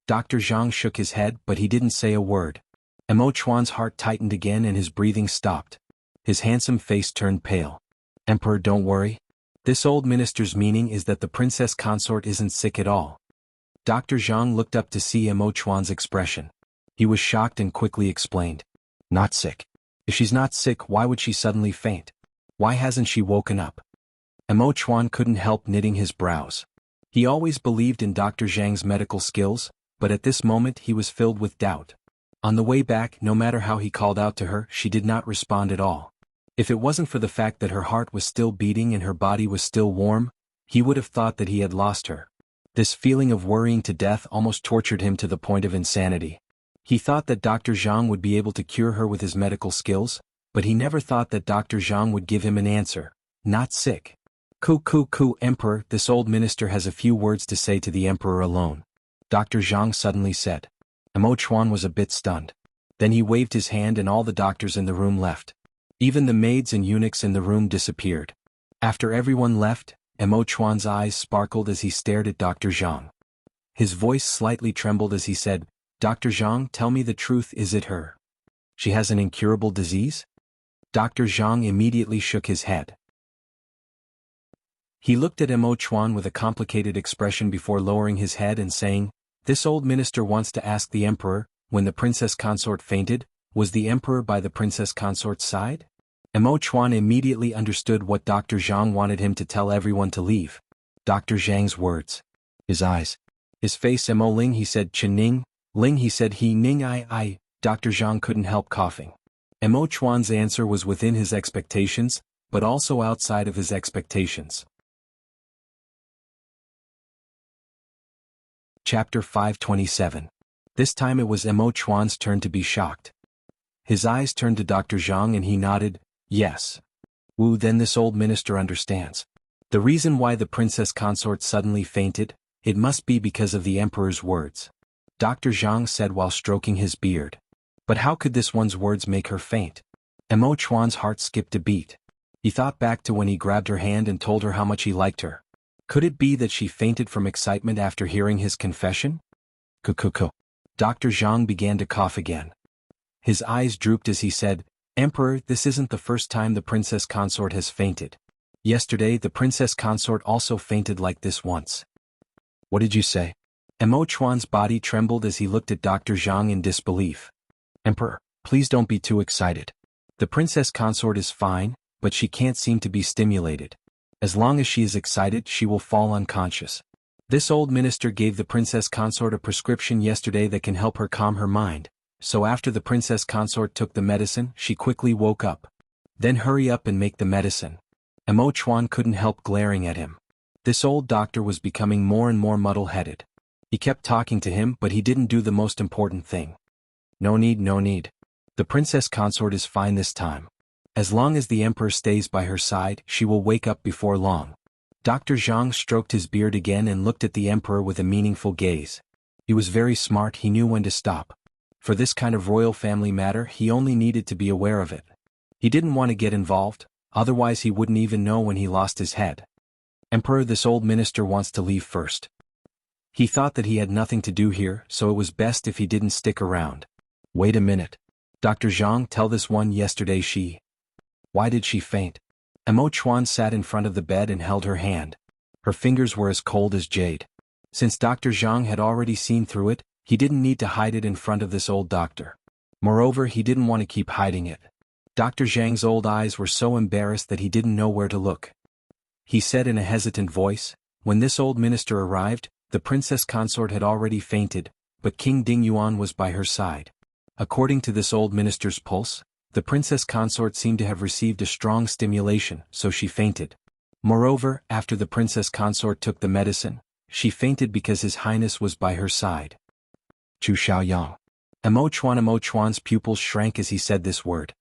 A: Dr. Zhang shook his head but he didn't say a word. Mo Chuan's heart tightened again and his breathing stopped. His handsome face turned pale. Emperor, don't worry. This old minister's meaning is that the princess consort isn't sick at all. Dr. Zhang looked up to see Mo Chuan's expression. He was shocked and quickly explained. Not sick. If she's not sick, why would she suddenly faint? Why hasn't she woken up? Mo Chuan couldn't help knitting his brows. He always believed in Dr. Zhang's medical skills, but at this moment he was filled with doubt. On the way back, no matter how he called out to her, she did not respond at all. If it wasn't for the fact that her heart was still beating and her body was still warm, he would have thought that he had lost her. This feeling of worrying to death almost tortured him to the point of insanity. He thought that Dr. Zhang would be able to cure her with his medical skills, but he never thought that Dr. Zhang would give him an answer. Not sick. Emperor, this old minister has a few words to say to the Emperor alone. Dr. Zhang suddenly said. Mo Chuan was a bit stunned. Then he waved his hand and all the doctors in the room left. Even the maids and eunuchs in the room disappeared. After everyone left, Mo Chuan's eyes sparkled as he stared at Dr. Zhang. His voice slightly trembled as he said, Dr. Zhang, tell me the truth, is it her? She has an incurable disease? Dr. Zhang immediately shook his head. He looked at Mo Chuan with a complicated expression before lowering his head and saying, This old minister wants to ask the Emperor, when the princess consort fainted, was the Emperor by the princess consort's side? Mo Chuan immediately understood what Dr. Zhang wanted him to tell everyone to leave. Dr. Zhang's words. His eyes. His face. Mo Ling, he said. Chen Ning. Ling, he said. He Ning I. Dr. Zhang couldn't help coughing. Mo Chuan's answer was within his expectations, but also outside of his expectations. Chapter 527. This time it was Mo Chuan's turn to be shocked. His eyes turned to Dr. Zhang and he nodded, yes. Then this old minister understands. The reason why the princess consort suddenly fainted, it must be because of the emperor's words. Dr. Zhang said while stroking his beard. But how could this one's words make her faint? Emo Chuan's heart skipped a beat. He thought back to when he grabbed her hand and told her how much he liked her. Could it be that she fainted from excitement after hearing his confession? Kukuku. Dr. Zhang began to cough again. His eyes drooped as he said, Emperor, this isn't the first time the princess consort has fainted. Yesterday the princess consort also fainted like this once. What did you say? Emo Chuan's body trembled as he looked at Dr. Zhang in disbelief. Emperor, please don't be too excited. The princess consort is fine, but she can't seem to be stimulated. As long as she is excited, she will fall unconscious. This old minister gave the princess consort a prescription yesterday that can help her calm her mind, so after the princess consort took the medicine, she quickly woke up. Then hurry up and make the medicine. Emo Chuan couldn't help glaring at him. This old doctor was becoming more and more muddle-headed. He kept talking to him, but he didn't do the most important thing. No need, no need. The princess consort is fine this time. As long as the emperor stays by her side, she will wake up before long. Dr. Zhang stroked his beard again and looked at the emperor with a meaningful gaze. He was very smart, he knew when to stop. For this kind of royal family matter, he only needed to be aware of it. He didn't want to get involved, otherwise he wouldn't even know when he lost his head. Emperor, this old minister wants to leave first. He thought that he had nothing to do here, so it was best if he didn't stick around. Wait a minute. Dr. Zhang, tell this one yesterday she... Why did she faint? Emo Chuan sat in front of the bed and held her hand. Her fingers were as cold as jade. Since Dr. Zhang had already seen through it, he didn't need to hide it in front of this old doctor. Moreover, he didn't want to keep hiding it. Dr. Zhang's old eyes were so embarrassed that he didn't know where to look. He said in a hesitant voice, when this old minister arrived, the princess consort had already fainted, but King Ding Yuan was by her side. According to this old minister's pulse, the princess consort seemed to have received a strong stimulation, so she fainted. Moreover, after the princess consort took the medicine, she fainted because His Highness was by her side. Chu Xiaoyang. Emo Chuan's pupils shrank as he said this word.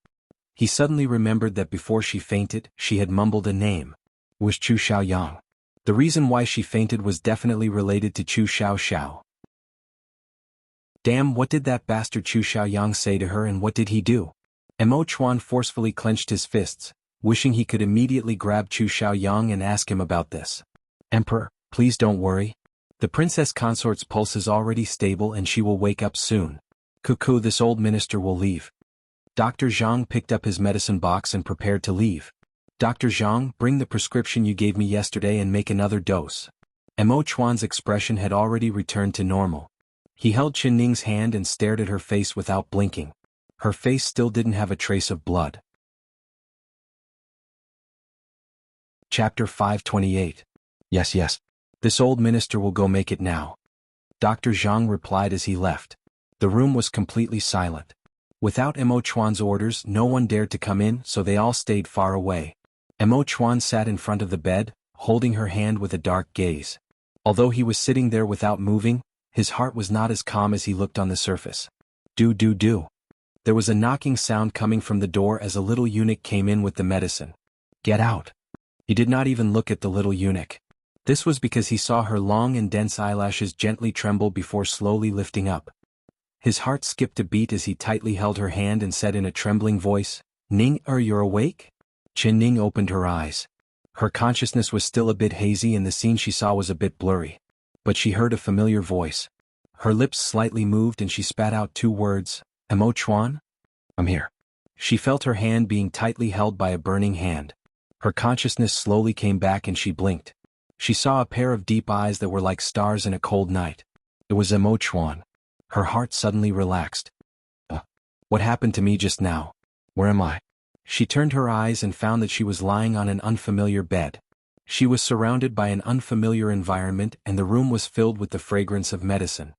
A: He suddenly remembered that before she fainted, she had mumbled a name. It was Chu Xiaoyang. The reason why she fainted was definitely related to Chu Xiao. Damn, what did that bastard Chu Xiaoyang say to her and what did he do? Emo Chuan forcefully clenched his fists, wishing he could immediately grab Chu Xiaoyang and ask him about this. Emperor, please don't worry. The princess consort's pulse is already stable and she will wake up soon. Cuckoo, this old minister will leave. Dr. Zhang picked up his medicine box and prepared to leave. Dr. Zhang, bring the prescription you gave me yesterday and make another dose. Emo Chuan's expression had already returned to normal. He held Qin Ning's hand and stared at her face without blinking. Her face still didn't have a trace of blood. Chapter 528. Yes. This old minister will go make it now. Dr. Zhang replied as he left. The room was completely silent. Without Emo Chuan's orders, no one dared to come in, so they all stayed far away. Emo Chuan sat in front of the bed, holding her hand with a dark gaze. Although he was sitting there without moving, his heart was not as calm as he looked on the surface. Do. There was a knocking sound coming from the door as a little eunuch came in with the medicine. Get out. He did not even look at the little eunuch. This was because he saw her long and dense eyelashes gently tremble before slowly lifting up. His heart skipped a beat as he tightly held her hand and said in a trembling voice, Ning, you're awake? Qin Ning opened her eyes. Her consciousness was still a bit hazy and the scene she saw was a bit blurry. But she heard a familiar voice. Her lips slightly moved and she spat out two words, Emo Chuan? I'm here. She felt her hand being tightly held by a burning hand. Her consciousness slowly came back and she blinked. She saw a pair of deep eyes that were like stars in a cold night. It was Emo Chuan. Her heart suddenly relaxed. What happened to me just now? Where am I? She turned her eyes and found that she was lying on an unfamiliar bed. She was surrounded by an unfamiliar environment and the room was filled with the fragrance of medicine.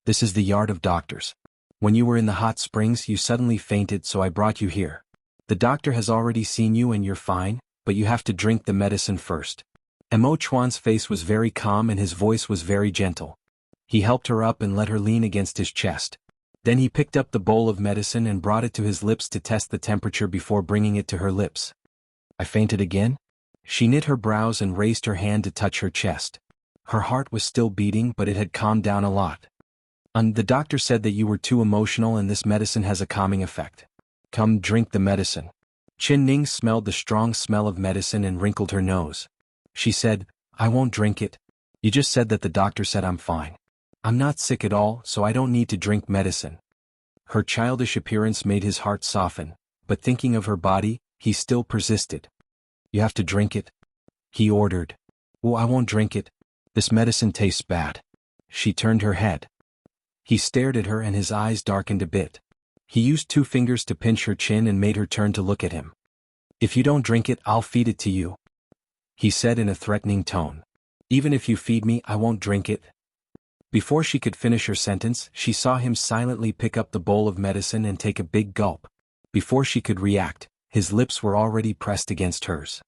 A: This is the yard of doctors. When you were in the hot springs, you suddenly fainted, so I brought you here. The doctor has already seen you and you're fine, but you have to drink the medicine first. Emo Chuan's face was very calm and his voice was very gentle. He helped her up and let her lean against his chest. Then he picked up the bowl of medicine and brought it to his lips to test the temperature before bringing it to her lips. I fainted again? She knit her brows and raised her hand to touch her chest. Her heart was still beating, but it had calmed down a lot. The doctor said that you were too emotional and this medicine has a calming effect. Come drink the medicine. Qin Ning smelled the strong smell of medicine and wrinkled her nose. She said, I won't drink it. You just said that the doctor said I'm fine. I'm not sick at all, so I don't need to drink medicine. Her childish appearance made his heart soften, but thinking of her body, he still persisted. You have to drink it, he ordered. Oh, I won't drink it. This medicine tastes bad. She turned her head. He stared at her and his eyes darkened a bit. He used 2 fingers to pinch her chin and made her turn to look at him. If you don't drink it, I'll feed it to you, he said in a threatening tone. Even if you feed me, I won't drink it. Before she could finish her sentence, she saw him silently pick up the bowl of medicine and take a big gulp. Before she could react, his lips were already pressed against hers.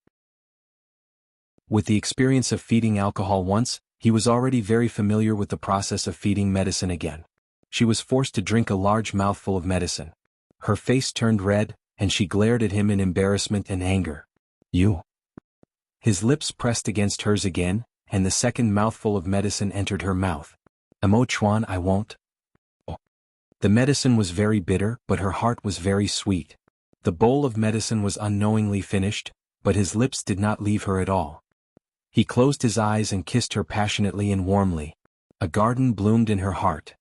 A: With the experience of feeding alcohol once, he was already very familiar with the process of feeding medicine again. She was forced to drink a large mouthful of medicine. Her face turned red, and she glared at him in embarrassment and anger. You. His lips pressed against hers again, and the second mouthful of medicine entered her mouth. Amo Chuan, I won't. Oh. The medicine was very bitter, but her heart was very sweet. The bowl of medicine was unknowingly finished, but his lips did not leave her at all. He closed his eyes and kissed her passionately and warmly. A garden bloomed in her heart.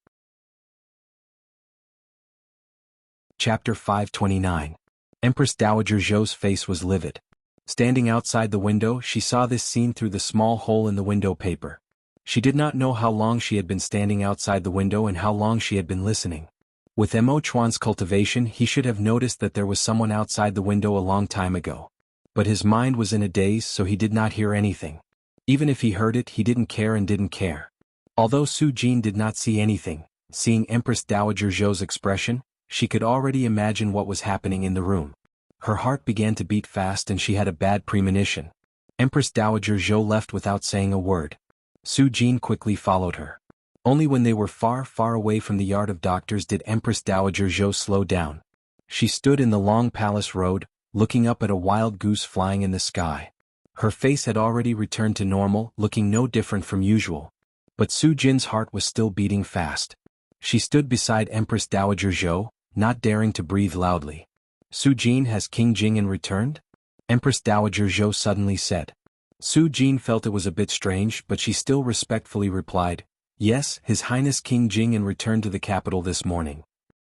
A: Chapter 529. Empress Dowager Zhou's face was livid. Standing outside the window, she saw this scene through the small hole in the window paper. She did not know how long she had been standing outside the window and how long she had been listening. With Mo Chuan's cultivation, he should have noticed that there was someone outside the window a long time ago. But his mind was in a daze, so he did not hear anything. Even if he heard it, he didn't care and didn't care. Although Su Jin did not see anything, seeing Empress Dowager Zhou's expression, she could already imagine what was happening in the room. Her heart began to beat fast and she had a bad premonition. Empress Dowager Zhou left without saying a word. Su Jin quickly followed her. Only when they were far, far away from the yard of doctors did Empress Dowager Zhou slow down. She stood in the long palace road, looking up at a wild goose flying in the sky. Her face had already returned to normal, looking no different from usual. But Su Jin's heart was still beating fast. She stood beside Empress Dowager Zhou, not daring to breathe loudly. Su Jin, has King Jing'an returned? Empress Dowager Zhou suddenly said. Su Jin felt it was a bit strange, but she still respectfully replied, Yes, His Highness King Jing'an returned to the capital this morning.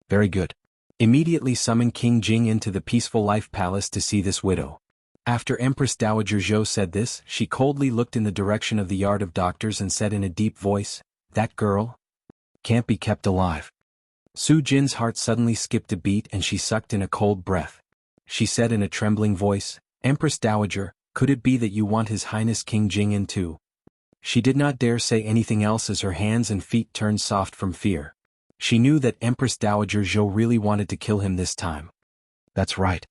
A: Very good. Immediately summon King Jing'an to the Peaceful Life Palace to see this widow. After Empress Dowager Zhou said this, she coldly looked in the direction of the yard of doctors and said in a deep voice, That girl can't be kept alive. Su Jin's heart suddenly skipped a beat and she sucked in a cold breath. She said in a trembling voice, Empress Dowager, could it be that you want His Highness King Jing'an too? She did not dare say anything else as her hands and feet turned soft from fear. She knew that Empress Dowager Zhou really wanted to kill him this time. That's right.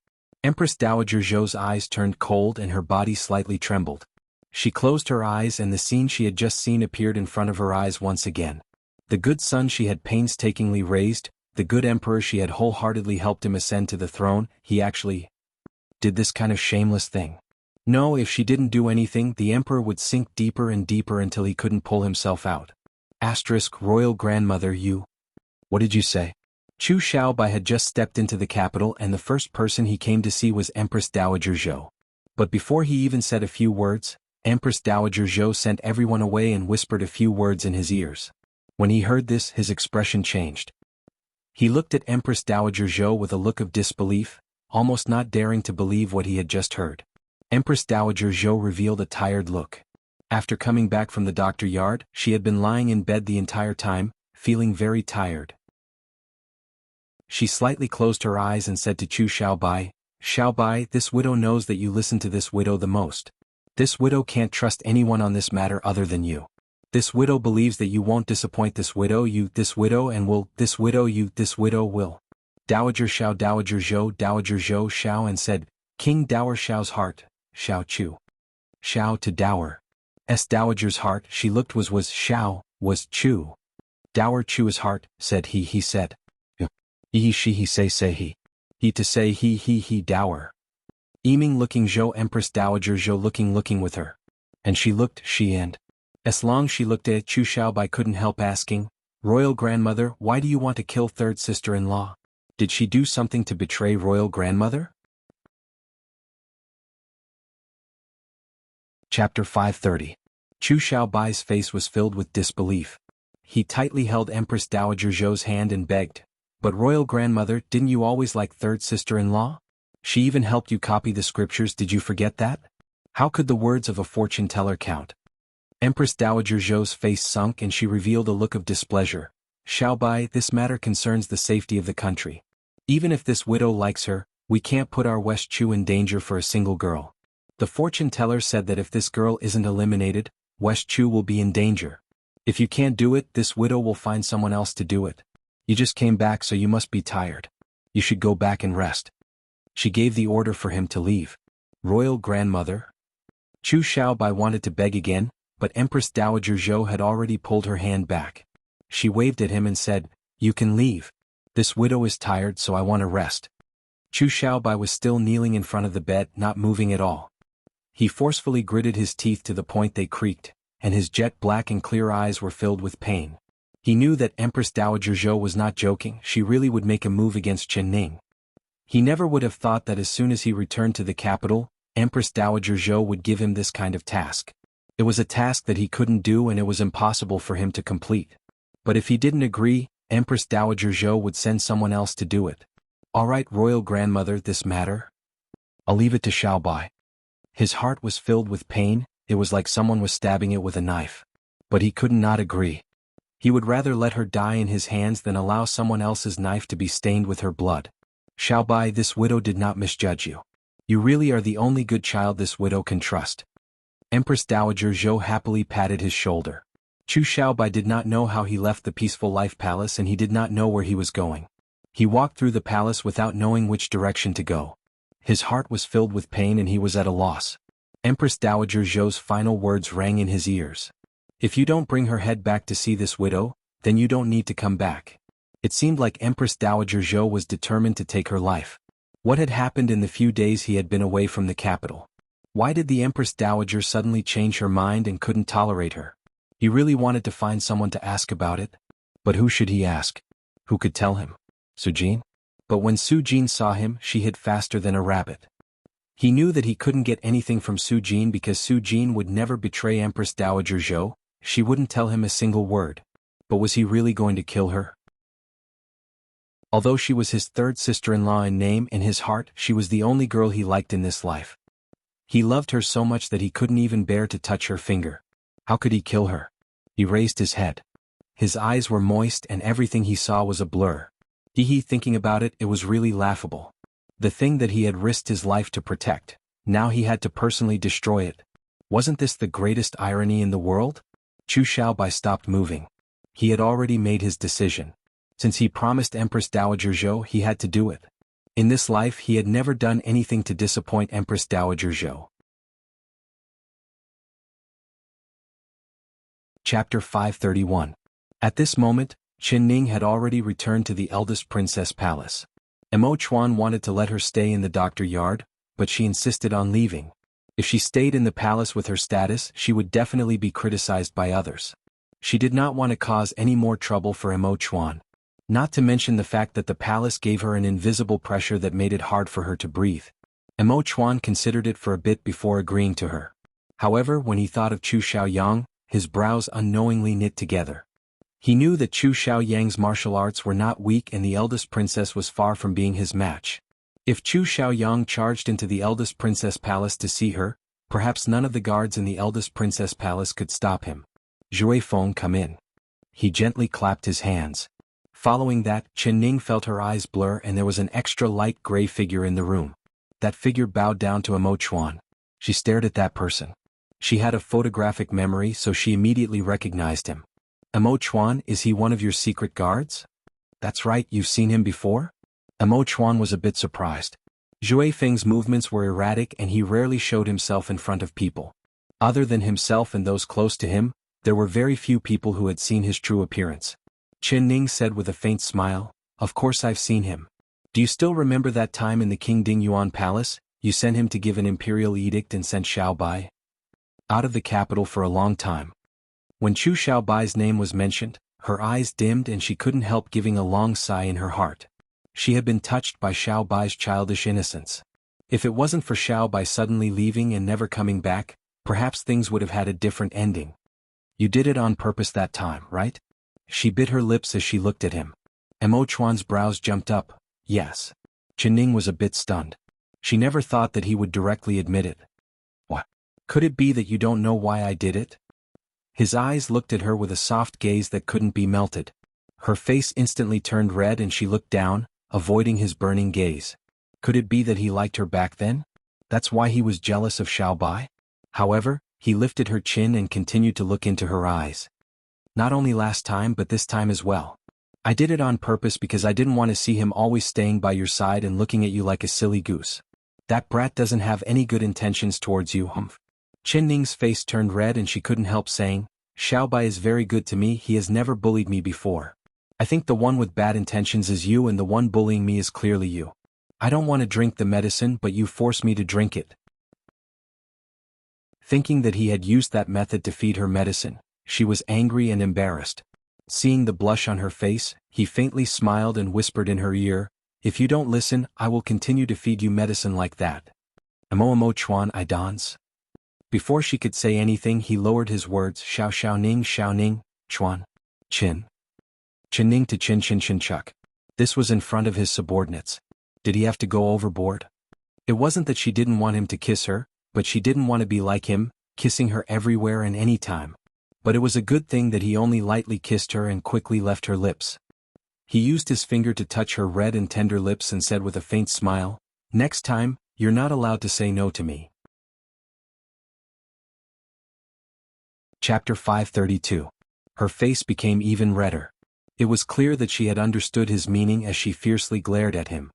A: Empress Dowager Zhou's eyes turned cold and her body slightly trembled. She closed her eyes and the scene she had just seen appeared in front of her eyes once again. The good son she had painstakingly raised, the good emperor she had wholeheartedly helped him ascend to the throne, he actually did this kind of shameless thing. No, if she didn't do anything, the emperor would sink deeper and deeper until he couldn't pull himself out. Royal grandmother, you. What did you say? Chu Xiaobai had just stepped into the capital and the first person he came to see was Empress Dowager Zhou. But before he even said a few words, Empress Dowager Zhou sent everyone away and whispered a few words in his ears. When he heard this, his expression changed. He looked at Empress Dowager Zhou with a look of disbelief, almost not daring to believe what he had just heard. Empress Dowager Zhou revealed a tired look. After coming back from the doctor yard, she had been lying in bed the entire time, feeling very tired. She slightly closed her eyes and said to Chu Xiaobai, Xiaobai, this widow knows that you listen to this widow the most. This widow can't trust anyone on this matter other than you. This widow believes that you won't disappoint this widow will. Dowager Zhou Xiao and said, King Dower Xiao's heart, Xiao Chu. Xiao to Dower. Dowager's heart, she looked was Xiao, was Chu. Dower Chu's heart, said he said. He say he. He to say he Dower. Eming looking Zhou Empress Dowager Zhou looking with her. And she looked, and as long she looked at Chu Xiaobai couldn't help asking, Royal Grandmother, why do you want to kill third sister-in-law? Did she do something to betray Royal Grandmother? Chapter 530. Chu Xiaobai's face was filled with disbelief. He tightly held Empress Dowager Zhou's hand and begged, but Royal Grandmother, didn't you always like third sister-in-law? She even helped you copy the scriptures, did you forget that? How could the words of a fortune-teller count? Empress Dowager Zhou's face sunk and she revealed a look of displeasure. Xiaobai, this matter concerns the safety of the country. Even if this widow likes her, we can't put our West Chu in danger for a single girl. The fortune-teller said that if this girl isn't eliminated, West Chu will be in danger. If you can't do it, this widow will find someone else to do it. You just came back, so you must be tired. You should go back and rest. She gave the order for him to leave. Royal Grandmother? Chu Xiaobai wanted to beg again, but Empress Dowager Zhou had already pulled her hand back. She waved at him and said, You can leave. This widow is tired, so I want to rest. Chu Xiaobai was still kneeling in front of the bed, not moving at all. He forcefully gritted his teeth to the point they creaked, and his jet black and clear eyes were filled with pain. He knew that Empress Dowager Zhou was not joking, she really would make a move against Chen Ning. He never would have thought that as soon as he returned to the capital, Empress Dowager Zhou would give him this kind of task. It was a task that he couldn't do and it was impossible for him to complete. But if he didn't agree, Empress Dowager Zhou would send someone else to do it. Alright, Royal Grandmother, this matter? I'll leave it to Xiaobai. His heart was filled with pain, it was like someone was stabbing it with a knife. But he could not agree. He would rather let her die in his hands than allow someone else's knife to be stained with her blood. Xiaobai, this widow did not misjudge you. You really are the only good child this widow can trust. Empress Dowager Zhou happily patted his shoulder. Chu Xiaobai did not know how he left the peaceful life palace and he did not know where he was going. He walked through the palace without knowing which direction to go. His heart was filled with pain and he was at a loss. Empress Dowager Zhou's final words rang in his ears. If you don't bring her head back to see this widow, then you don't need to come back. It seemed like Empress Dowager Zhou was determined to take her life. What had happened in the few days he had been away from the capital? Why did the Empress Dowager suddenly change her mind and couldn't tolerate her? He really wanted to find someone to ask about it. But who should he ask? Who could tell him? Su Jin? But when Su Jin saw him, she hid faster than a rabbit. He knew that he couldn't get anything from Su Jin because Su Jin would never betray Empress Dowager Zhou, she wouldn't tell him a single word. But was he really going to kill her? Although she was his third sister-in-law in name, in his heart, she was the only girl he liked in this life. He loved her so much that he couldn't even bear to touch her finger. How could he kill her? He raised his head. His eyes were moist and everything he saw was a blur. Thinking about it, it was really laughable. The thing that he had risked his life to protect, now he had to personally destroy it. Wasn't this the greatest irony in the world? Chu Xiaobai stopped moving. He had already made his decision. Since he promised Empress Dowager Zhou, he had to do it. In this life he had never done anything to disappoint Empress Dowager Zhou. Chapter 531. At this moment, Chen Ning had already returned to the eldest princess palace. Mo Chuan wanted to let her stay in the doctor yard, but she insisted on leaving. If she stayed in the palace with her status, she would definitely be criticized by others. She did not want to cause any more trouble for Mo Chuan. Not to mention the fact that the palace gave her an invisible pressure that made it hard for her to breathe. Mo Chuan considered it for a bit before agreeing to her. However, when he thought of Chu Xiaoyang, his brows unknowingly knit together. He knew that Chu Xiaoyang's martial arts were not weak and the eldest princess was far from being his match. If Chu Xiaoyang charged into the eldest princess palace to see her, perhaps none of the guards in the eldest princess palace could stop him. Zhui Feng, come in. He gently clapped his hands. Following that, Chen Ning felt her eyes blur and there was an extra light gray figure in the room. That figure bowed down to Mo Chuan. She stared at that person. She had a photographic memory, so she immediately recognized him. Mo Chuan, is he one of your secret guards? That's right, you've seen him before? Mo Chuan was a bit surprised. Zhui Feng's movements were erratic and he rarely showed himself in front of people. Other than himself and those close to him, there were very few people who had seen his true appearance. Chen Ning said with a faint smile, of course I've seen him. Do you still remember that time in the King Dingyuan Palace? You sent him to give an imperial edict and sent Xiaobai out of the capital for a long time. When Chu Xiaobai's name was mentioned, her eyes dimmed and she couldn't help giving a long sigh in her heart. She had been touched by Xiaobai's childish innocence. If it wasn't for Xiaobai suddenly leaving and never coming back, perhaps things would have had a different ending. You did it on purpose that time, right? She bit her lips as she looked at him. Mo Chuan's brows jumped up. Yes. Ning was a bit stunned. She never thought that he would directly admit it. What? Could it be that you don't know why I did it? His eyes looked at her with a soft gaze that couldn't be melted. Her face instantly turned red and she looked down, avoiding his burning gaze. Could it be that he liked her back then? That's why he was jealous of Xiaobai? However, he lifted her chin and continued to look into her eyes. Not only last time but this time as well. I did it on purpose because I didn't want to see him always staying by your side and looking at you like a silly goose. That brat doesn't have any good intentions towards you, humph. Ning's face turned red and she couldn't help saying, Xiaobai is very good to me, he has never bullied me before. I think the one with bad intentions is you and the one bullying me is clearly you. I don't want to drink the medicine but you force me to drink it. Thinking that he had used that method to feed her medicine, she was angry and embarrassed. Seeing the blush on her face, he faintly smiled and whispered in her ear, if you don't listen, I will continue to feed you medicine like that. Mo Chuan I dance. Before she could say anything he lowered his words, Xiao Ning, Chuan. Chin Ning to Chin Chuck. This was in front of his subordinates. Did he have to go overboard? It wasn't that she didn't want him to kiss her, but she didn't want to be like him, kissing her everywhere and any time. But it was a good thing that he only lightly kissed her and quickly left her lips. He used his finger to touch her red and tender lips and said with a faint smile, next time, you're not allowed to say no to me. Chapter 532. Her face became even redder. It was clear that she had understood his meaning as she fiercely glared at him.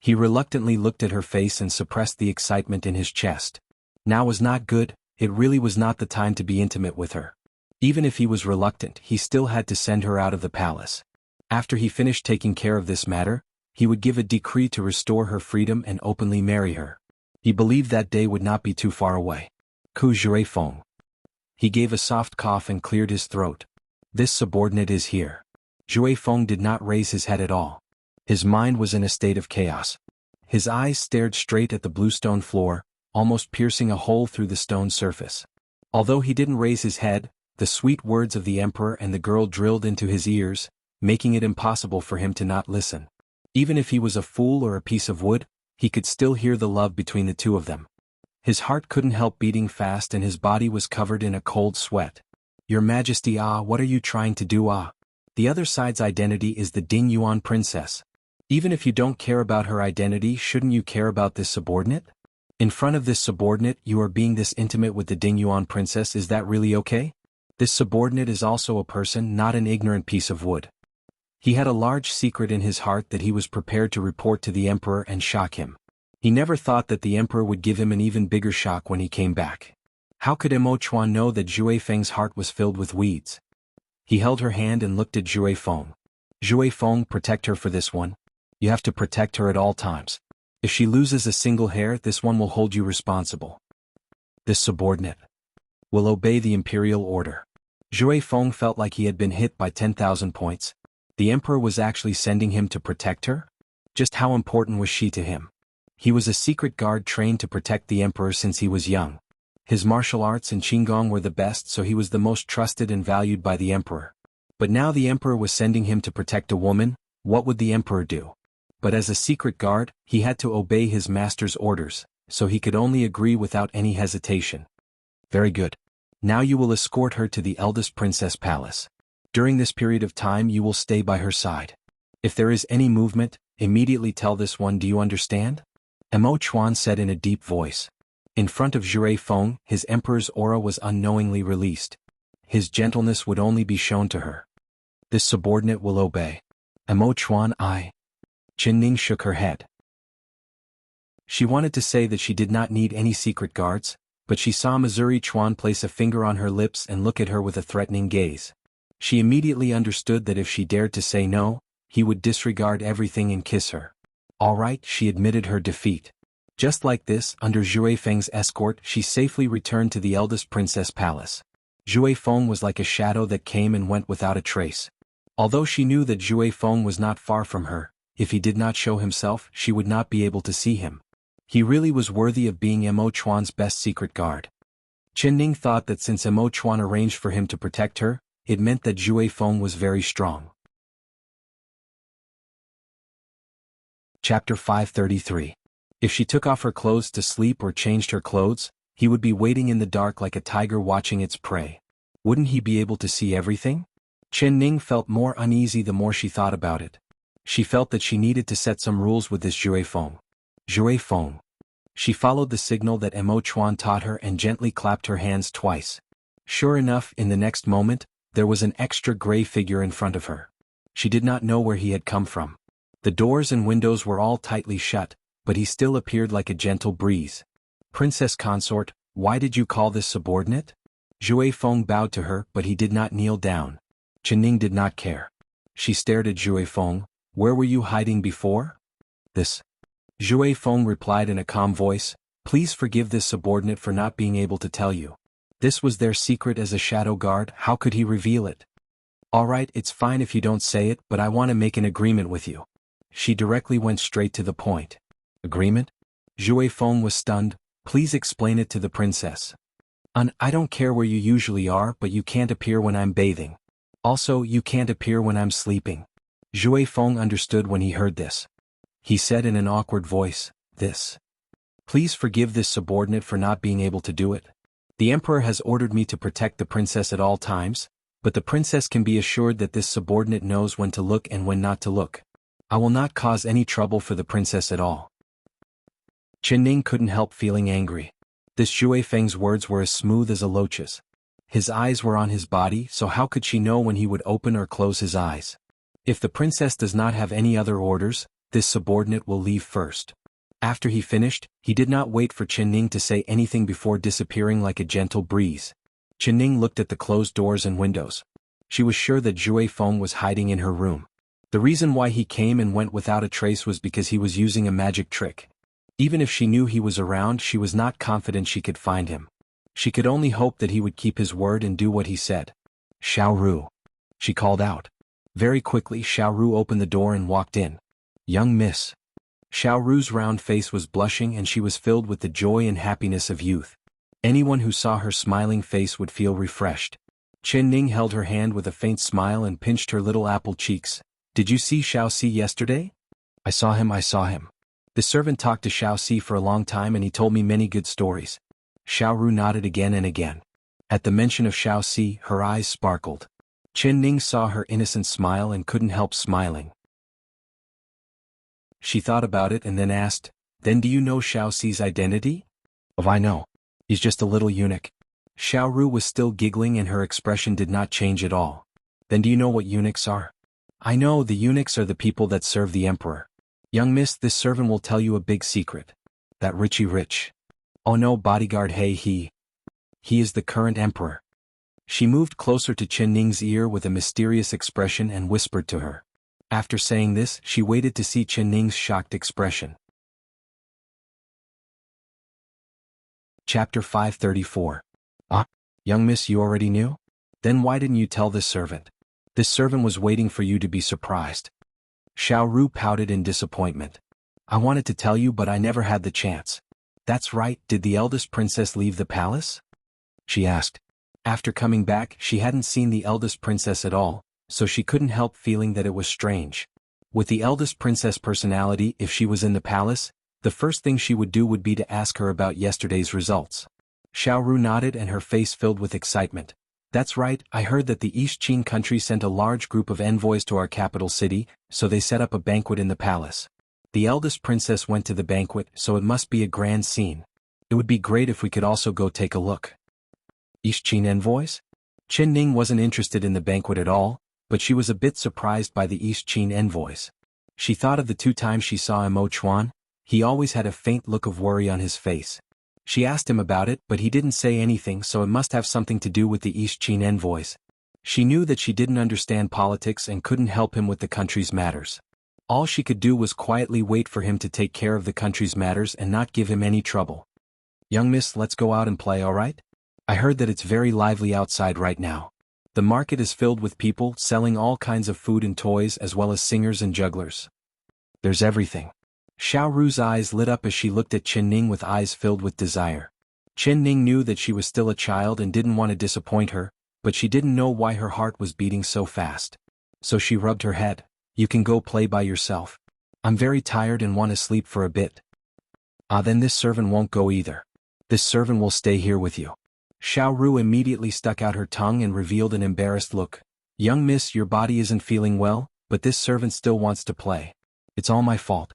A: He reluctantly looked at her face and suppressed the excitement in his chest. Now was not good, it really was not the time to be intimate with her. Even if he was reluctant, he still had to send her out of the palace. After he finished taking care of this matter, he would give a decree to restore her freedom and openly marry her. He believed that day would not be too far away. Ku Jue Feng. He gave a soft cough and cleared his throat. This subordinate is here. Jue Feng did not raise his head at all. His mind was in a state of chaos. His eyes stared straight at the blue stone floor, almost piercing a hole through the stone surface. Although he didn't raise his head, the sweet words of the emperor and the girl drilled into his ears, making it impossible for him to not listen. Even if he was a fool or a piece of wood, he could still hear the love between the two of them. His heart couldn't help beating fast and his body was covered in a cold sweat. Your Majesty, what are you trying to do? The other side's identity is the Ding Yuan princess. Even if you don't care about her identity, shouldn't you care about this subordinate? In front of this subordinate, you are being this intimate with the Ding Yuan princess, is that really okay? This subordinate is also a person, not an ignorant piece of wood. He had a large secret in his heart that he was prepared to report to the emperor and shock him. He never thought that the emperor would give him an even bigger shock when he came back. How could Mo Chuan know that Jue Feng's heart was filled with weeds? He held her hand and looked at Jue Feng. Jue Feng, protect her for this one. You have to protect her at all times. If she loses a single hair, this one will hold you responsible. This subordinate will obey the imperial order. Jue Feng felt like he had been hit by 10,000 points. The emperor was actually sending him to protect her? Just how important was she to him? He was a secret guard trained to protect the emperor since he was young. His martial arts and qigong were the best, so he was the most trusted and valued by the emperor. But now the emperor was sending him to protect a woman. What would the emperor do? But as a secret guard, he had to obey his master's orders, so he could only agree without any hesitation. Very good. Now you will escort her to the eldest princess palace. During this period of time you will stay by her side. If there is any movement, immediately tell this one, do you understand? Mo Chuan said in a deep voice. In front of Jue Feng, his emperor's aura was unknowingly released. His gentleness would only be shown to her. This subordinate will obey. Mo Chuan, Ning shook her head. She wanted to say that she did not need any secret guards, but she saw Missouri Chuan place a finger on her lips and look at her with a threatening gaze. She immediately understood that if she dared to say no, he would disregard everything and kiss her. All right, she admitted her defeat. Just like this, under Zhui Feng's escort, she safely returned to the eldest princess palace. Zhui Feng was like a shadow that came and went without a trace. Although she knew that Zhui Feng was not far from her, if he did not show himself, she would not be able to see him. He really was worthy of being Mo Chuan's best secret guard. Ning thought that since Mo Chuan arranged for him to protect her, it meant that Zhui Feng was very strong. Chapter 533. If she took off her clothes to sleep or changed her clothes, he would be waiting in the dark like a tiger watching its prey. Wouldn't he be able to see everything? Ning felt more uneasy the more she thought about it. She felt that she needed to set some rules with this Zhui Feng. Zhui Feng. She followed the signal that Mo Chuan taught her and gently clapped her hands twice. Sure enough, in the next moment, there was an extra gray figure in front of her. She did not know where he had come from. The doors and windows were all tightly shut, but he still appeared like a gentle breeze. Princess consort, why did you call this subordinate? Zhui Feng bowed to her, but he did not kneel down. Ning did not care. She stared at Zhui Feng. Where were you hiding before? This. Zhui Feng replied in a calm voice, please forgive this subordinate for not being able to tell you. This was their secret as a shadow guard, how could he reveal it? Alright, it's fine if you don't say it, but I want to make an agreement with you. She directly went straight to the point. Agreement? Zhui Feng was stunned. Please explain it to the princess. I don't care where you usually are, but you can't appear when I'm bathing. Also, you can't appear when I'm sleeping. Zhui Feng understood when he heard this. He said in an awkward voice, this. Please forgive this subordinate for not being able to do it. The emperor has ordered me to protect the princess at all times, but the princess can be assured that this subordinate knows when to look and when not to look. I will not cause any trouble for the princess at all. Ning couldn't help feeling angry. This Zhui Feng's words were as smooth as a loach's. His eyes were on his body, so how could she know when he would open or close his eyes? If the princess does not have any other orders, this subordinate will leave first. After he finished, he did not wait for Ning to say anything before disappearing like a gentle breeze. Ning looked at the closed doors and windows. She was sure that Zhui Feng was hiding in her room. The reason why he came and went without a trace was because he was using a magic trick. Even if she knew he was around, she was not confident she could find him. She could only hope that he would keep his word and do what he said. Xiao Ru. She called out. Very quickly, Xiao Ru opened the door and walked in. Young miss. Xiao Ru's round face was blushing and she was filled with the joy and happiness of youth. Anyone who saw her smiling face would feel refreshed. Ning held her hand with a faint smile and pinched her little apple cheeks. Did you see Xiao Si yesterday? I saw him. The servant talked to Xiao Si for a long time and he told me many good stories. Xiao Ru nodded again and again. At the mention of Xiao Si, her eyes sparkled. Ning saw her innocent smile and couldn't help smiling. She thought about it and then asked, then do you know Xiao Si's identity? I know. He's just a little eunuch. Xiao Ru was still giggling and her expression did not change at all. Then do you know what eunuchs are? I know, the eunuchs are the people that serve the emperor. Young miss, this servant will tell you a big secret. That Richie Rich. Oh no, bodyguard, hey, he is the current emperor. She moved closer to Ning's ear with a mysterious expression and whispered to her. After saying this, she waited to see Ning's shocked expression. Chapter 534. Young miss, you already knew? Then why didn't you tell this servant? This servant was waiting for you to be surprised. Xiao Ru pouted in disappointment. I wanted to tell you but I never had the chance. That's right, did the eldest princess leave the palace? She asked. After coming back, she hadn't seen the eldest princess at all, so she couldn't help feeling that it was strange. With the eldest princess personality, if she was in the palace, the first thing she would do would be to ask her about yesterday's results. Xiao Ru nodded and her face filled with excitement. That's right, I heard that the East Qin country sent a large group of envoys to our capital city, so they set up a banquet in the palace. The eldest princess went to the banquet, so it must be a grand scene. It would be great if we could also go take a look. East Qin envoys? Ning wasn't interested in the banquet at all, but she was a bit surprised by the East Qin envoys. She thought of the 2 times she saw Mo Chuan. He always had a faint look of worry on his face. She asked him about it, but he didn't say anything, so it must have something to do with the East Qin envoys. She knew that she didn't understand politics and couldn't help him with the country's matters. All she could do was quietly wait for him to take care of the country's matters and not give him any trouble. "Young miss, let's go out and play, alright? I heard that it's very lively outside right now. The market is filled with people selling all kinds of food and toys as well as singers and jugglers. There's everything." Xiao Ru's eyes lit up as she looked at Chen Ning with eyes filled with desire. Chen Ning knew that she was still a child and didn't want to disappoint her, but she didn't know why her heart was beating so fast. So she rubbed her head. "You can go play by yourself. I'm very tired and want to sleep for a bit." "Ah, then this servant won't go either. This servant will stay here with you." Xiao Ru immediately stuck out her tongue and revealed an embarrassed look. "Young miss, your body isn't feeling well, but this servant still wants to play. It's all my fault.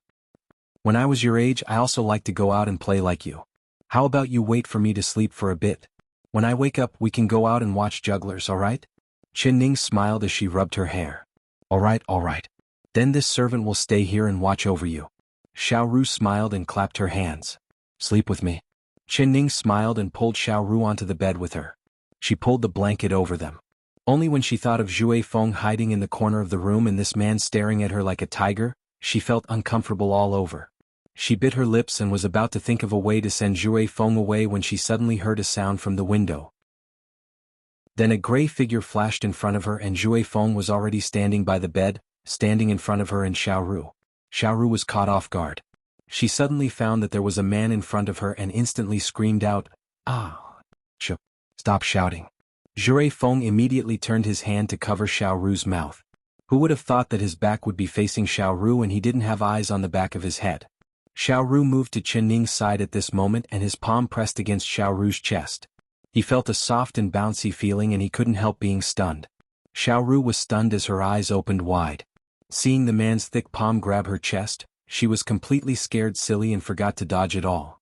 A: When I was your age, I also liked to go out and play like you. How about you wait for me to sleep for a bit? When I wake up, we can go out and watch jugglers, alright?" Chen Ning smiled as she rubbed her hair. Alright. Then this servant will stay here and watch over you." Xiao Ru smiled and clapped her hands. "Sleep with me." Chen Ning smiled and pulled Xiao Ru onto the bed with her. She pulled the blanket over them. Only when she thought of Zhui Feng hiding in the corner of the room and this man staring at her like a tiger, she felt uncomfortable all over. She bit her lips and was about to think of a way to send Zhui Feng away when she suddenly heard a sound from the window. Then a gray figure flashed in front of her and Zhui Feng was already standing by the bed, standing in front of her and Xiao Ru. Xiao Ru was caught off guard. She suddenly found that there was a man in front of her and instantly screamed out, "Ah! Stop shouting." Zhui Feng immediately turned his hand to cover Xiao Ru's mouth. Who would have thought that his back would be facing Xiao Ru and he didn't have eyes on the back of his head? Xiao Ru moved to Chen Ning's side at this moment and his palm pressed against Xiao Ru's chest. He felt a soft and bouncy feeling and he couldn't help being stunned. Xiao Ru was stunned as her eyes opened wide. Seeing the man's thick palm grab her chest, she was completely scared silly and forgot to dodge it all.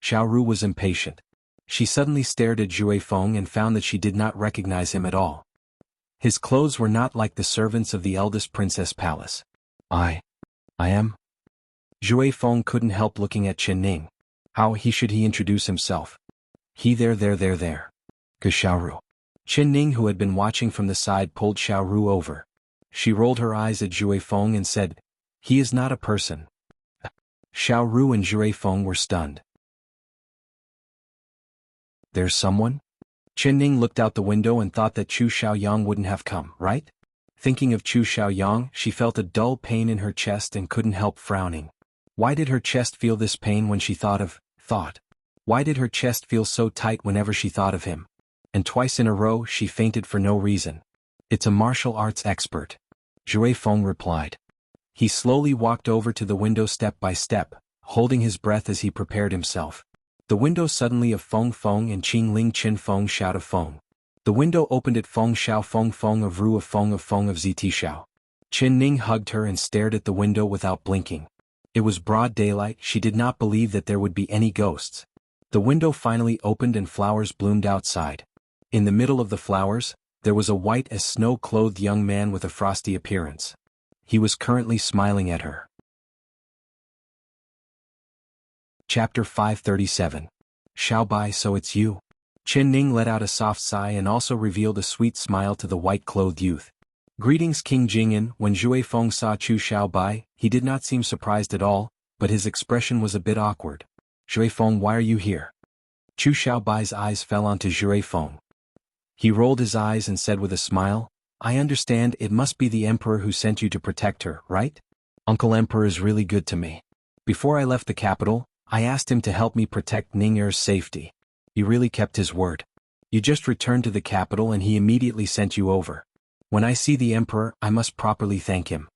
A: Xiao Ru was impatient. She suddenly stared at Zhui Feng and found that she did not recognize him at all. His clothes were not like the servants of the eldest princess palace. I am? Zhui Feng couldn't help looking at Chen Ning. How should he introduce himself? There. Xiao Ru. Chen Ning, who had been watching from the side, pulled Xiao Ru over. She rolled her eyes at Zhui Feng and said, "He is not a person." Xiao Ru and Zhui Feng were stunned. "There's someone?" Chen Ning looked out the window and thought that Chu Xiaoyang wouldn't have come, right? Thinking of Chu Xiaoyang, she felt a dull pain in her chest and couldn't help frowning. Why did her chest feel this pain when she thought? Why did her chest feel so tight whenever she thought of him? And twice in a row she fainted for no reason. "It's a martial arts expert," Zhui Feng replied. He slowly walked over to the window step by step, holding his breath as he prepared himself. The window suddenly of Feng Feng and Qing Ling Qin Feng Xiao of Feng. The window opened at Feng Xiao Feng Feng of Ru of Feng of Ziti Xiao. Chen Ning hugged her and stared at the window without blinking. It was broad daylight, she did not believe that there would be any ghosts. The window finally opened and flowers bloomed outside. In the middle of the flowers, there was a white as snow-clothed young man with a frosty appearance. He was currently smiling at her. Chapter 537. Xiaobai, so it's you. Chen Ning let out a soft sigh and also revealed a sweet smile to the white-clothed youth. Greetings, King Jing'an. When Zhui Feng saw Chu Xiaobai, he did not seem surprised at all, but his expression was a bit awkward. "Zhui Feng, why are you here?" Chu Xiaobai's eyes fell onto Zhui Feng. He rolled his eyes and said with a smile, "I understand it must be the Emperor who sent you to protect her, right? Uncle Emperor is really good to me. Before I left the capital, I asked him to help me protect Ning'er's safety. He really kept his word. You just returned to the capital and he immediately sent you over. When I see the Emperor, I must properly thank him."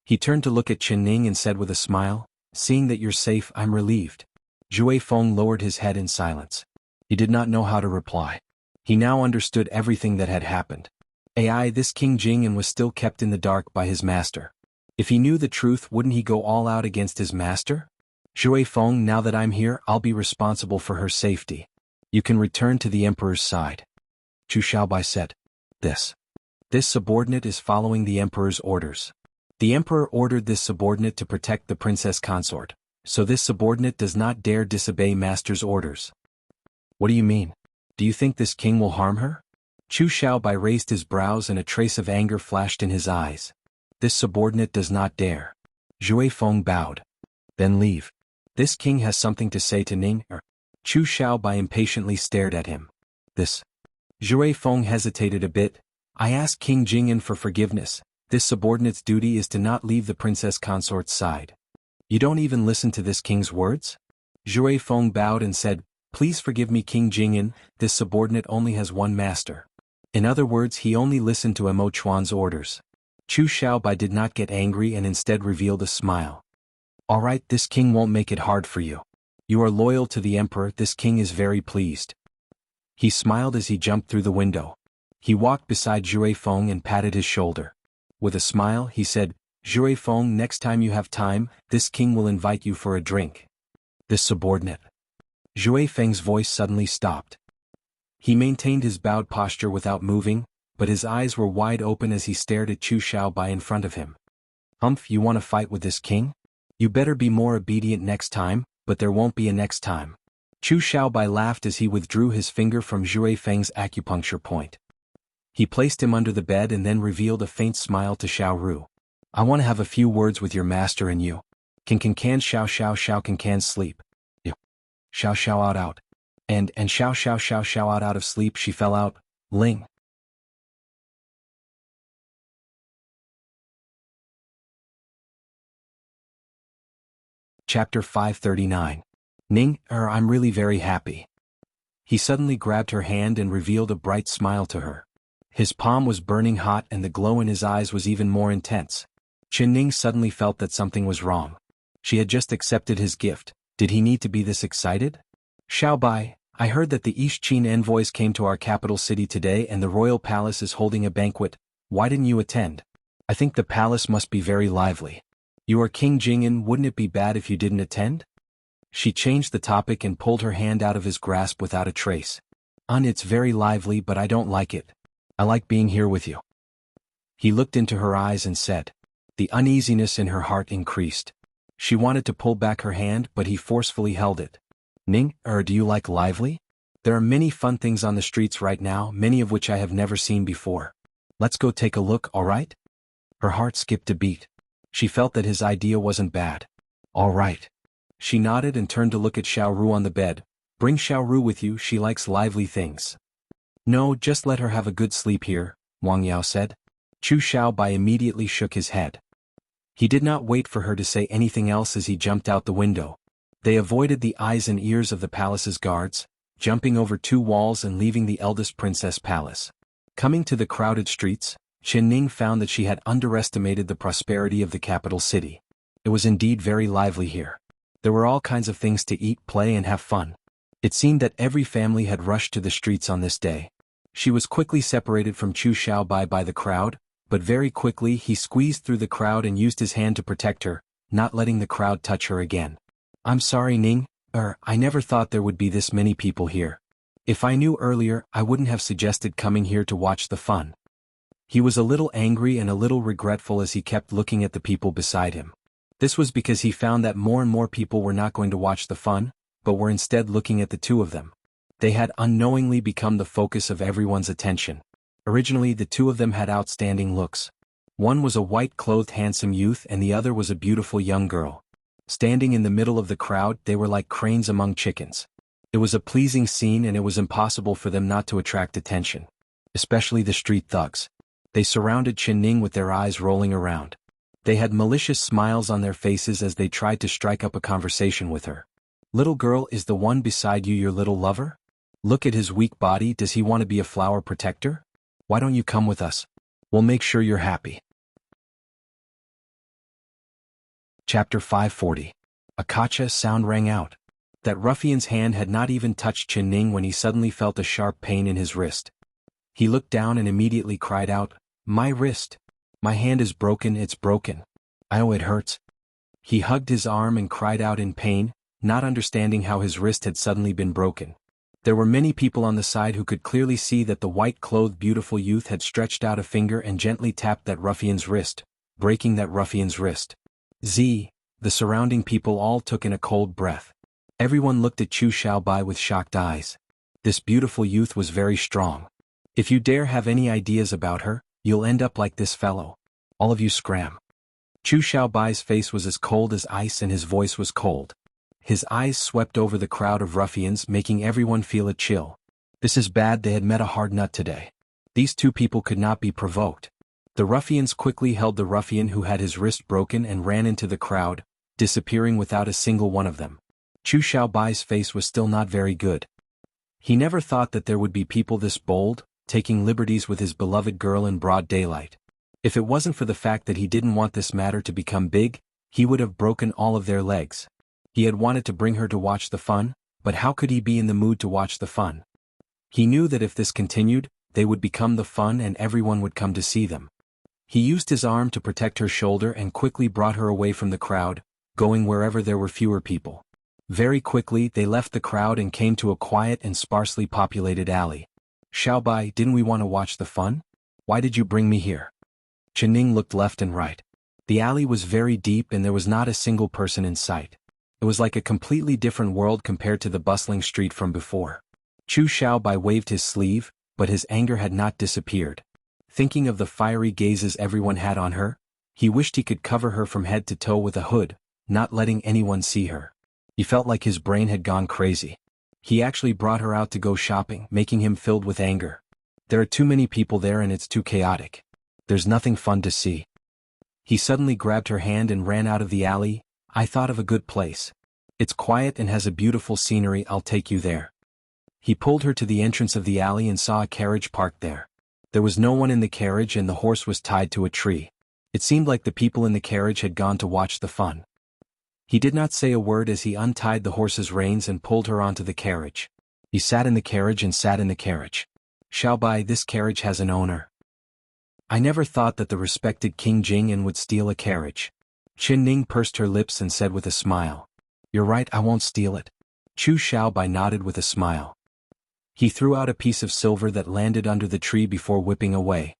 A: He turned to look at Chen Ning and said with a smile, "Seeing that you're safe, I'm relieved." Zhui Feng lowered his head in silence. He did not know how to reply. He now understood everything that had happened. This King Jing'an was still kept in the dark by his master. If he knew the truth, wouldn't he go all out against his master? "Zhui Feng, now that I'm here, I'll be responsible for her safety. You can return to the Emperor's side." Chu Xiaobai said. This subordinate is following the Emperor's orders. The Emperor ordered this subordinate to protect the princess consort, so this subordinate does not dare disobey master's orders." "What do you mean? Do you think this king will harm her?" Chu Xiaobai raised his brows and a trace of anger flashed in his eyes. This subordinate does not dare. Zhui Feng bowed. Then leave. This king has something to say to Ning. Chu Xiaobai impatiently stared at him. This. Zhui Feng hesitated a bit. I asked King Jing'an for forgiveness. This subordinate's duty is to not leave the princess consort's side. You don't even listen to this king's words? Zhui Feng bowed and said, Please forgive me King Jing'an, this subordinate only has one master. In other words, he only listened to Mo Chuan's orders. Chu Xiaobai did not get angry and instead revealed a smile. Alright, this king won't make it hard for you. You are loyal to the emperor, this king is very pleased. He smiled as he jumped through the window. He walked beside Zhui Feng and patted his shoulder. With a smile, he said, Zhui Feng, next time you have time, this king will invite you for a drink. This subordinate. Zhui Feng's voice suddenly stopped. He maintained his bowed posture without moving, but his eyes were wide open as he stared at Chu Xiaobai in front of him. Humph, you want to fight with this king? You better be more obedient next time, but there won't be a next time. Chu Xiaobai laughed as he withdrew his finger from Zhui Feng's acupuncture point. He placed him under the bed and then revealed a faint smile to Xiao Ru. I want to have a few words with your master and you. Can Xiao sleep. Xiao out. And Xiao out of sleep she fell out, Ling. Chapter 539. Ning, I'm really very happy. He suddenly grabbed her hand and revealed a bright smile to her. His palm was burning hot and the glow in his eyes was even more intense. Qin Ning suddenly felt that something was wrong. She had just accepted his gift. Did he need to be this excited? Xiaobai, I heard that the East Qin envoys came to our capital city today and the royal palace is holding a banquet. Why didn't you attend? I think the palace must be very lively. You are King Jing'an, wouldn't it be bad if you didn't attend? She changed the topic and pulled her hand out of his grasp without a trace. It's very lively but I don't like it. I like being here with you. He looked into her eyes and said. The uneasiness in her heart increased. She wanted to pull back her hand but he forcefully held it. Ning, do you like lively? There are many fun things on the streets right now, many of which I have never seen before. Let's go take a look, alright? Her heart skipped a beat. She felt that his idea wasn't bad. Alright. She nodded and turned to look at Xiao Ru on the bed. Bring Xiao Ru with you, she likes lively things. No, just let her have a good sleep here, Wang Yao said. Chu Xiaobai immediately shook his head. He did not wait for her to say anything else as he jumped out the window. They avoided the eyes and ears of the palace's guards, jumping over 2 walls and leaving the eldest princess palace. Coming to the crowded streets, Qin Ning found that she had underestimated the prosperity of the capital city. It was indeed very lively here. There were all kinds of things to eat, play and have fun. It seemed that every family had rushed to the streets on this day. She was quickly separated from Chu Xiaobai by the crowd, but very quickly he squeezed through the crowd and used his hand to protect her, not letting the crowd touch her again. I'm sorry Ning, I never thought there would be this many people here. If I knew earlier, I wouldn't have suggested coming here to watch the fun. He was a little angry and a little regretful as he kept looking at the people beside him. This was because he found that more and more people were not going to watch the fun, but were instead looking at the two of them. They had unknowingly become the focus of everyone's attention. Originally the two of them had outstanding looks. One was a white-clothed handsome youth and the other was a beautiful young girl. Standing in the middle of the crowd, they were like cranes among chickens. It was a pleasing scene and it was impossible for them not to attract attention. Especially the street thugs. They surrounded Qin Ning with their eyes rolling around. They had malicious smiles on their faces as they tried to strike up a conversation with her. Little girl, is the one beside you your little lover? Look at his weak body, does he want to be a flower protector? Why don't you come with us? We'll make sure you're happy. Chapter 540. A kacha sound rang out. That ruffian's hand had not even touched Qin Ning when he suddenly felt a sharp pain in his wrist. He looked down and immediately cried out, My wrist! My hand is broken, it's broken. Oh, it hurts. He hugged his arm and cried out in pain, not understanding how his wrist had suddenly been broken. There were many people on the side who could clearly see that the white-clothed beautiful youth had stretched out a finger and gently tapped that ruffian's wrist, breaking that ruffian's wrist. The surrounding people all took in a cold breath. Everyone looked at Chu Xiaobai with shocked eyes. This beautiful youth was very strong. If you dare have any ideas about her, you'll end up like this fellow. All of you scram. Chu Xiaobai's face was as cold as ice and his voice was cold. His eyes swept over the crowd of ruffians, making everyone feel a chill. This is bad. They had met a hard nut today. These two people could not be provoked. The ruffians quickly held the ruffian who had his wrist broken and ran into the crowd, disappearing without a single one of them. Chu Xiaobai's face was still not very good. He never thought that there would be people this bold, taking liberties with his beloved girl in broad daylight. If it wasn't for the fact that he didn't want this matter to become big, he would have broken all of their legs. He had wanted to bring her to watch the fun, but how could he be in the mood to watch the fun? He knew that if this continued, they would become the fun and everyone would come to see them. He used his arm to protect her shoulder and quickly brought her away from the crowd, going wherever there were fewer people. Very quickly they left the crowd and came to a quiet and sparsely populated alley. Xiaobai, didn't we want to watch the fun? Why did you bring me here? Qining looked left and right. The alley was very deep and there was not a single person in sight. It was like a completely different world compared to the bustling street from before. Chu Xiaobai waved his sleeve, but his anger had not disappeared. Thinking of the fiery gazes everyone had on her, he wished he could cover her from head to toe with a hood, not letting anyone see her. He felt like his brain had gone crazy. He actually brought her out to go shopping, making him filled with anger. There are too many people there and it's too chaotic. There's nothing fun to see. He suddenly grabbed her hand and ran out of the alley. I thought of a good place. It's quiet and has a beautiful scenery. I'll take you there. He pulled her to the entrance of the alley and saw a carriage parked there. There was no one in the carriage and the horse was tied to a tree. It seemed like the people in the carriage had gone to watch the fun. He did not say a word as he untied the horse's reins and pulled her onto the carriage. He sat in the carriage and sat in the carriage. Xiaobai, this carriage has an owner. I never thought that the respected King Jing'an would steal a carriage. Qining pursed her lips and said with a smile. You're right, I won't steal it. Chu Xiaobai nodded with a smile. He threw out a piece of silver that landed under the tree before whipping away.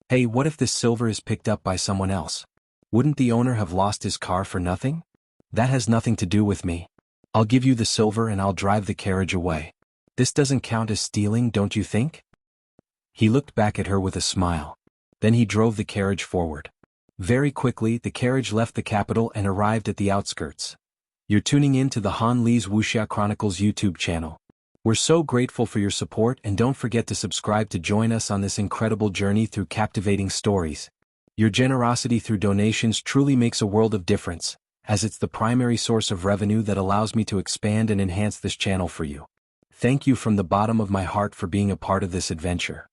A: Hey, what if this silver is picked up by someone else? Wouldn't the owner have lost his car for nothing? That has nothing to do with me. I'll give you the silver and I'll drive the carriage away. This doesn't count as stealing, don't you think? He looked back at her with a smile. Then he drove the carriage forward. Very quickly the carriage left the capital and arrived at the outskirts. You're tuning in to the Han Li's Wuxia Chronicles YouTube channel. We're so grateful for your support and don't forget to subscribe to join us on this incredible journey through captivating stories. Your generosity through donations truly makes a world of difference, as it's the primary source of revenue that allows me to expand and enhance this channel for you. Thank you from the bottom of my heart for being a part of this adventure.